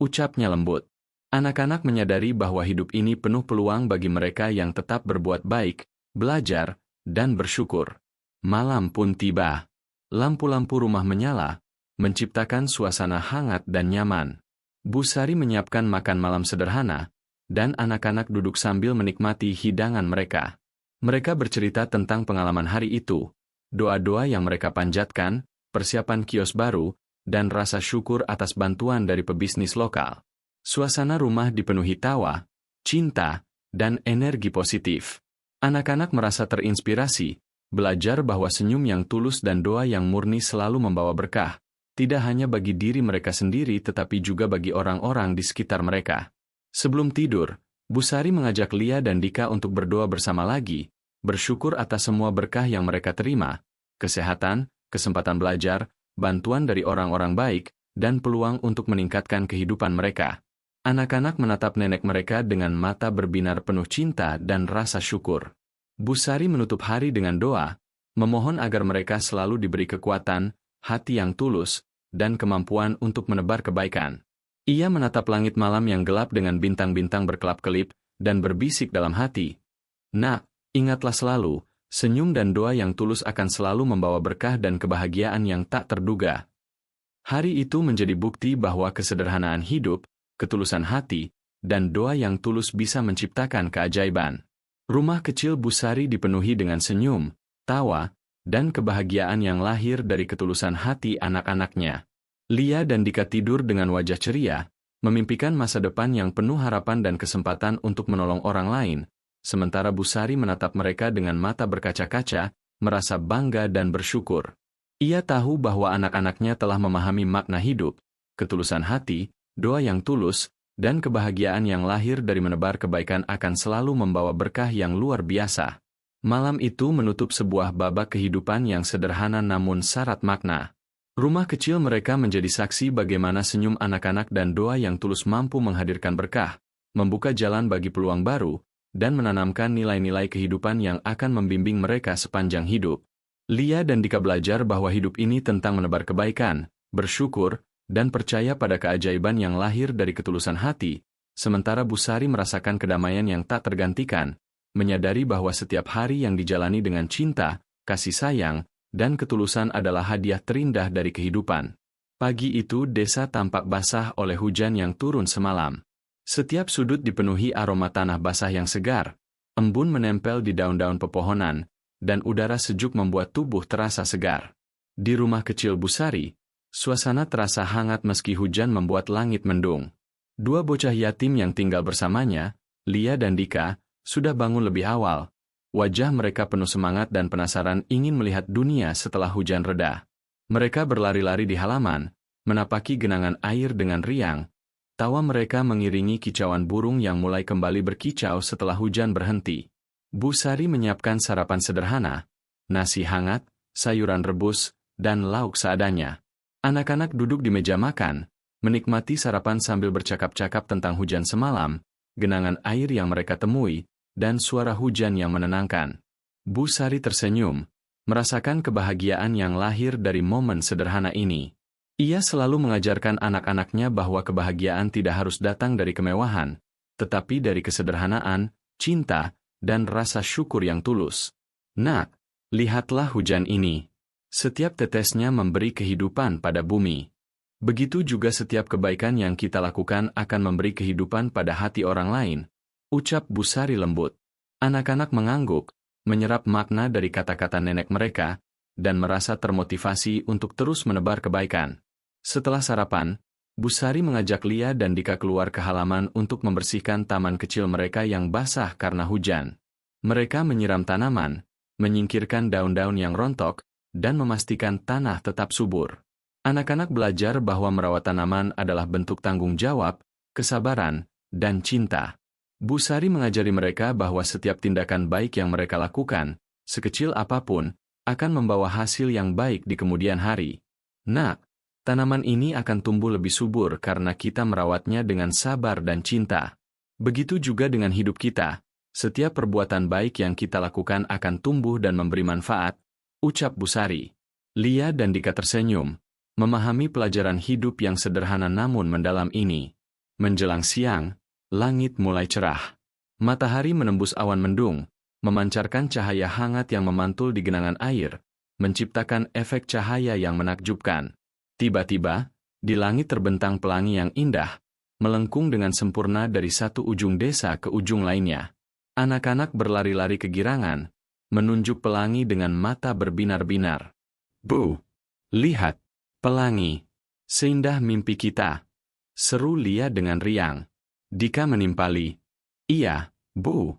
ucapnya lembut. Anak-anak menyadari bahwa hidup ini penuh peluang bagi mereka yang tetap berbuat baik, belajar, dan bersyukur. Malam pun tiba. Lampu-lampu rumah menyala, menciptakan suasana hangat dan nyaman. Bu Sari menyiapkan makan malam sederhana, dan anak-anak duduk sambil menikmati hidangan mereka. Mereka bercerita tentang pengalaman hari itu, doa-doa yang mereka panjatkan, persiapan kios baru, dan rasa syukur atas bantuan dari pebisnis lokal. Suasana rumah dipenuhi tawa, cinta, dan energi positif. Anak-anak merasa terinspirasi, belajar bahwa senyum yang tulus dan doa yang murni selalu membawa berkah, tidak hanya bagi diri mereka sendiri tetapi juga bagi orang-orang di sekitar mereka. Sebelum tidur, Bu Sari mengajak Lia dan Dika untuk berdoa bersama lagi, bersyukur atas semua berkah yang mereka terima, kesehatan, kesempatan belajar, bantuan dari orang-orang baik, dan peluang untuk meningkatkan kehidupan mereka. Anak-anak menatap nenek mereka dengan mata berbinar penuh cinta dan rasa syukur. Bu Sari menutup hari dengan doa, memohon agar mereka selalu diberi kekuatan, hati yang tulus, dan kemampuan untuk menebar kebaikan. Ia menatap langit malam yang gelap dengan bintang-bintang berkelap-kelip, dan berbisik dalam hati, "Nak, ingatlah selalu, senyum dan doa yang tulus akan selalu membawa berkah dan kebahagiaan yang tak terduga." Hari itu menjadi bukti bahwa kesederhanaan hidup, ketulusan hati, dan doa yang tulus bisa menciptakan keajaiban. Rumah kecil Bu Sari dipenuhi dengan senyum, tawa, dan kebahagiaan yang lahir dari ketulusan hati anak-anaknya. Lia dan Dika tidur dengan wajah ceria, memimpikan masa depan yang penuh harapan dan kesempatan untuk menolong orang lain, sementara Bu Sari menatap mereka dengan mata berkaca-kaca, merasa bangga dan bersyukur. Ia tahu bahwa anak-anaknya telah memahami makna hidup, ketulusan hati, doa yang tulus, dan kebahagiaan yang lahir dari menebar kebaikan akan selalu membawa berkah yang luar biasa. Malam itu menutup sebuah babak kehidupan yang sederhana namun syarat makna. Rumah kecil mereka menjadi saksi bagaimana senyum anak-anak dan doa yang tulus mampu menghadirkan berkah, membuka jalan bagi peluang baru, dan menanamkan nilai-nilai kehidupan yang akan membimbing mereka sepanjang hidup. Lia dan Dika belajar bahwa hidup ini tentang menebar kebaikan, bersyukur, dan percaya pada keajaiban yang lahir dari ketulusan hati, sementara Bu Sari merasakan kedamaian yang tak tergantikan, menyadari bahwa setiap hari yang dijalani dengan cinta, kasih sayang, dan ketulusan adalah hadiah terindah dari kehidupan. Pagi itu desa tampak basah oleh hujan yang turun semalam. Setiap sudut dipenuhi aroma tanah basah yang segar, embun menempel di daun-daun pepohonan, dan udara sejuk membuat tubuh terasa segar. Di rumah kecil Bu Sari, Suasana terasa hangat meski hujan membuat langit mendung. Dua bocah yatim yang tinggal bersamanya, Lia dan Dika, sudah bangun lebih awal. Wajah mereka penuh semangat dan penasaran ingin melihat dunia setelah hujan reda. Mereka berlari-lari di halaman, menapaki genangan air dengan riang. Tawa mereka mengiringi kicauan burung yang mulai kembali berkicau setelah hujan berhenti. Bu Sari menyiapkan sarapan sederhana, nasi hangat, sayuran rebus, dan lauk seadanya. Anak-anak duduk di meja makan, menikmati sarapan sambil bercakap-cakap tentang hujan semalam, genangan air yang mereka temui, dan suara hujan yang menenangkan. Bu Sari tersenyum, merasakan kebahagiaan yang lahir dari momen sederhana ini. Ia selalu mengajarkan anak-anaknya bahwa kebahagiaan tidak harus datang dari kemewahan, tetapi dari kesederhanaan, cinta, dan rasa syukur yang tulus. Nak, lihatlah hujan ini. Setiap tetesnya memberi kehidupan pada bumi. Begitu juga setiap kebaikan yang kita lakukan akan memberi kehidupan pada hati orang lain, ucap Bu Sari lembut. Anak-anak mengangguk, menyerap makna dari kata-kata nenek mereka, dan merasa termotivasi untuk terus menebar kebaikan. Setelah sarapan, Bu Sari mengajak Lia dan Dika keluar ke halaman untuk membersihkan taman kecil mereka yang basah karena hujan. Mereka menyiram tanaman, menyingkirkan daun-daun yang rontok, dan memastikan tanah tetap subur. Anak-anak belajar bahwa merawat tanaman adalah bentuk tanggung jawab, kesabaran, dan cinta. Bu Sari mengajari mereka bahwa setiap tindakan baik yang mereka lakukan, sekecil apapun, akan membawa hasil yang baik di kemudian hari. Nak, tanaman ini akan tumbuh lebih subur karena kita merawatnya dengan sabar dan cinta. Begitu juga dengan hidup kita, setiap perbuatan baik yang kita lakukan akan tumbuh dan memberi manfaat, ucap Bu Sari. Lia dan Dika tersenyum, memahami pelajaran hidup yang sederhana namun mendalam ini. Menjelang siang, langit mulai cerah. Matahari menembus awan mendung, memancarkan cahaya hangat yang memantul di genangan air, menciptakan efek cahaya yang menakjubkan. Tiba-tiba, di langit terbentang pelangi yang indah, melengkung dengan sempurna dari satu ujung desa ke ujung lainnya. Anak-anak berlari-lari kegirangan, menunjuk pelangi dengan mata berbinar-binar. Bu, lihat, pelangi, seindah mimpi kita, seru Lia dengan riang. Dika menimpali, iya, Bu,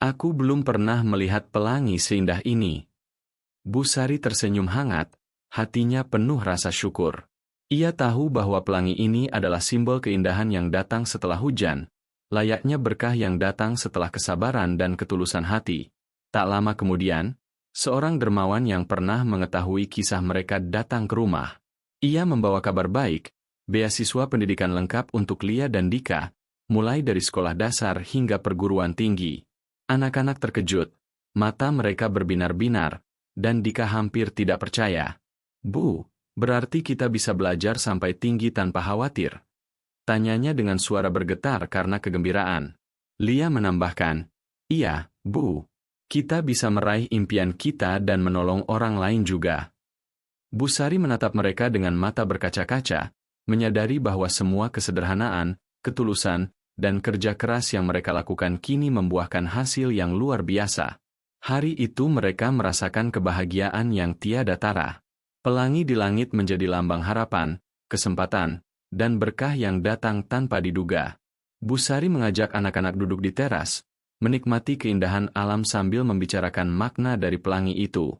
aku belum pernah melihat pelangi seindah ini. Bu Sari tersenyum hangat, hatinya penuh rasa syukur. Ia tahu bahwa pelangi ini adalah simbol keindahan yang datang setelah hujan, layaknya berkah yang datang setelah kesabaran dan ketulusan hati. Tak lama kemudian, seorang dermawan yang pernah mengetahui kisah mereka datang ke rumah. Ia membawa kabar baik, beasiswa pendidikan lengkap untuk Lia dan Dika, mulai dari sekolah dasar hingga perguruan tinggi. Anak-anak terkejut, mata mereka berbinar-binar, dan Dika hampir tidak percaya. Bu, berarti kita bisa belajar sampai tinggi tanpa khawatir? Tanyanya dengan suara bergetar karena kegembiraan. Lia menambahkan, iya, Bu. Kita bisa meraih impian kita dan menolong orang lain juga. Bu Sari menatap mereka dengan mata berkaca-kaca, menyadari bahwa semua kesederhanaan, ketulusan, dan kerja keras yang mereka lakukan kini membuahkan hasil yang luar biasa. Hari itu mereka merasakan kebahagiaan yang tiada tara. Pelangi di langit menjadi lambang harapan, kesempatan, dan berkah yang datang tanpa diduga. Bu Sari mengajak anak-anak duduk di teras, menikmati keindahan alam sambil membicarakan makna dari pelangi itu.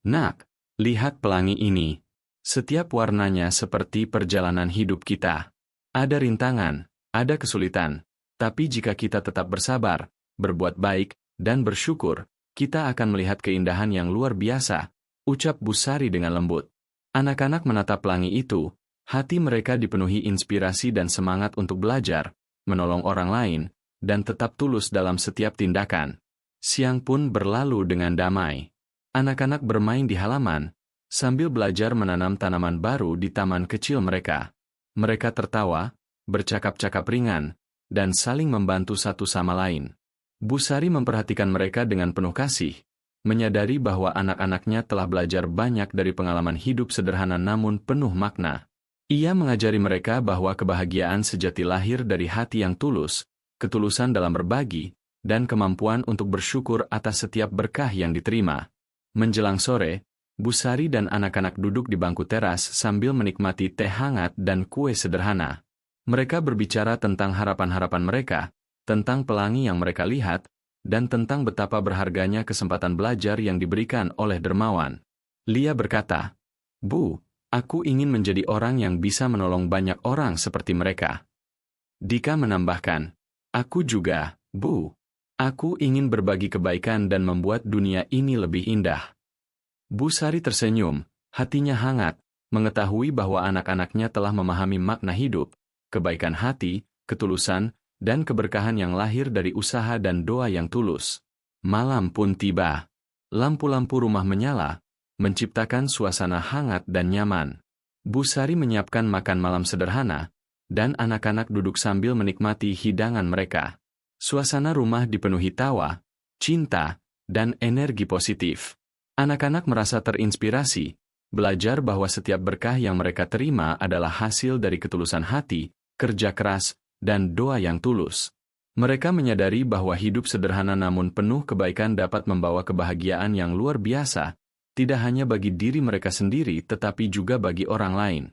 Nak, lihat pelangi ini. Setiap warnanya seperti perjalanan hidup kita. Ada rintangan, ada kesulitan, tapi jika kita tetap bersabar, berbuat baik, dan bersyukur, kita akan melihat keindahan yang luar biasa, ucap Bu Sari dengan lembut. Anak-anak menatap pelangi itu, hati mereka dipenuhi inspirasi dan semangat untuk belajar, menolong orang lain, dan tetap tulus dalam setiap tindakan. Siang pun berlalu dengan damai. Anak-anak bermain di halaman, sambil belajar menanam tanaman baru di taman kecil mereka. Mereka tertawa, bercakap-cakap ringan, dan saling membantu satu sama lain. Bu Sari memperhatikan mereka dengan penuh kasih, menyadari bahwa anak-anaknya telah belajar banyak dari pengalaman hidup sederhana namun penuh makna. Ia mengajari mereka bahwa kebahagiaan sejati lahir dari hati yang tulus, ketulusan dalam berbagi, dan kemampuan untuk bersyukur atas setiap berkah yang diterima. Menjelang sore, Bu Sari dan anak-anak duduk di bangku teras sambil menikmati teh hangat dan kue sederhana. Mereka berbicara tentang harapan-harapan mereka, tentang pelangi yang mereka lihat, dan tentang betapa berharganya kesempatan belajar yang diberikan oleh dermawan. Lia berkata, "Bu, aku ingin menjadi orang yang bisa menolong banyak orang seperti mereka." Dika menambahkan, "Aku juga, Bu. Aku ingin berbagi kebaikan dan membuat dunia ini lebih indah." Bu Sari tersenyum, hatinya hangat, mengetahui bahwa anak-anaknya telah memahami makna hidup, kebaikan hati, ketulusan, dan keberkahan yang lahir dari usaha dan doa yang tulus. Malam pun tiba. Lampu-lampu rumah menyala, menciptakan suasana hangat dan nyaman. Bu Sari menyiapkan makan malam sederhana, dan anak-anak duduk sambil menikmati hidangan mereka. Suasana rumah dipenuhi tawa, cinta, dan energi positif. Anak-anak merasa terinspirasi, belajar bahwa setiap berkah yang mereka terima adalah hasil dari ketulusan hati, kerja keras, dan doa yang tulus. Mereka menyadari bahwa hidup sederhana namun penuh kebaikan dapat membawa kebahagiaan yang luar biasa, tidak hanya bagi diri mereka sendiri tetapi juga bagi orang lain.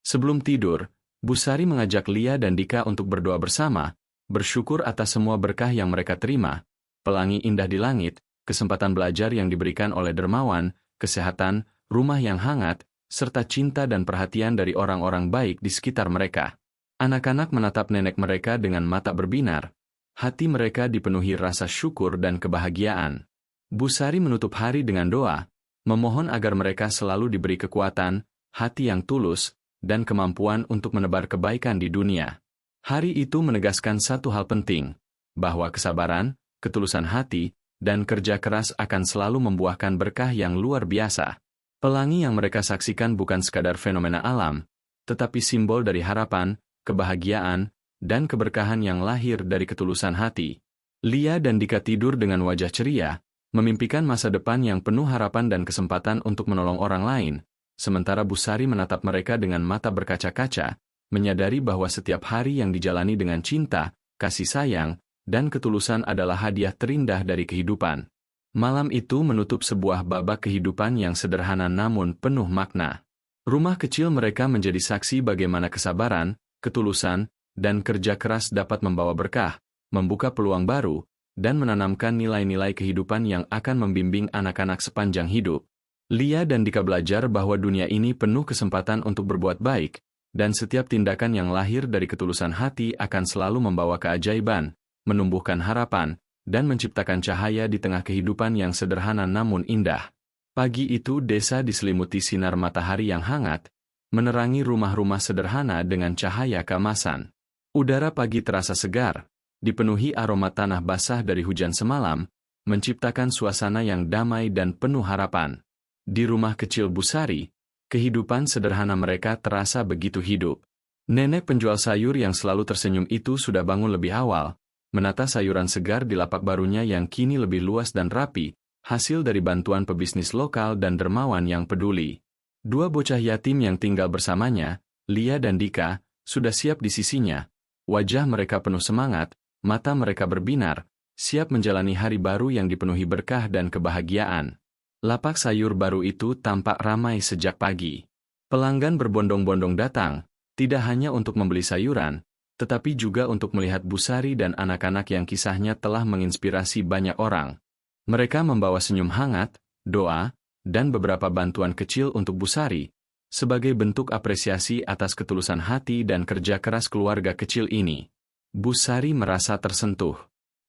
Sebelum tidur, Bu Sari mengajak Lia dan Dika untuk berdoa bersama, bersyukur atas semua berkah yang mereka terima, pelangi indah di langit, kesempatan belajar yang diberikan oleh dermawan, kesehatan, rumah yang hangat, serta cinta dan perhatian dari orang-orang baik di sekitar mereka. Anak-anak menatap nenek mereka dengan mata berbinar. Hati mereka dipenuhi rasa syukur dan kebahagiaan. Bu Sari menutup hari dengan doa, memohon agar mereka selalu diberi kekuatan, hati yang tulus, dan kemampuan untuk menebar kebaikan di dunia. Hari itu menegaskan satu hal penting, bahwa kesabaran, ketulusan hati, dan kerja keras akan selalu membuahkan berkah yang luar biasa. Pelangi yang mereka saksikan bukan sekadar fenomena alam, tetapi simbol dari harapan, kebahagiaan, dan keberkahan yang lahir dari ketulusan hati. Lia dan Dika tidur dengan wajah ceria, memimpikan masa depan yang penuh harapan dan kesempatan untuk menolong orang lain, sementara Bu Sari menatap mereka dengan mata berkaca-kaca, menyadari bahwa setiap hari yang dijalani dengan cinta, kasih sayang, dan ketulusan adalah hadiah terindah dari kehidupan. Malam itu menutup sebuah babak kehidupan yang sederhana namun penuh makna. Rumah kecil mereka menjadi saksi bagaimana kesabaran, ketulusan, dan kerja keras dapat membawa berkah, membuka peluang baru, dan menanamkan nilai-nilai kehidupan yang akan membimbing anak-anak sepanjang hidup. Lia dan Dika belajar bahwa dunia ini penuh kesempatan untuk berbuat baik, dan setiap tindakan yang lahir dari ketulusan hati akan selalu membawa keajaiban, menumbuhkan harapan, dan menciptakan cahaya di tengah kehidupan yang sederhana namun indah. Pagi itu desa diselimuti sinar matahari yang hangat, menerangi rumah-rumah sederhana dengan cahaya keemasan. Udara pagi terasa segar, dipenuhi aroma tanah basah dari hujan semalam, menciptakan suasana yang damai dan penuh harapan. Di rumah kecil Bu Sari, kehidupan sederhana mereka terasa begitu hidup. Nenek penjual sayur yang selalu tersenyum itu sudah bangun lebih awal, menata sayuran segar di lapak barunya yang kini lebih luas dan rapi, hasil dari bantuan pebisnis lokal dan dermawan yang peduli. Dua bocah yatim yang tinggal bersamanya, Lia dan Dika, sudah siap di sisinya. Wajah mereka penuh semangat, mata mereka berbinar, siap menjalani hari baru yang dipenuhi berkah dan kebahagiaan. Lapak sayur baru itu tampak ramai sejak pagi. Pelanggan berbondong-bondong datang, tidak hanya untuk membeli sayuran, tetapi juga untuk melihat Bu Sari dan anak-anak yang kisahnya telah menginspirasi banyak orang. Mereka membawa senyum hangat, doa, dan beberapa bantuan kecil untuk Bu Sari, sebagai bentuk apresiasi atas ketulusan hati dan kerja keras keluarga kecil ini. Bu Sari merasa tersentuh.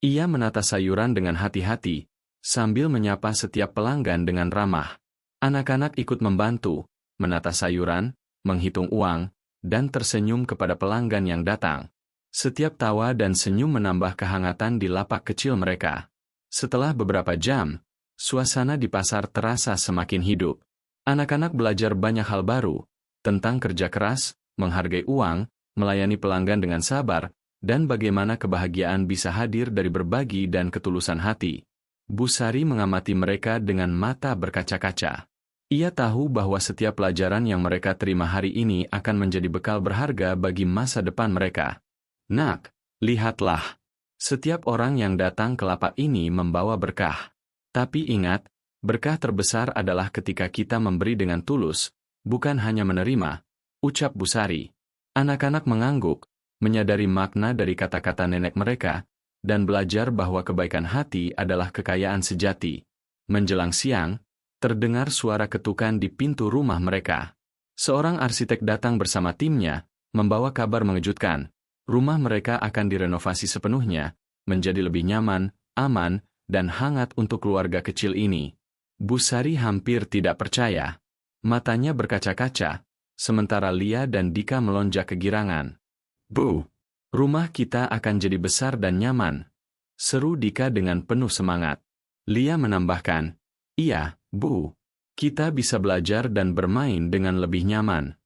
Ia menata sayuran dengan hati-hati, sambil menyapa setiap pelanggan dengan ramah. Anak-anak ikut membantu, menata sayuran, menghitung uang, dan tersenyum kepada pelanggan yang datang. Setiap tawa dan senyum menambah kehangatan di lapak kecil mereka. Setelah beberapa jam, suasana di pasar terasa semakin hidup. Anak-anak belajar banyak hal baru, tentang kerja keras, menghargai uang, melayani pelanggan dengan sabar, dan bagaimana kebahagiaan bisa hadir dari berbagi dan ketulusan hati. Bu Sari mengamati mereka dengan mata berkaca-kaca. Ia tahu bahwa setiap pelajaran yang mereka terima hari ini akan menjadi bekal berharga bagi masa depan mereka. Nak, lihatlah. Setiap orang yang datang ke lapak ini membawa berkah. Tapi ingat, Berkah terbesar adalah ketika kita memberi dengan tulus, bukan hanya menerima, ucap Bu Sari. Anak-anak mengangguk, menyadari makna dari kata-kata nenek mereka, dan belajar bahwa kebaikan hati adalah kekayaan sejati. Menjelang siang, terdengar suara ketukan di pintu rumah mereka. Seorang arsitek datang bersama timnya, membawa kabar mengejutkan. Rumah mereka akan direnovasi sepenuhnya, menjadi lebih nyaman, aman, dan hangat untuk keluarga kecil ini. Bu Sari hampir tidak percaya. Matanya berkaca-kaca, sementara Lia dan Dika melonjak kegirangan. Bu, rumah kita akan jadi besar dan nyaman, seru Dika dengan penuh semangat. Lia menambahkan, iya, Bu, kita bisa belajar dan bermain dengan lebih nyaman.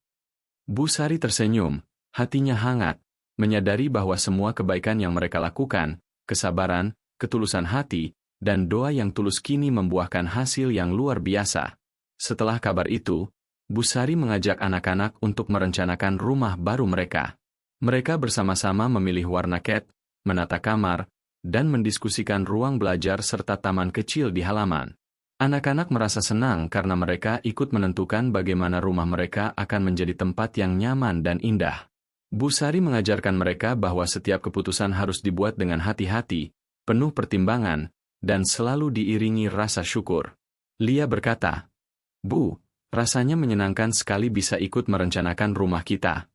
Bu Sari tersenyum, hatinya hangat, menyadari bahwa semua kebaikan yang mereka lakukan, kesabaran, ketulusan hati, dan doa yang tulus kini membuahkan hasil yang luar biasa. Setelah kabar itu, Bu Sari mengajak anak-anak untuk merencanakan rumah baru mereka. Mereka bersama-sama memilih warna cat, menata kamar, dan mendiskusikan ruang belajar serta taman kecil di halaman. Anak-anak merasa senang karena mereka ikut menentukan bagaimana rumah mereka akan menjadi tempat yang nyaman dan indah. Bu Sari mengajarkan mereka bahwa setiap keputusan harus dibuat dengan hati-hati, penuh pertimbangan, dan selalu diiringi rasa syukur. Lia berkata, Bu, rasanya menyenangkan sekali bisa ikut merencanakan rumah kita.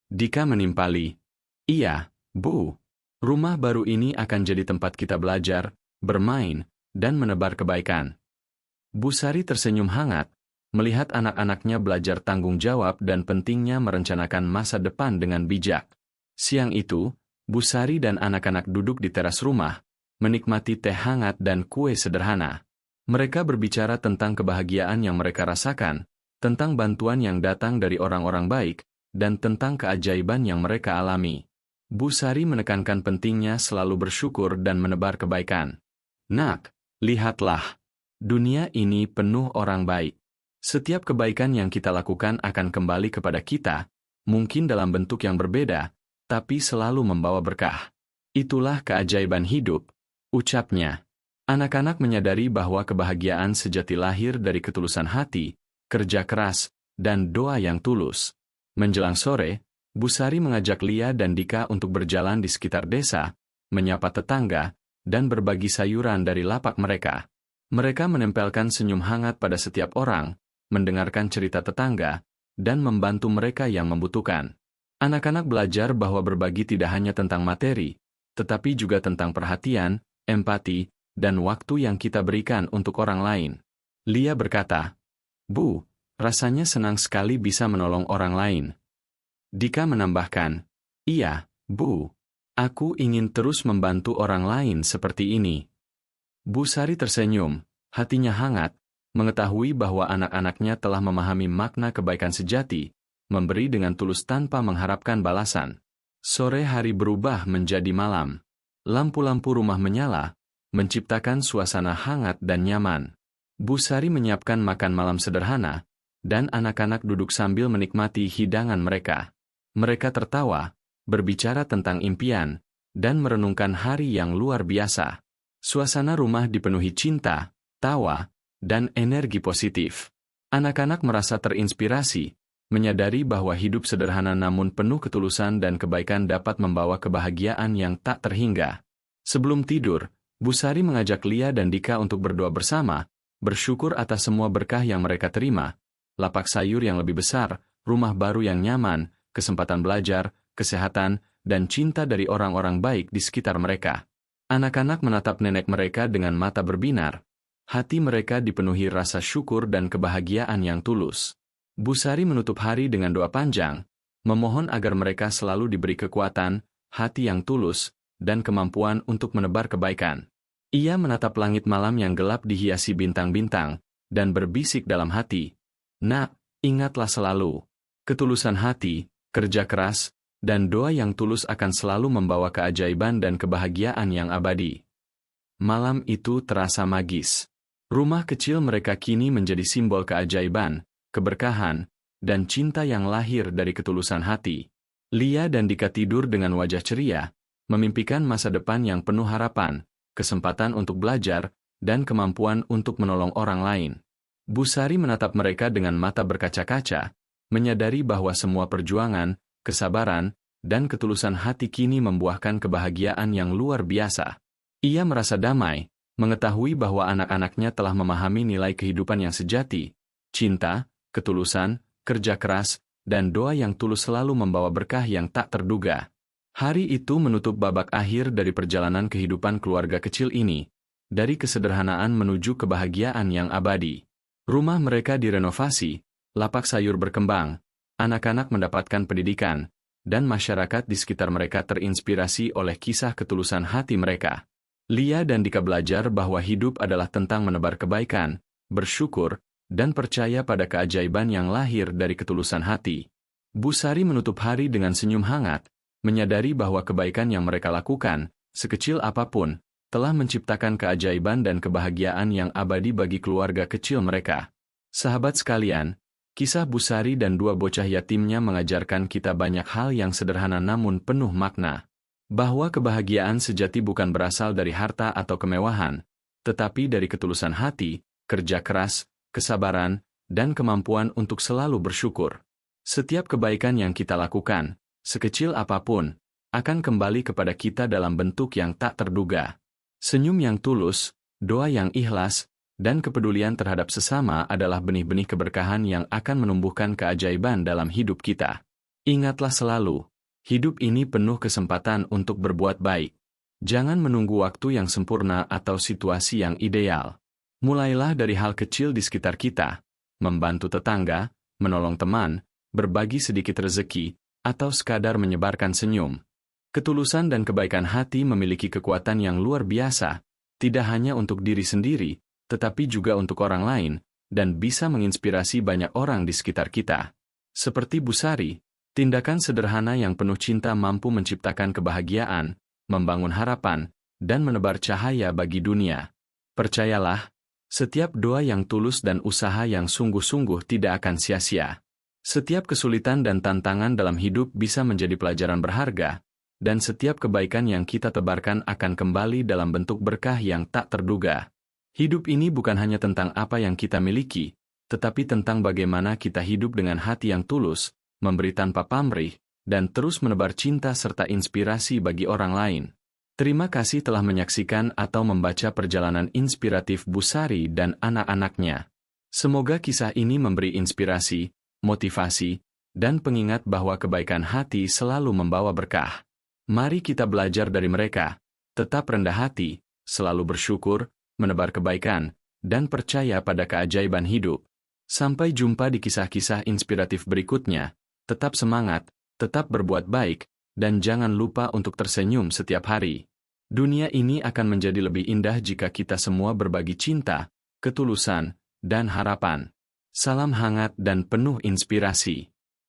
Dika menimpali, iya, Bu, rumah baru ini akan jadi tempat kita belajar, bermain, dan menebar kebaikan. Bu Sari tersenyum hangat, melihat anak-anaknya belajar tanggung jawab dan pentingnya merencanakan masa depan dengan bijak. Siang itu, Bu Sari dan anak-anak duduk di teras rumah, menikmati teh hangat dan kue sederhana. Mereka berbicara tentang kebahagiaan yang mereka rasakan, tentang bantuan yang datang dari orang-orang baik, dan tentang keajaiban yang mereka alami. Bu Sari menekankan pentingnya selalu bersyukur dan menebar kebaikan. Nak, lihatlah, dunia ini penuh orang baik. Setiap kebaikan yang kita lakukan akan kembali kepada kita, mungkin dalam bentuk yang berbeda, tapi selalu membawa berkah. Itulah keajaiban hidup, ucapnya. Anak-anak menyadari bahwa kebahagiaan sejati lahir dari ketulusan hati, kerja keras, dan doa yang tulus. Menjelang sore, Bu Sari mengajak Lia dan Dika untuk berjalan di sekitar desa, menyapa tetangga, dan berbagi sayuran dari lapak mereka. Mereka menempelkan senyum hangat pada setiap orang, mendengarkan cerita tetangga, dan membantu mereka yang membutuhkan. Anak-anak belajar bahwa berbagi tidak hanya tentang materi, tetapi juga tentang perhatian, empati, dan waktu yang kita berikan untuk orang lain. Lia berkata, Bu, rasanya senang sekali bisa menolong orang lain. Dika menambahkan, iya, Bu, aku ingin terus membantu orang lain seperti ini. Bu Sari tersenyum, hatinya hangat, mengetahui bahwa anak-anaknya telah memahami makna kebaikan sejati, memberi dengan tulus tanpa mengharapkan balasan. Sore hari berubah menjadi malam. Lampu-lampu rumah menyala, menciptakan suasana hangat dan nyaman. Bu Sari menyiapkan makan malam sederhana, dan anak-anak duduk sambil menikmati hidangan mereka. Mereka tertawa, berbicara tentang impian, dan merenungkan hari yang luar biasa. Suasana rumah dipenuhi cinta, tawa, dan energi positif. Anak-anak merasa terinspirasi, menyadari bahwa hidup sederhana namun penuh ketulusan dan kebaikan dapat membawa kebahagiaan yang tak terhingga. Sebelum tidur, Bu Sari mengajak Lia dan Dika untuk berdoa bersama, bersyukur atas semua berkah yang mereka terima, lapak sayur yang lebih besar, rumah baru yang nyaman, kesempatan belajar, kesehatan, dan cinta dari orang-orang baik di sekitar mereka. Anak-anak menatap nenek mereka dengan mata berbinar. Hati mereka dipenuhi rasa syukur dan kebahagiaan yang tulus. Bu Sari menutup hari dengan doa panjang, memohon agar mereka selalu diberi kekuatan, hati yang tulus, dan kemampuan untuk menebar kebaikan. Ia menatap langit malam yang gelap dihiasi bintang-bintang, dan berbisik dalam hati, Nak, ingatlah selalu, ketulusan hati, kerja keras, dan doa yang tulus akan selalu membawa keajaiban dan kebahagiaan yang abadi. Malam itu terasa magis. Rumah kecil mereka kini menjadi simbol keajaiban, keberkahan, dan cinta yang lahir dari ketulusan hati. Lia dan Dika tidur dengan wajah ceria, memimpikan masa depan yang penuh harapan, kesempatan untuk belajar, dan kemampuan untuk menolong orang lain. Busari menatap mereka dengan mata berkaca-kaca, menyadari bahwa semua perjuangan, kesabaran, dan ketulusan hati kini membuahkan kebahagiaan yang luar biasa. Ia merasa damai, mengetahui bahwa anak-anaknya telah memahami nilai kehidupan yang sejati, cinta, ketulusan, kerja keras, dan doa yang tulus selalu membawa berkah yang tak terduga. Hari itu menutup babak akhir dari perjalanan kehidupan keluarga kecil ini, dari kesederhanaan menuju kebahagiaan yang abadi. Rumah mereka direnovasi, lapak sayur berkembang, anak-anak mendapatkan pendidikan, dan masyarakat di sekitar mereka terinspirasi oleh kisah ketulusan hati mereka. Lia dan Dika belajar bahwa hidup adalah tentang menebar kebaikan, bersyukur, dan percaya pada keajaiban yang lahir dari ketulusan hati. Busari menutup hari dengan senyum hangat, menyadari bahwa kebaikan yang mereka lakukan, sekecil apapun, telah menciptakan keajaiban dan kebahagiaan yang abadi bagi keluarga kecil mereka. Sahabat sekalian, kisah Busari dan dua bocah yatimnya mengajarkan kita banyak hal yang sederhana namun penuh makna. Bahwa kebahagiaan sejati bukan berasal dari harta atau kemewahan, tetapi dari ketulusan hati, kerja keras, kesabaran, dan kemampuan untuk selalu bersyukur. Setiap kebaikan yang kita lakukan, sekecil apapun, akan kembali kepada kita dalam bentuk yang tak terduga. Senyum yang tulus, doa yang ikhlas, dan kepedulian terhadap sesama adalah benih-benih keberkahan yang akan menumbuhkan keajaiban dalam hidup kita. Ingatlah selalu, hidup ini penuh kesempatan untuk berbuat baik. Jangan menunggu waktu yang sempurna atau situasi yang ideal. Mulailah dari hal kecil di sekitar kita, membantu tetangga, menolong teman, berbagi sedikit rezeki, atau sekadar menyebarkan senyum. Ketulusan dan kebaikan hati memiliki kekuatan yang luar biasa, tidak hanya untuk diri sendiri, tetapi juga untuk orang lain, dan bisa menginspirasi banyak orang di sekitar kita. Seperti Busari, tindakan sederhana yang penuh cinta mampu menciptakan kebahagiaan, membangun harapan, dan menebar cahaya bagi dunia. Percayalah, setiap doa yang tulus dan usaha yang sungguh-sungguh tidak akan sia-sia. Setiap kesulitan dan tantangan dalam hidup bisa menjadi pelajaran berharga, dan setiap kebaikan yang kita tebarkan akan kembali dalam bentuk berkah yang tak terduga. Hidup ini bukan hanya tentang apa yang kita miliki, tetapi tentang bagaimana kita hidup dengan hati yang tulus, memberi tanpa pamrih, dan terus menebar cinta serta inspirasi bagi orang lain. Terima kasih telah menyaksikan atau membaca perjalanan inspiratif Busari dan anak-anaknya. Semoga kisah ini memberi inspirasi, motivasi, dan pengingat bahwa kebaikan hati selalu membawa berkah. Mari kita belajar dari mereka, tetap rendah hati, selalu bersyukur, menebar kebaikan, dan percaya pada keajaiban hidup. Sampai jumpa di kisah-kisah inspiratif berikutnya. Tetap semangat, tetap berbuat baik, dan jangan lupa untuk tersenyum setiap hari. Dunia ini akan menjadi lebih indah jika kita semua berbagi cinta, ketulusan, dan harapan. Salam hangat dan penuh inspirasi.